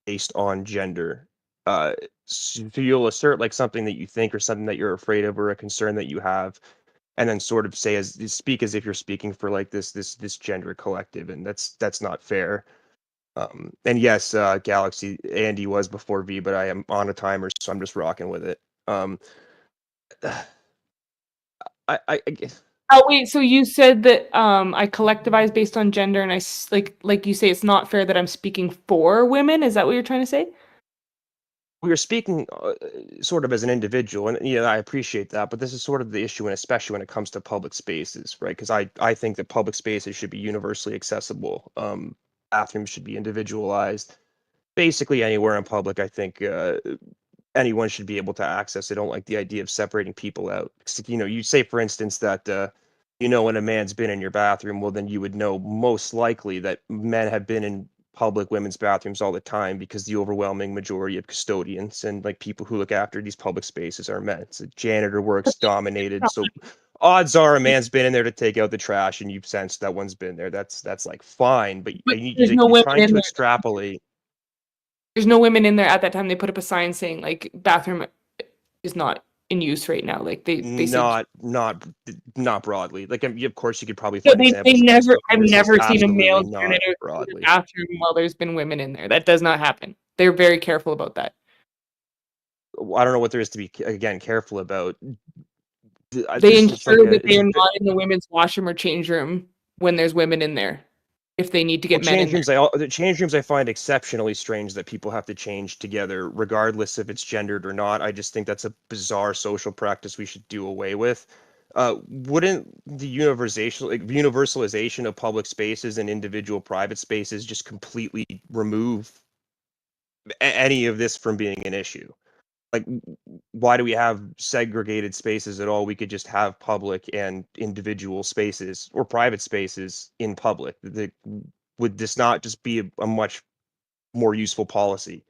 based on gender. So you'll assert like something that you think or something that you're afraid of or a concern that you have, and then sort of speak as if you're speaking for like this gender collective, and that's not fair. And yes, Galaxy Andy was before V, but I am on a timer, so I'm just rocking with it. I guess. Oh wait, so you said that I collectivize based on gender, and like you say, it's not fair that I'm speaking for women. Is that what you're trying to say? We are speaking sort of as an individual, and yeah, I appreciate that, but this is sort of the issue, and especially when it comes to public spaces, right? Because I think that public spaces should be universally accessible. Bathrooms should be individualized. Basically, anywhere in public, I think anyone should be able to access. I don't like the idea of separating people out. You know, you say, for instance, that when a man's been in your bathroom, well, then you would know most likely that men have been in public women's bathrooms all the time because the overwhelming majority of custodians and like people who look after these public spaces are men. So janitor work's dominated. So odds are a man's been in there to take out the trash, and you've sensed that one's been there. That's like fine, but There's no you're women trying in to there. extrapolate. There's no women in there at that time. They put up a sign saying like bathroom is not in use right now. Like they said, not broadly. Like of course you could probably yeah, find they examples. on never. Facebook I've where it says never seen a absolutely male not janitor go to the broadly. bathroom while there's been women in there. That does not happen. They're very careful about that. I don't know what there is to be careful about. They ensure that they are not in the women's washroom or change room when there's women in there. If they need to get men in there. The change rooms I find exceptionally strange that people have to change together, regardless if it's gendered or not. I just think that's a bizarre social practice we should do away with. Wouldn't the universalization of public spaces and individual private spaces just completely remove any of this from being an issue? Like, why do we have segregated spaces at all? We could just have public and individual spaces or private spaces in public. Would this not just be a much more useful policy?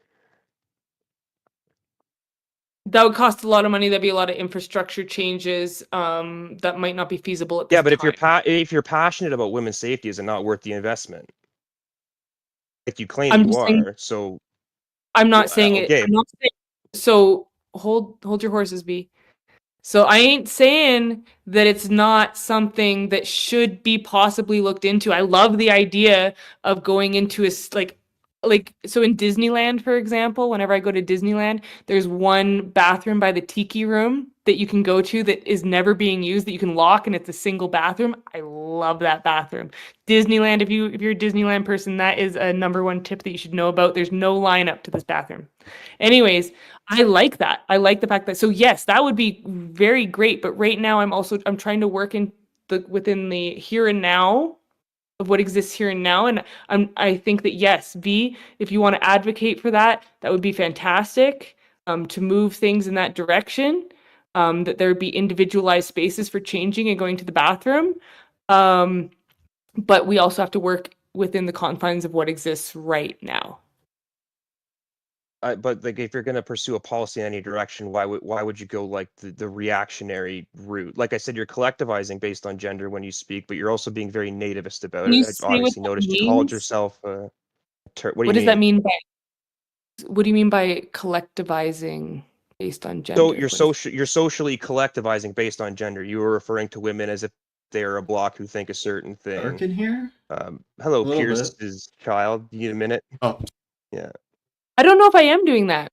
That would cost a lot of money. That'd be a lot of infrastructure changes that might not be feasible at this Yeah, but time. if you're passionate about women's safety, is it not worth the investment? If you claim I'm you just saying, are, so I'm not saying it. okay. I'm not saying, so hold your horses, B. So I ain't saying that it's not something that should be possibly looked into. I love the idea of going into so in Disneyland, for example, whenever I go to Disneyland, there's one bathroom by the tiki room that you can go to that is never being used, that you can lock, and it's a single bathroom. I love that bathroom. Disneyland, if you're a Disneyland person, that is a number one tip that you should know about. There's no line up to this bathroom. Anyways, I like that. I like the fact that, so yes, that would be very great. But right now I'm trying to work within the here and now of what exists here and now. And I think that yes, V, if you want to advocate for that, that would be fantastic, to move things in that direction. that there would be individualized spaces for changing and going to the bathroom. But we also have to work within the confines of what exists right now. But like, if you're going to pursue a policy in any direction, why would you go like the reactionary route? Like I said, you're collectivizing based on gender when you speak, but you're also being very nativist about Can you it. I say what obviously that noticed you called means? yourself. What do What you does that mean? mean by? What do you mean by collectivizing based on gender? So you're socially collectivizing based on gender. You were referring to women as if they're a block who think a certain Dark thing. in here? Hello, A little bit. Pierce's child. You need a minute? Oh, Yeah. I don't know if I am doing that.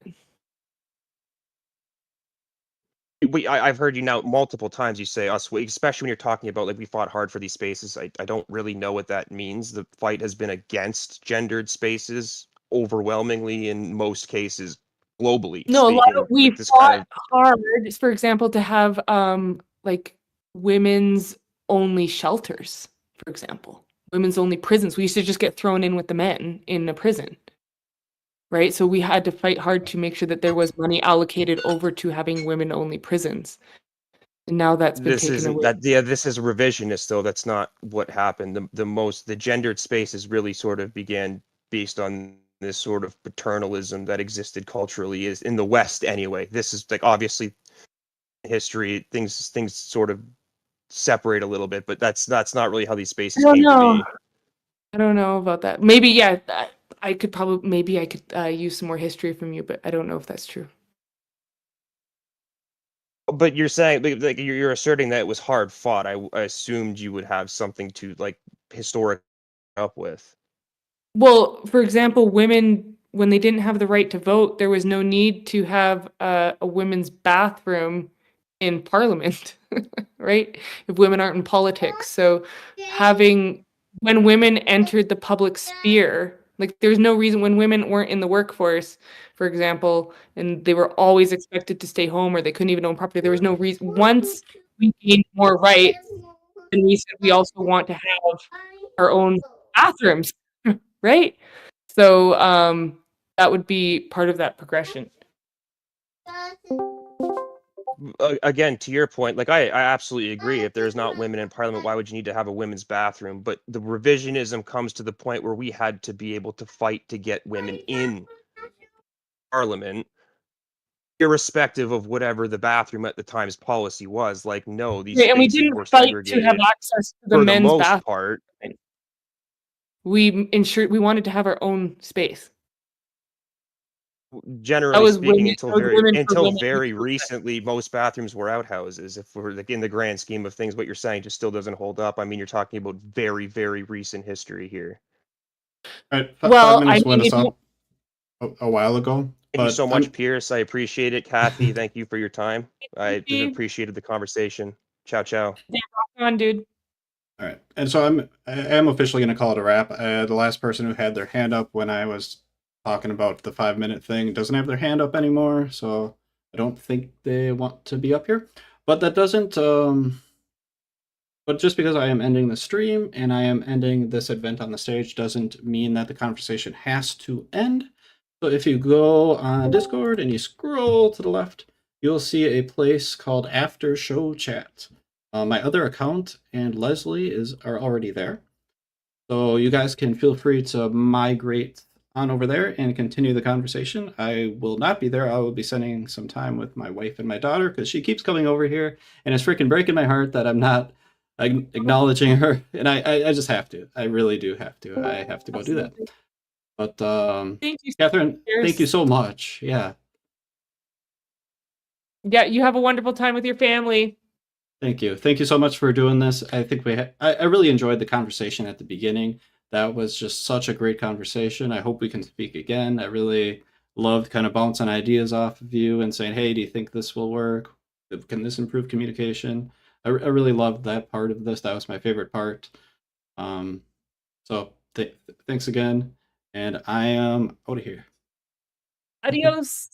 I've heard you now multiple times you say us, especially when you're talking about like we fought hard for these spaces. I don't really know what that means. The fight has been against gendered spaces overwhelmingly in most cases globally. No, a lot speaking. of we Like, this fought kind of hard, for example, to have like women's only shelters, for example. Women's only prisons. We used to just get thrown in with the men in a prison. Right? So we had to fight hard to make sure that there was money allocated over to having women only prisons. And now that's been this taken isn't away. that yeah, this is revisionist though. That's not what happened. The gendered spaces really sort of began based on this sort of paternalism that existed culturally is in the West anyway. This is like obviously history, things sort of separate a little bit, but that's not really how these spaces I don't came to know. be. I don't know about that. Maybe, yeah, I could use some more history from you, but I don't know if that's true. But you're saying like you're asserting that it was hard fought. I assumed you would have something to like historic up with. Well, for example, women, when they didn't have the right to vote, there was no need to have a women's bathroom in parliament, right? If women aren't in politics. So when women entered the public sphere, like there's no reason when women weren't in the workforce, for example, and they were always expected to stay home or they couldn't even own property, there was no reason. Once we gained more rights, then we said we also want to have our own bathrooms, right? So that would be part of that progression. Again, to your point, like I absolutely agree. If there's not women in parliament, why would you need to have a women's bathroom? But the revisionism comes to the point where we had to be able to fight to get women in parliament, irrespective of whatever the bathroom at the time's policy was. Like, no, these And we spaces didn't were fight to have segregated access to the for the men's most bathroom. part. We wanted to have our own space. Generally speaking, women until very recently, most bathrooms were outhouses. If we're like in the grand scheme of things, what you're saying just still doesn't hold up. I mean, you're talking about very, very recent history here. all right. Well, 5 minutes I went mean, us up a while ago. Thank you But so much, Pierce. I appreciate it. Kathy, thank you for your time. I you. appreciated the conversation. Ciao, ciao. Come on, dude. All right, and so I am officially going to call it a wrap. The last person who had their hand up when I was talking about the 5-minute thing doesn't have their hand up anymore, so I don't think they want to be up here. But that doesn't. But just because I am ending the stream and I am ending this event on the stage doesn't mean that the conversation has to end. So if you go on Discord and you scroll to the left, you'll see a place called After Show Chat. My other account and Leslie are already there. So you guys can feel free to migrate on over there and continue the conversation. I will not be there. I will be spending some time with my wife and my daughter because she keeps coming over here and it's freaking breaking my heart that I'm not acknowledging her. And I just have to. I really do have to. I have to go do that. But Thank you, Katheryn, Pierce. thank you so much. Yeah. Yeah, you have a wonderful time with your family. Thank you. Thank you so much for doing this. I think I really enjoyed the conversation at the beginning. That was just such a great conversation. I hope we can speak again. I really loved kind of bouncing ideas off of you and saying, hey, do you think this will work? Can this improve communication? I really loved that part of this. That was my favorite part. So thanks again. And I am out of here. Adios.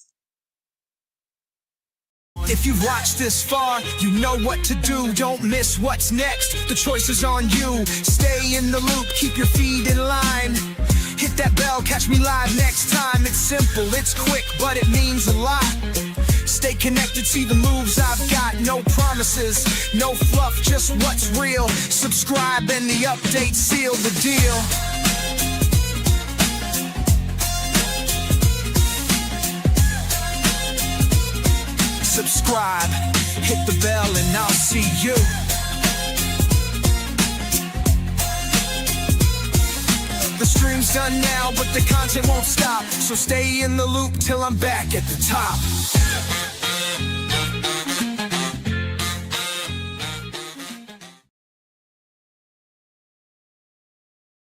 If you've watched this far, you know what to do. Don't miss what's next. The choice is on you. Stay in the loop, keep your feet in line. Hit that bell, catch me live next time. It's simple, it's quick, but it means a lot. Stay Stay connected, see the moves I've got. No promises, no fluff, just what's real. Subscribe and the update seal the deal. Subscribe, hit the bell and I'll see you. The stream's done now, but the content won't stop. So stay in the loop till I'm back at the top.